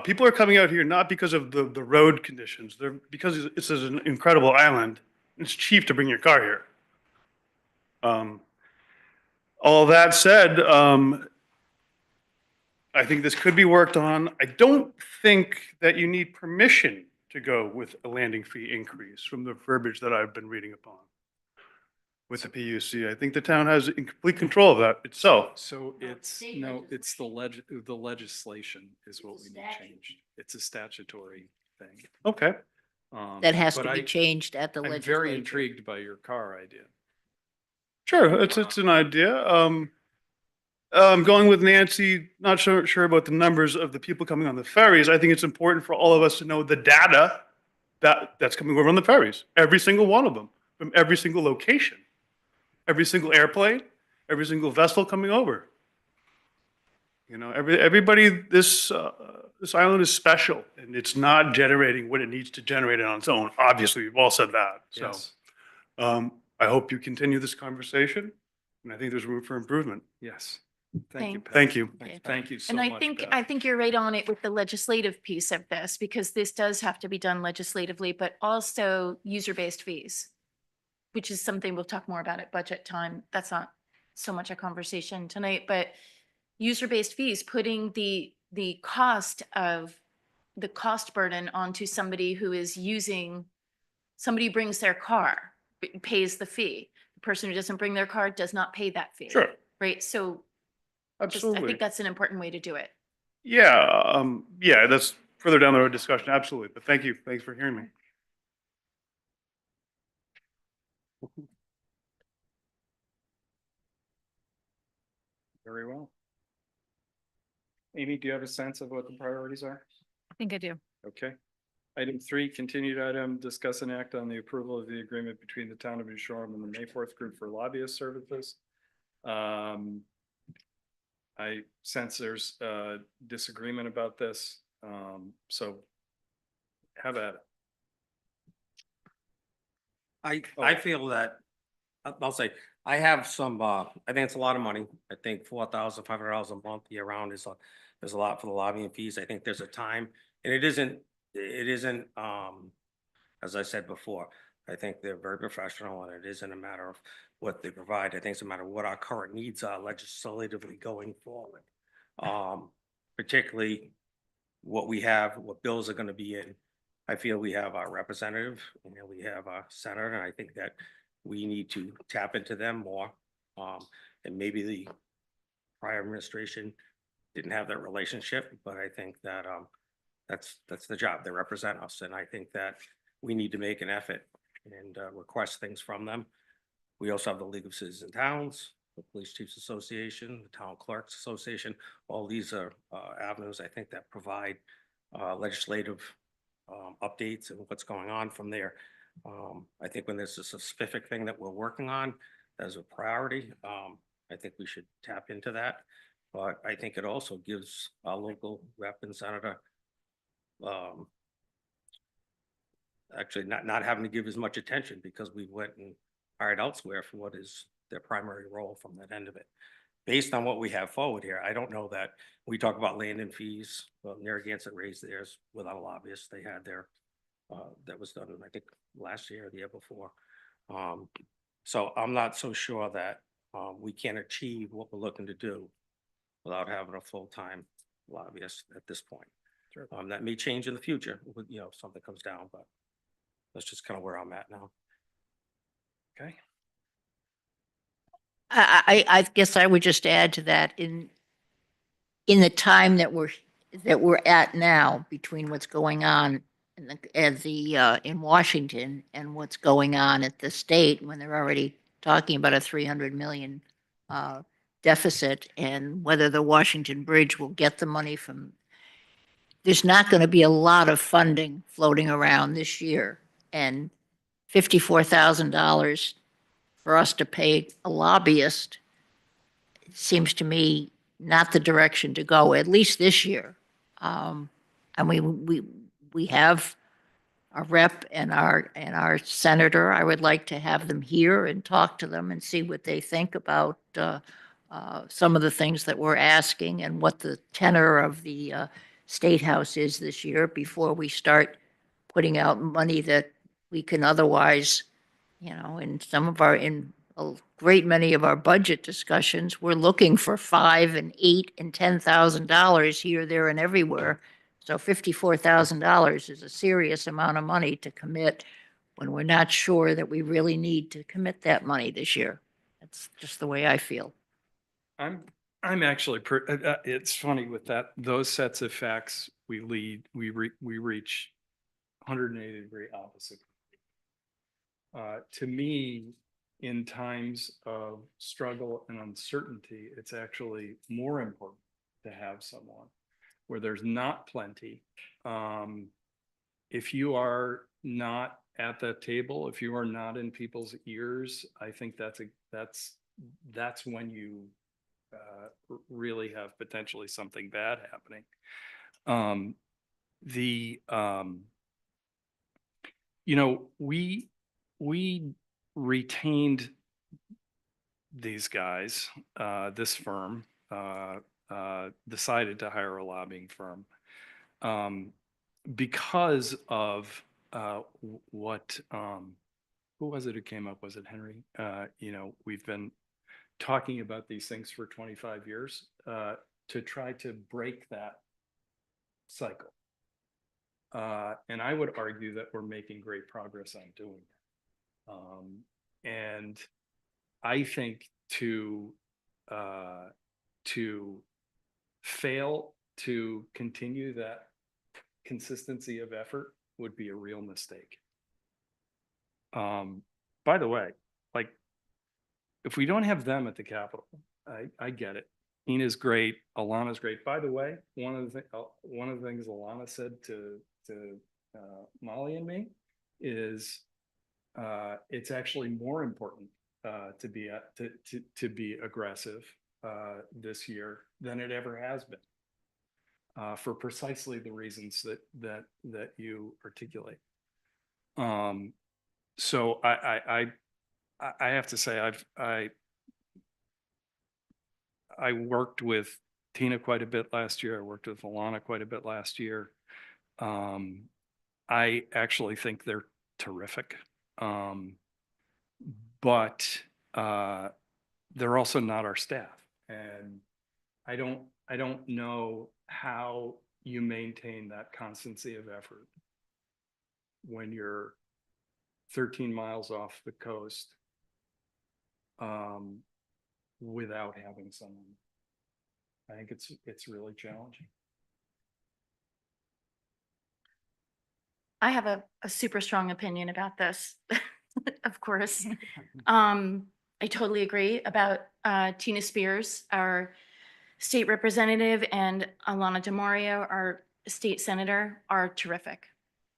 [SPEAKER 12] People are coming out here not because of the road conditions. They're because it's an incredible island. It's cheap to bring your car here. All that said, I think this could be worked on. I don't think that you need permission to go with a landing fee increase from the verbiage that I've been reading upon with the PUC. I think the town has complete control of that itself.
[SPEAKER 1] So it's, no, it's the legislation is what we need changed. It's a statutory thing.
[SPEAKER 12] Okay.
[SPEAKER 6] That has
[SPEAKER 1] But
[SPEAKER 6] to be changed at the
[SPEAKER 1] I'm very
[SPEAKER 6] legislature.
[SPEAKER 1] intrigued by your car idea.
[SPEAKER 12] Sure, it's an idea. I'm going with Nancy, not sure about the numbers of the people coming on the ferries. I think it's important for all of us to know the data that's coming over on the ferries. Every single one of them, from every single location, every single airplane, every single vessel coming over. You know, everybody, this island is special and it's not generating what it needs to generate on its own. Obviously, we've all said that. So,
[SPEAKER 1] Yes.
[SPEAKER 12] I hope you continue this conversation and I think there's room for improvement.
[SPEAKER 1] Yes. Thank you.
[SPEAKER 4] Thanks.
[SPEAKER 1] Pat.
[SPEAKER 12] Thank you.
[SPEAKER 1] Thank you so
[SPEAKER 4] And
[SPEAKER 1] much.
[SPEAKER 4] I
[SPEAKER 1] Pat.
[SPEAKER 4] think you're right on it with the legislative piece of this, because this does have to be done legislatively, but also user-based fees, which is something we'll talk more about at budget time. That's not so much a conversation tonight, but user-based fees, putting the cost burden onto somebody who is using, somebody brings their car, pays the fee. The person who doesn't bring their car does not pay that fee.
[SPEAKER 12] Sure,
[SPEAKER 4] Right? So I
[SPEAKER 12] absolutely.
[SPEAKER 4] think that's an important way to do it.
[SPEAKER 12] Yeah, yeah, that's further down the road discussion, absolutely. But thank you. Thanks for hearing me.
[SPEAKER 1] Very well. Amy, do you have a sense of what the priorities are?
[SPEAKER 2] I think I do.
[SPEAKER 1] Okay. Item 3, continued item, discuss and act on the approval of the agreement between the town of New Shoreham and the Mayforth Group for lobbyist services. I sense there's disagreement about this, so have at it.
[SPEAKER 3] I feel that, I'll say, I have some, I think it's a lot of money. I think $4,500 a month year round is a lot for the lobbying fees. I think there's a time, and it isn't, as I said before, I think they're very professional and it isn't a matter of what they provide. I think it's a matter of what our current needs are legislatively going forward. Particularly what we have, what bills are going to be in. I feel we have our representative and we have our senator, and I think that we need to tap into them more. And maybe the prior administration didn't have that relationship, but I think that that's the job. They represent us, and I think that we need to make an effort and request things from them. We also have the League of Cities and Towns, the Police Chiefs Association, the Town Clerks Association. All these are avenues, I think, that provide legislative updates and what's going on from there. I think when there's a specific thing that we're working on as a priority, I think we should tap into that. But I think it also gives our local rep and senator um, actually not having to give as much attention because we went and hired elsewhere for what is their primary role from that end of it. Based on what we have forward here, I don't know that we talk about landing fees. Well, Narragansett raised theirs without a lobbyist. They had their, that was done, I think, last year or the year before. So I'm not so sure that we can achieve what we're looking to do without having a full-time lobbyist at this point.
[SPEAKER 1] Sure.
[SPEAKER 3] That may change in the future, with, you know, if something comes down, but that's just kind of where I'm at now.
[SPEAKER 1] Okay.
[SPEAKER 6] I guess I would just add to that in the time that we're at now between what's going on in Washington and what's going on at the state when they're already talking about a 300 million deficit and whether the Washington Bridge will get the money from. There's not going to be a lot of funding floating around this year, and $54,000 for us to pay a lobbyist seems to me not the direction to go, at least this year. And we have our rep and our senator. I would like to have them here and talk to them and see what they think about some of the things that we're asking and what the tenor of the State House is this year before we start putting out money that we can otherwise, you know, in a great many of our budget discussions, we're looking for $5,000 and $8,000 and $10,000 here, there, and everywhere. So $54,000 is a serious amount of money to commit when we're not sure that we really need to commit that money this year. That's just the way I feel.
[SPEAKER 1] I'm actually, it's funny with that, those sets of facts, we reach 180-degree opposite. To me, in times of struggle and uncertainty, it's actually more important to have someone where there's not plenty. If you are not at that table, if you are not in people's ears, I think that's when you really have potentially something bad happening. You know, we retained these guys, this firm, decided to hire a lobbying firm because of what, who was it who came up? Was it Henry? You know, we've been talking about these things for 25 years to try to break that cycle. And I would argue that we're making great progress on doing it. And I think to fail to continue that consistency of effort would be a real mistake. By the way, like, if we don't have them at the Capitol, I get it. Ina's great. Alana's great. By the way, one of the things Alana said to Molly and me is it's actually more important to be aggressive this year than it ever has been for precisely the reasons that you articulate. So I have to say I worked with Tina quite a bit last year. I worked with Alana quite a bit last year. I actually think they're terrific. But they're also not our staff. And I don't know how you maintain that constancy of effort when you're 13 miles off the coast without having someone. I think it's really challenging.
[SPEAKER 4] I have a super strong opinion about this, of course. I totally agree about Tina Spears, our state representative, and Alana DeMario, our state senator, are terrific.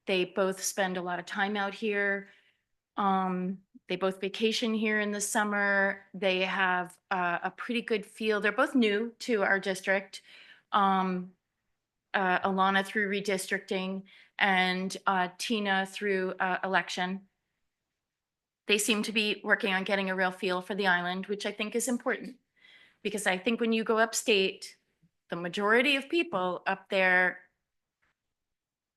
[SPEAKER 4] They both spend a lot of time out here. They both vacation here in the summer. They have a pretty good feel. They're both new to our district. Alana through redistricting and Tina through election. They seem to be working on getting a real feel for the island, which I think is important. Because I think when you go upstate, the majority of people up there,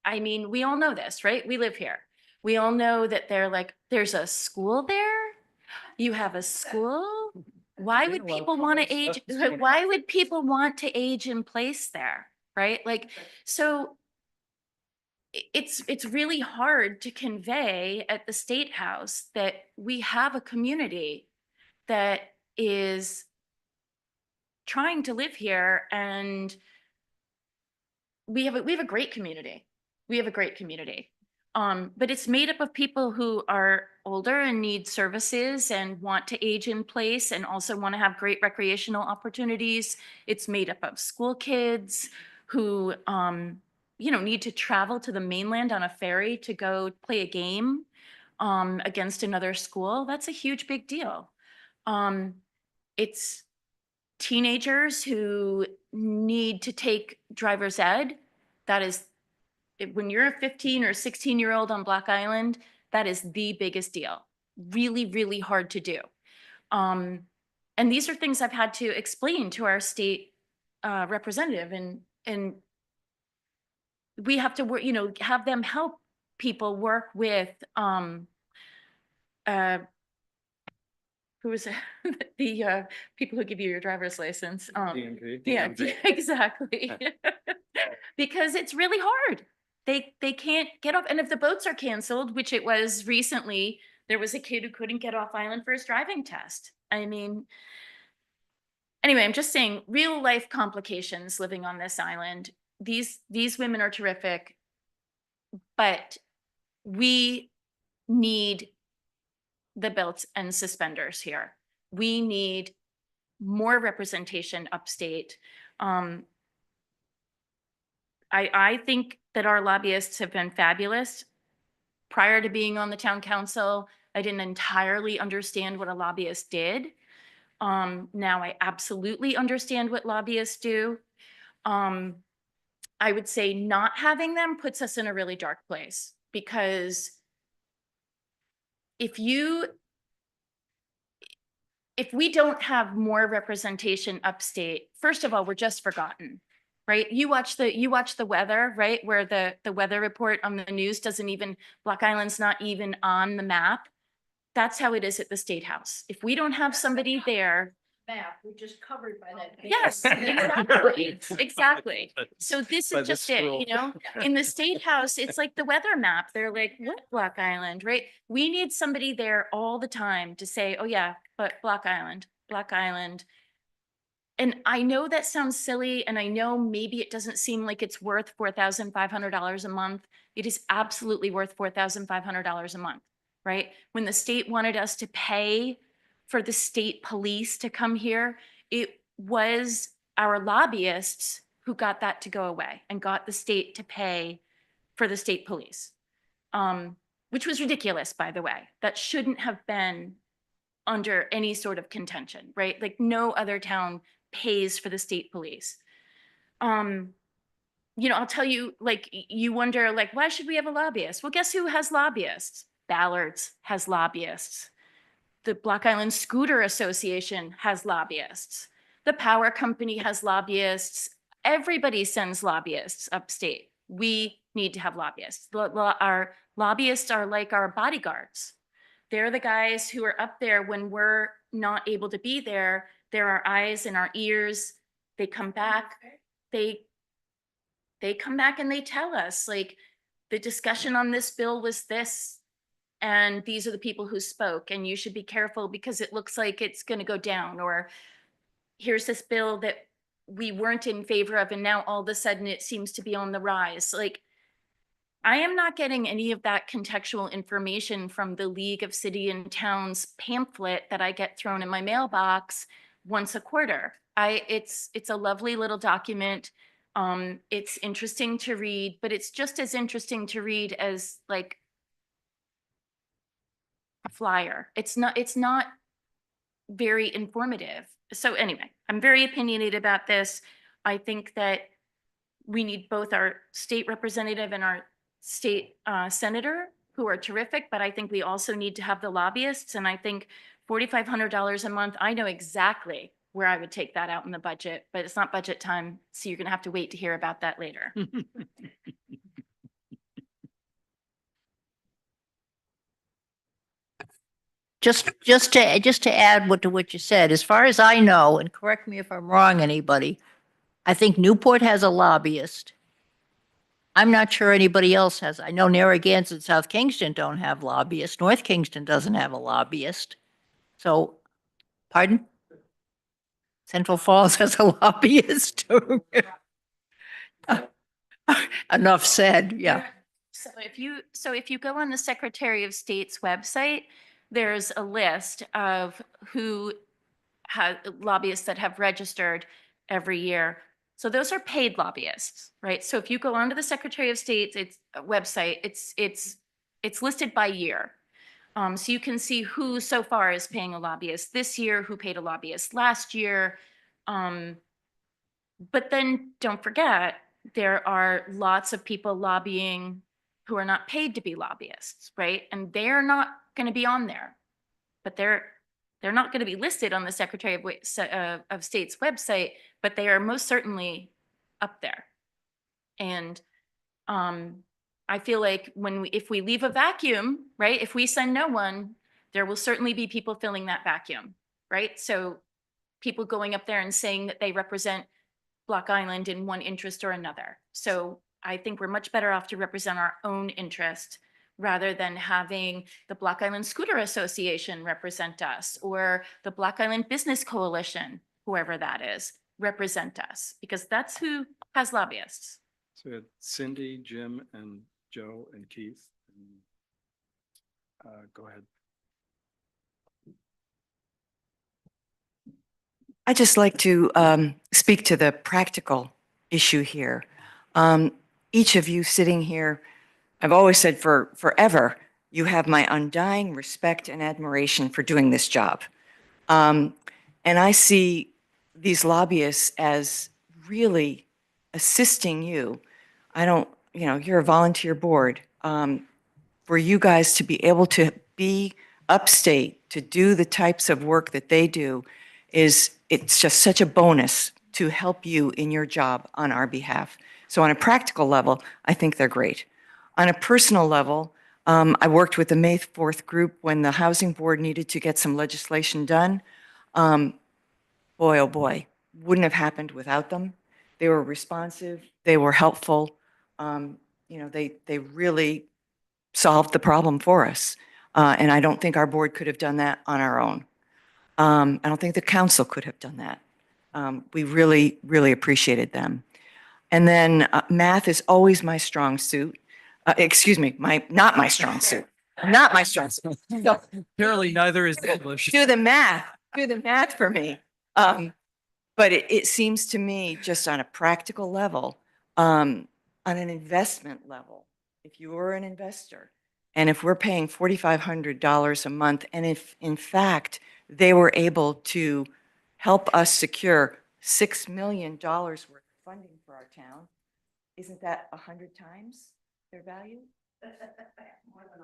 [SPEAKER 4] I mean, we all know this, right? We live here. We all know that they're like, there's a school there? You have a school? Why would people want to age? Why would people want to age in place there? Right? Like, so it's really hard to convey at the State House that we have a community that is trying to live here, and we have a great community. We have a great community. But it's made up of people who are older and need services and want to age in place and also want to have great recreational opportunities. It's made up of school kids who, need to travel to the mainland on a ferry to go play a game against another school. That's a huge, big deal. It's teenagers who need to take driver's ed. That is, when you're a 15 or 16-year-old on Block Island, that is the biggest deal. Really, really hard to do. And these are things I've had to explain to our state representative, and we have to work, have them help people work with who is it? The people who give you your driver's license. Yeah, exactly. Because it's really hard. They can't get off. And if the boats are canceled, which it was recently, there was a kid who couldn't get off island for his driving test. I mean, anyway, I'm just saying real life complications living on this island. These women are terrific, but we need the belts and suspenders here. We need more representation upstate. I think that our lobbyists have been fabulous. Prior to being on the town council, I didn't entirely understand what a lobbyist did. Now I absolutely understand what lobbyists do. I would say not having them puts us in a really dark place, because if we don't have more representation upstate, first of all, we're just forgotten, right? You watch the weather, right? Where the weather report on the news doesn't even, Block Island's not even on the map. That's how it is at the State House. If we don't have somebody there.
[SPEAKER 6] Map, we're just covered by that.
[SPEAKER 4] Yes, exactly, exactly. So this
[SPEAKER 1] By
[SPEAKER 4] is
[SPEAKER 1] the
[SPEAKER 4] just it,
[SPEAKER 1] scroll.
[SPEAKER 4] in the State House, it's like the weather map. They're like, what Block Island, right? We need somebody there all the time to say, oh yeah, but Block Island. And I know that sounds silly, and I know maybe it doesn't seem like it's worth $4,500 a month. It is absolutely worth $4,500 a month, right? When the state wanted us to pay for the state police to come here, it was our lobbyists who got that to go away and got the state to pay for the state police, which was ridiculous, by the way. That shouldn't have been under any sort of contention, right? Like no other town pays for the state police. I'll tell you, like, you wonder, like, why should we have a lobbyist? Well, guess who has lobbyists? Ballards has lobbyists. The Block Island Scooter Association has lobbyists. The power company has lobbyists. Everybody sends lobbyists upstate. We need to have lobbyists. Our lobbyists are like our bodyguards. They're the guys who are up there when we're not able to be there. They're our eyes and our ears. They come back. They come back and they tell us, like, the discussion on this bill was this, and these are the people who spoke, and you should be careful because it looks like it's going to go down, or here's this bill that we weren't in favor of, and now all of a sudden it seems to be on the rise. Like, I am not getting any of that contextual information from the League of City and Towns pamphlet that I get thrown in my mailbox once a quarter. It's a lovely little document. It's interesting to read, but it's just as interesting to read as like a flyer. It's not very informative. So anyway, I'm very opinionated about this. I think that we need both our state representative and our state senator, who are terrific, but I think we also need to have the lobbyists. And I think $4,500 a month, I know exactly where I would take that out in the budget, but it's not budget time. So you're going to have to wait to hear about that later.
[SPEAKER 6] Just to add to what you said, as far as I know, and correct me if I'm wrong, anybody, I think Newport has a lobbyist. I'm not sure anybody else has. I know Narragansett and South Kingston don't have lobbyists. North Kingston doesn't have a lobbyist. So, pardon? Central Falls has a lobbyist. Enough said, yeah.
[SPEAKER 4] So if you go on the Secretary of State's website, there's a list of who have lobbyists that have registered every year. So those are paid lobbyists, right? So if you go onto the Secretary of State's website, it's listed by year. So you can see who so far is paying a lobbyist this year, who paid a lobbyist last year. But then don't forget, there are lots of people lobbying who are not paid to be lobbyists, right? And they're not going to be on there, but they're not going to be listed on the Secretary of State's website, but they are most certainly up there. And I feel like if we leave a vacuum, right? If we send no one, there will certainly be people filling that vacuum, right? So people going up there and saying that they represent Block Island in one interest or another. So I think we're much better off to represent our own interest rather than having the Block Island Scooter Association represent us, or the Block Island Business Coalition, whoever that is, represent us, because that's who has lobbyists.
[SPEAKER 1] So we had Cindy, Jim, and Joe, and Keith. Go ahead.
[SPEAKER 5] I'd just like to speak to the practical issue here. Each of you sitting here, I've always said forever, you have my undying respect and admiration for doing this job. And I see these lobbyists as really assisting you. You're a volunteer board. For you guys to be able to be upstate, to do the types of work that they do, it's just such a bonus to help you in your job on our behalf. So on a practical level, I think they're great. On a personal level, I worked with the May 4th group when the Housing Board needed to get some legislation done. Boy, oh boy, wouldn't have happened without them. They were responsive, they were helpful. They really solved the problem for us. And I don't think our board could have done that on our own. I don't think the council could have done that. We really, really appreciated them. And then math is always my strong suit. Excuse me, not my strong suit. Not my strong suit. So,
[SPEAKER 1] Apparently neither is English.
[SPEAKER 5] do the math for me. But it seems to me, just on a practical level, on an investment level, if you were an investor, and if we're paying $4,500 a month, and if in fact they were able to help us secure $6 million worth of funding for our town, isn't that 100 times their value?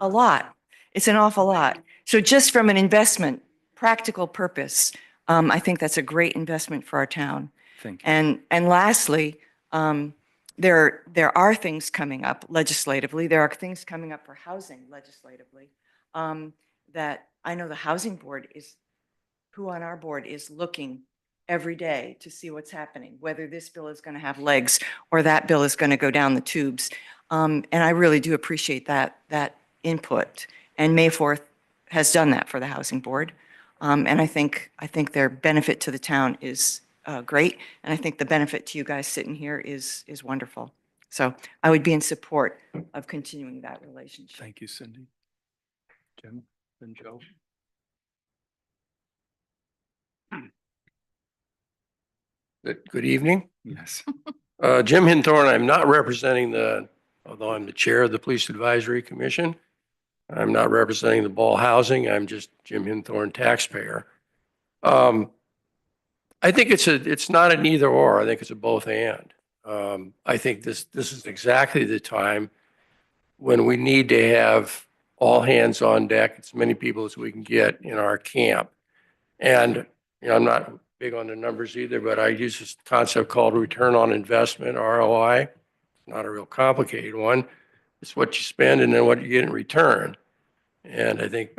[SPEAKER 5] A lot. It's an awful lot. So just from an investment, practical purpose, I think that's a great investment for our town.
[SPEAKER 1] Thank you.
[SPEAKER 5] And lastly, there are things coming up legislatively. There are things coming up for housing legislatively that I know the Housing Board who on our board is looking every day to see what's happening, whether this bill is going to have legs or that bill is going to go down the tubes. And I really do appreciate that input. And May 4th has done that for the Housing Board. And I think their benefit to the town is great. And I think the benefit to you guys sitting here is wonderful. So I would be in support of continuing that relationship.
[SPEAKER 1] Thank you, Cindy. Jim and Joe.
[SPEAKER 10] Good evening.
[SPEAKER 1] Yes.
[SPEAKER 10] Jim Hinthorn, I'm not representing although I'm the chair of the Police Advisory Commission, I'm not representing the Ball Housing. I'm just Jim Hinthorn, taxpayer. I think it's not an either or. I think it's a both and. I think this is exactly the time when we need to have all hands on deck, as many people as we can get in our camp. And, I'm not big on the numbers either, but I use this concept called return on investment, ROI. Not a real complicated one. It's what you spend and then what you get in return. And I think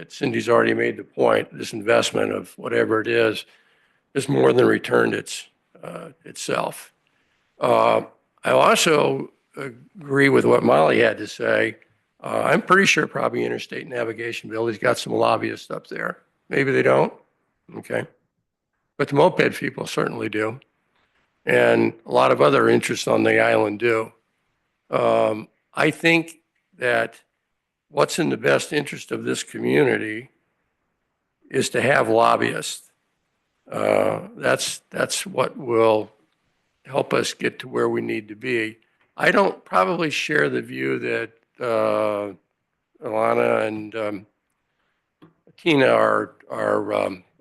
[SPEAKER 10] Cindy's already made the point, this investment of whatever it is more than returned itself. I also agree with what Molly had to say. I'm pretty sure probably Interstate Navigation Bill, he's got some lobbyists up there. Maybe they don't. Okay. But the moped people certainly do. And a lot of other interests on the island do. I think that what's in the best interest of this community is to have lobbyists. That's what will help us get to where we need to be. I don't probably share the view that Alana and Tina are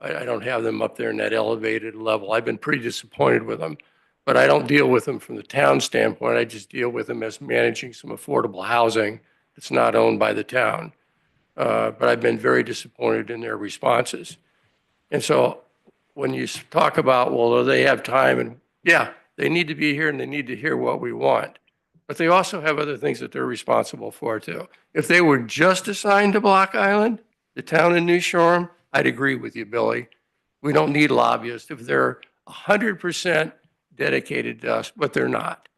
[SPEAKER 10] I don't have them up there in that elevated level. I've been pretty disappointed with them, but I don't deal with them from the town standpoint. I just deal with them as managing some affordable housing that's not owned by the town. But I've been very disappointed in their responses. And so when you talk about, well, do they have time? And yeah, they need to be here and they need to hear what we want. But they also have other things that they're responsible for too. If they were just assigned to Block Island, the town in New Shore, I'd agree with you, Billy. We don't need lobbyists if they're 100% dedicated to us, but they're not.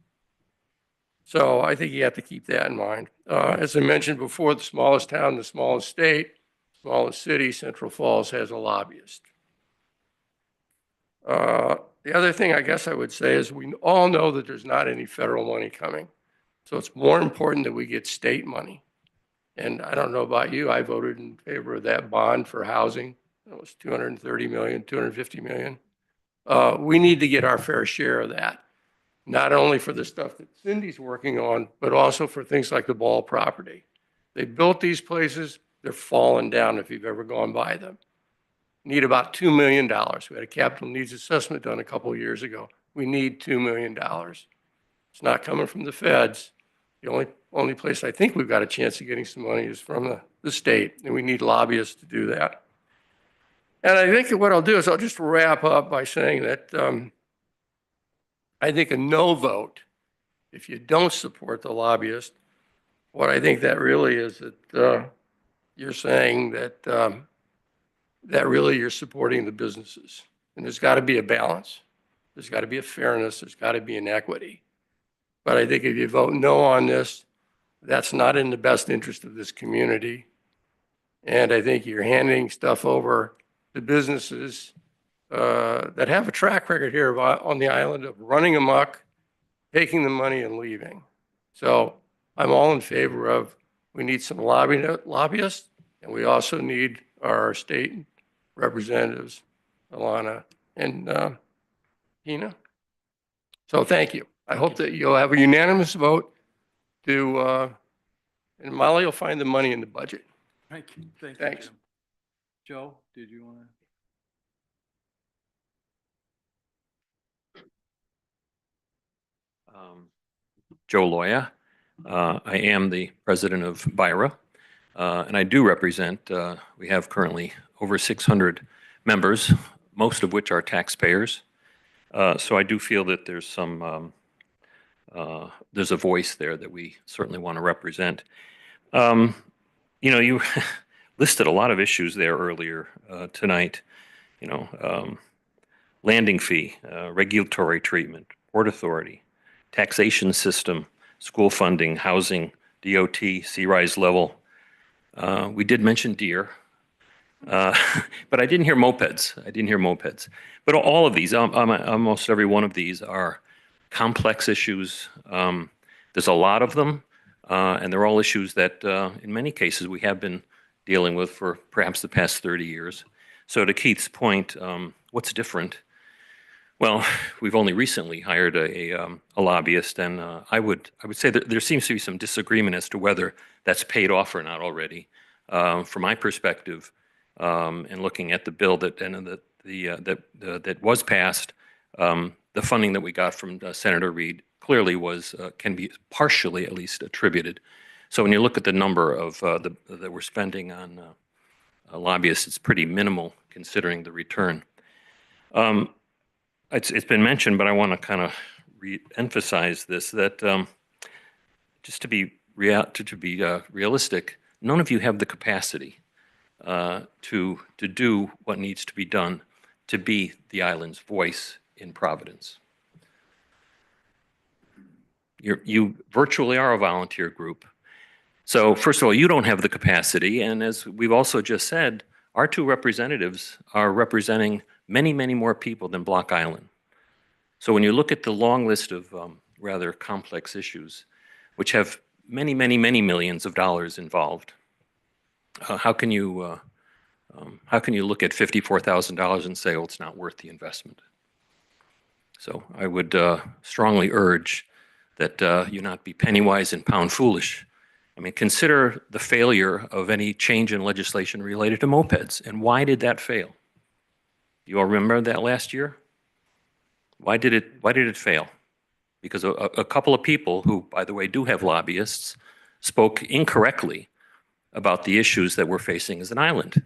[SPEAKER 10] So I think you have to keep that in mind. As I mentioned before, the smallest town, the smallest state, smallest city, Central Falls has a lobbyist. The other thing I guess I would say is we all know that there's not any federal money coming. So it's more important that we get state money. And I don't know about you, I voted in favor of that bond for housing. It was 230 million, 250 million. We need to get our fair share of that, not only for the stuff that Cindy's working on, but also for things like the Ball property. They built these places, they're falling down if you've ever gone by them. Need about $2 million. We had a capital needs assessment done a couple of years ago. We need $2 million. It's not coming from the feds. The only place I think we've got a chance of getting some money is from the state, and we need lobbyists to do that. And I think what I'll do is I'll just wrap up by saying that I think a no vote, if you don't support the lobbyist, what I think that really is that you're saying that that really you're supporting the businesses. And there's got to be a balance. There's got to be a fairness. There's got to be an equity. But I think if you vote no on this, that's not in the best interest of this community. And I think you're handing stuff over to businesses that have a track record here on the island of running amok, taking the money and leaving. So I'm all in favor of, we need some lobbyists, and we also need our state representatives, Alana and Tina. So thank you. I hope that you'll have a unanimous vote to, and Molly will find the money in the budget.
[SPEAKER 1] Thank you.
[SPEAKER 10] Thanks.
[SPEAKER 1] Jim. Joe, did you want to?
[SPEAKER 13] Joe Loya. I am the president of BIRA, and I do represent, we have currently over 600 members, most of which are taxpayers. So I do feel that there's some, there's a voice there that we certainly want to represent. You know, you listed a lot of issues there earlier tonight, you know, landing fee, regulatory treatment, Port Authority, taxation system, school funding, housing, DOT, sea-rise level. We did mention deer, but I didn't hear mopeds. I didn't hear mopeds. But all of these, almost every one of these are complex issues. There's a lot of them, and they're all issues that in many cases we have been dealing with for perhaps the past 30 years. So to Keith's point, what's different? Well, we've only recently hired a lobbyist, and I would say that there seems to be some disagreement as to whether that's paid off or not already. From my perspective, and looking at the bill that was passed, the funding that we got from Senator Reed clearly was, can be partially at least attributed. So when you look at the number of that we're spending on lobbyists, it's pretty minimal considering the return. It's been mentioned, but I want to kind of re-emphasize this, that just to be realistic, none of you have the capacity to do what needs to be done to be the island's voice in Providence. You virtually are a volunteer group. So first of all, you don't have the capacity. And as we've also just said, our two representatives are representing many, many more people than Block Island. So when you look at the long list of rather complex issues, which have many, many, many millions of dollars involved, how can you look at $54,000 and say, oh, it's not worth the investment? So I would strongly urge that you not be penny wise and pound foolish. I mean, consider the failure of any change in legislation related to mopeds. And why did that fail? You all remember that last year? Why did it fail? Because a couple of people who, by the way, do have lobbyists, spoke incorrectly about the issues that we're facing as an island.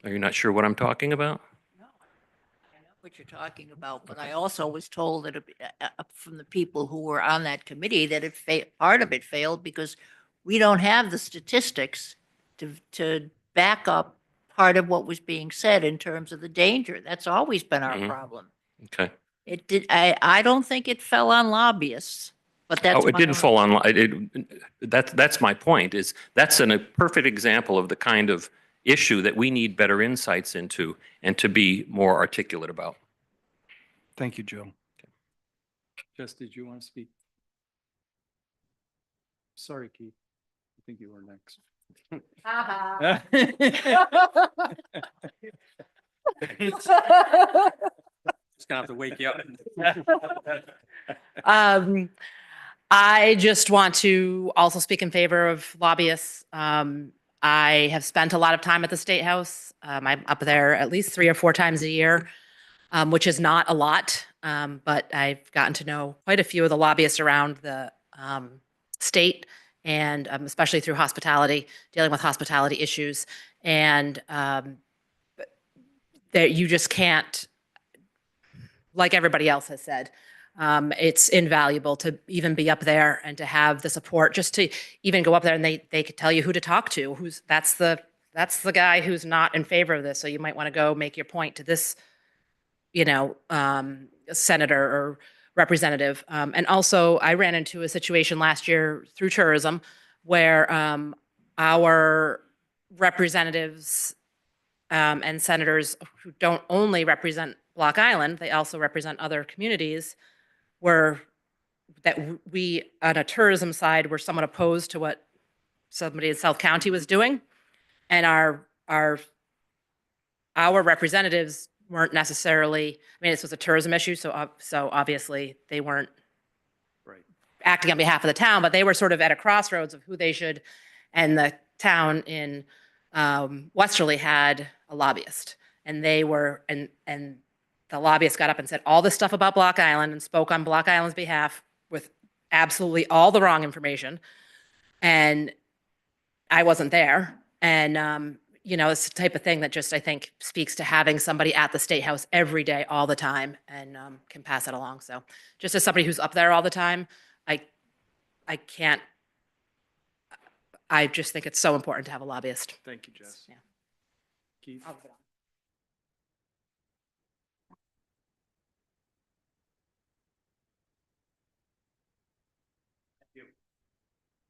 [SPEAKER 13] Are you not sure what I'm talking about?
[SPEAKER 6] No, I know what you're talking about, but I also was told that from the people who were on that committee that part of it failed because we don't have the statistics to back up part of what was being said in terms of the danger. That's always been our problem.
[SPEAKER 13] Okay.
[SPEAKER 6] It did. I don't think it fell on lobbyists, but that's.
[SPEAKER 13] Oh, it didn't fall on. That's my point. Is that's a perfect example of the kind of issue that we need better insights into and to be more articulate about.
[SPEAKER 1] Thank you, Joe. Jess, did you want to speak? Sorry, Keith. I think you were next.
[SPEAKER 3] Just gonna have to wake you up.
[SPEAKER 8] I just want to also speak in favor of lobbyists. I have spent a lot of time at the State House. I'm up there at least 3 or 4 times a year, which is not a lot, but I've gotten to know quite a few of the lobbyists around the state, and especially through hospitality, dealing with hospitality issues. And that you just can't, like everybody else has said, it's invaluable to even be up there and to have the support, just to even go up there and they could tell you who to talk to. That's the guy who's not in favor of this. So you might want to go make your point to this, senator or representative. And also I ran into a situation last year through tourism where our representatives and senators who don't only represent Block Island, they also represent other communities, we on a tourism side were somewhat opposed to what somebody in South County was doing. And our representatives weren't necessarily, this was a tourism issue, so obviously they weren't acting on behalf of the town, but they were sort of at a crossroads of who they should, and the town in Westerly had a lobbyist, and they were, and the lobbyist got up and said all this stuff about Block Island and spoke on Block Island's behalf with absolutely all the wrong information. And I wasn't there. And, it's the type of thing that just, I think, speaks to having somebody at the State House every day, all the time, and can pass it along. So just as somebody who's up there all the time, I just think it's so important to have a lobbyist.
[SPEAKER 1] Thank you, Jess.
[SPEAKER 8] Yeah.
[SPEAKER 1] Keith?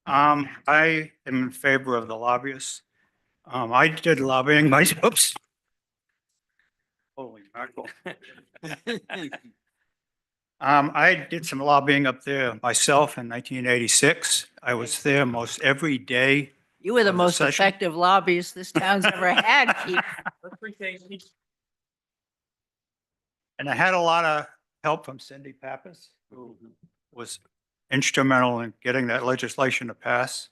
[SPEAKER 9] I am in favor of the lobbyists. I did lobbying myself. Oops. Holy mackerel. I did some lobbying up there myself in 1986. I was there most every day.
[SPEAKER 6] You were the
[SPEAKER 9] of the
[SPEAKER 6] most
[SPEAKER 9] session.
[SPEAKER 6] effective lobbyist this town's ever had, Keith.
[SPEAKER 9] And I had a lot of help from Cindy Pappas, who was instrumental in getting that legislation to pass.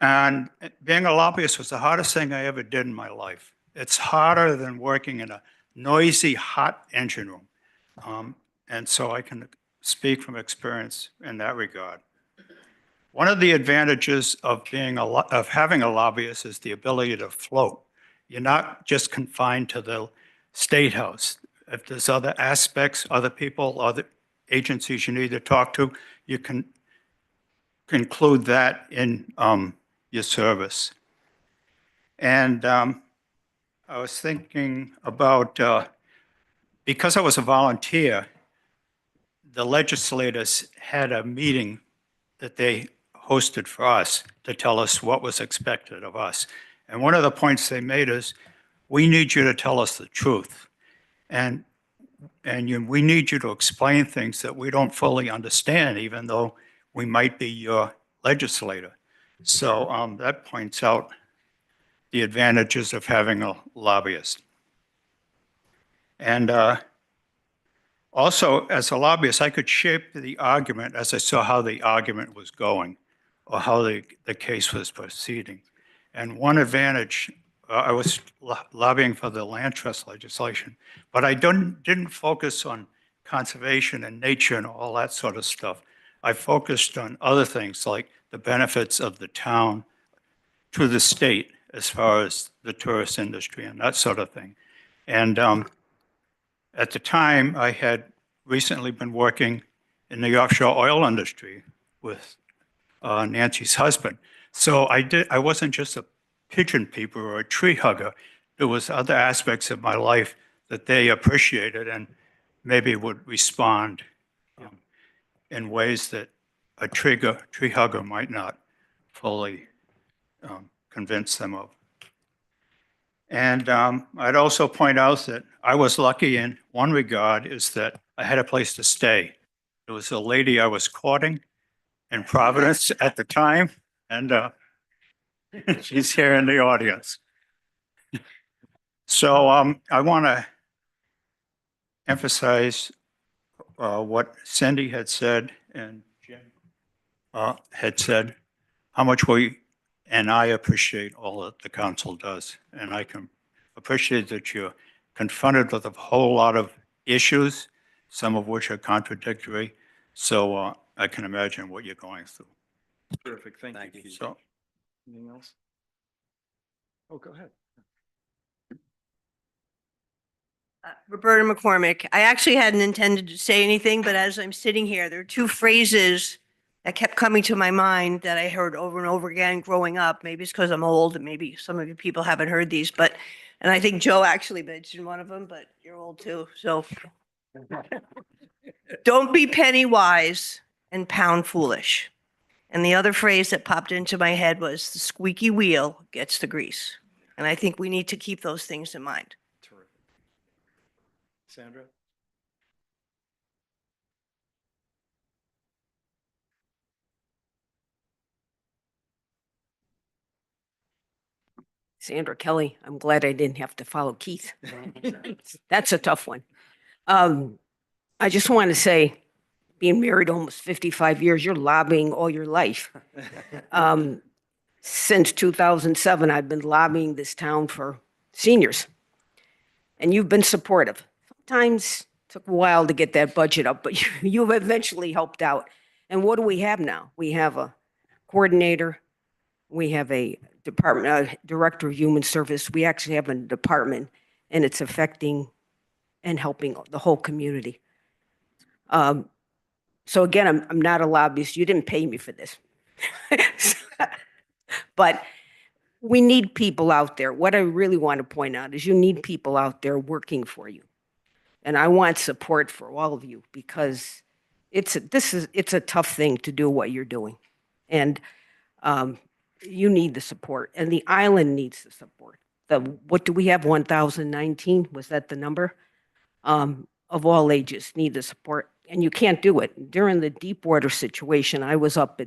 [SPEAKER 9] And being a lobbyist was the hardest thing I ever did in my life. It's harder than working in a
[SPEAKER 14] noisy, hot engine room. And so I can speak from experience in that regard. One of the advantages of having a lobbyist is the ability to float. You're not just confined to the State House. If there's other aspects, other people, other agencies you need to talk to, you can include that in your service. And I was thinking about, because I was a volunteer, the legislators had a meeting that they hosted for us to tell us what was expected of us. And one of the points they made is, we need you to tell us the truth. And we need you to explain things that we don't fully understand, even though we might be your legislator. So that points out the advantages of having a lobbyist. And also, as a lobbyist, I could shape the argument as I saw how the argument was going or how the case was proceeding. And one advantage, I was lobbying for the land trust legislation, but I didn't focus on conservation and nature and all that sort of stuff. I focused on other things like the benefits of the town to the state as far as the tourist industry and that sort of thing. And at the time, I had recently been working in the offshore oil industry with Nancy's husband. So I wasn't just a pigeon peeper or a tree hugger. There was other aspects of my life that they appreciated and maybe would respond in ways that a tree hugger might not fully convince them of. And I'd also point out that I was lucky in one regard, is that I had a place to stay. There was a lady I was courting in Providence at the time, and she's here in the audience. So I want to emphasize what Cindy had said and Jim had said, how much and I appreciate all that the council does. And I can appreciate that you're confronted with a whole lot of issues, some of which are contradictory. So I can imagine what you're going through.
[SPEAKER 1] Terrific. Thank you. Keith.
[SPEAKER 14] So,
[SPEAKER 1] Anything else? Oh, go ahead.
[SPEAKER 15] Roberta McCormick. I actually hadn't intended to say anything, but as I'm sitting here, there are two phrases that kept coming to my mind that I heard over and over again growing up. Maybe it's because I'm old and maybe some of you people haven't heard these, and I think Joe actually mentioned one of them, but you're old too. So don't be penny wise and pound foolish. And the other phrase that popped into my head was the squeaky wheel gets the grease. And I think we need to keep those things in mind.
[SPEAKER 1] Terrific. Sandra?
[SPEAKER 16] Sandra Kelly, I'm glad I didn't have to follow Keith. That's a tough one. I just want to say, being married almost 55 years, you're lobbying all your life. Since 2007, I've been lobbying this town for seniors. And you've been supportive. Sometimes it took a while to get that budget up, but you've eventually helped out. And what do we have now? We have a coordinator. We have a department, director of human service. We actually have a department, and it's affecting and helping the whole community. So again, I'm not a lobbyist. You didn't pay me for this. But we need people out there. What I really want to point out is you need people out there working for you. And I want support for all of you because it's a tough thing to do what you're doing. And you need the support, and the island needs the support. What do we have, 1,019? Was that the number? Of all ages need the support, and you can't do it. During the Deepwater situation, I was up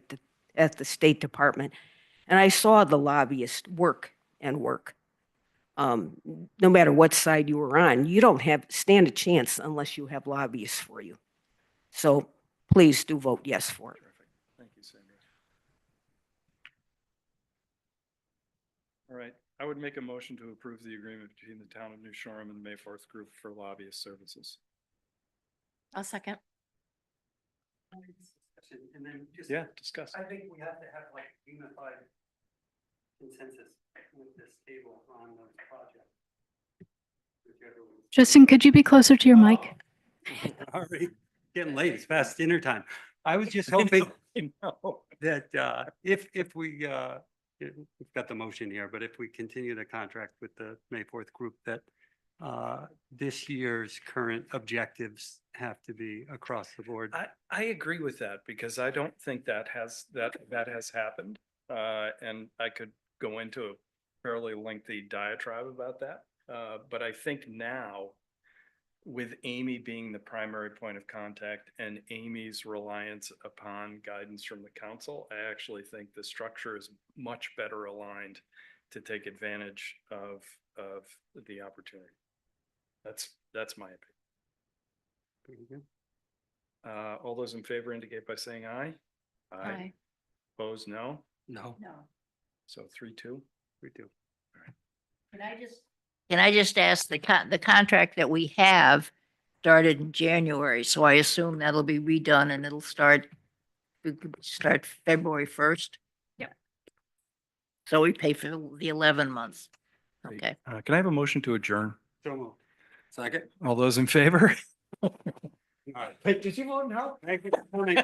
[SPEAKER 16] at the State Department, and I saw the lobbyists work and work. No matter what side you were on, you don't stand a chance unless you have lobbyists for you. So please do vote yes for it.
[SPEAKER 1] Thank you, Sandra. All right. I would make a motion to approve the agreement between the town of New Shoreham and the Mayforth Group for lobbyist services.
[SPEAKER 4] I'll second.
[SPEAKER 9] And then just.
[SPEAKER 1] Yeah, discuss.
[SPEAKER 9] I think we have to have like unified consensus with this table on those projects. Whichever one's-
[SPEAKER 2] Justin, could you be closer to your mic?
[SPEAKER 9] Already getting late, it's past dinner time. I was just hoping
[SPEAKER 1] No.
[SPEAKER 9] that if we, we've got the motion here, but if we continue the contract with the Mayforth Group, that this year's current objectives have to be across the board.
[SPEAKER 1] I agree with that because I don't think that has happened. And I could go into a fairly lengthy diatribe about that. But I think now with Amy being the primary point of contact and Amy's reliance upon guidance from the council, I actually think the structure is much better aligned to take advantage of the opportunity. That's my opinion. All those in favor indicate by saying aye.
[SPEAKER 4] Aye.
[SPEAKER 1] Opposed, no.
[SPEAKER 3] No.
[SPEAKER 6] No.
[SPEAKER 1] So 3-2.
[SPEAKER 9] 3-2.
[SPEAKER 6] Can I just ask, the contract that we have started in January, so I assume that'll be redone and it'll start February 1st?
[SPEAKER 2] Yep.
[SPEAKER 6] So we pay for the 11 months.
[SPEAKER 1] Great.
[SPEAKER 6] Okay.
[SPEAKER 1] Can I have a motion to adjourn?
[SPEAKER 9] So moved.
[SPEAKER 3] Second?
[SPEAKER 1] All those in favor?
[SPEAKER 9] All right.
[SPEAKER 1] Wait, did you vote no?
[SPEAKER 9] Thank you. Good morning.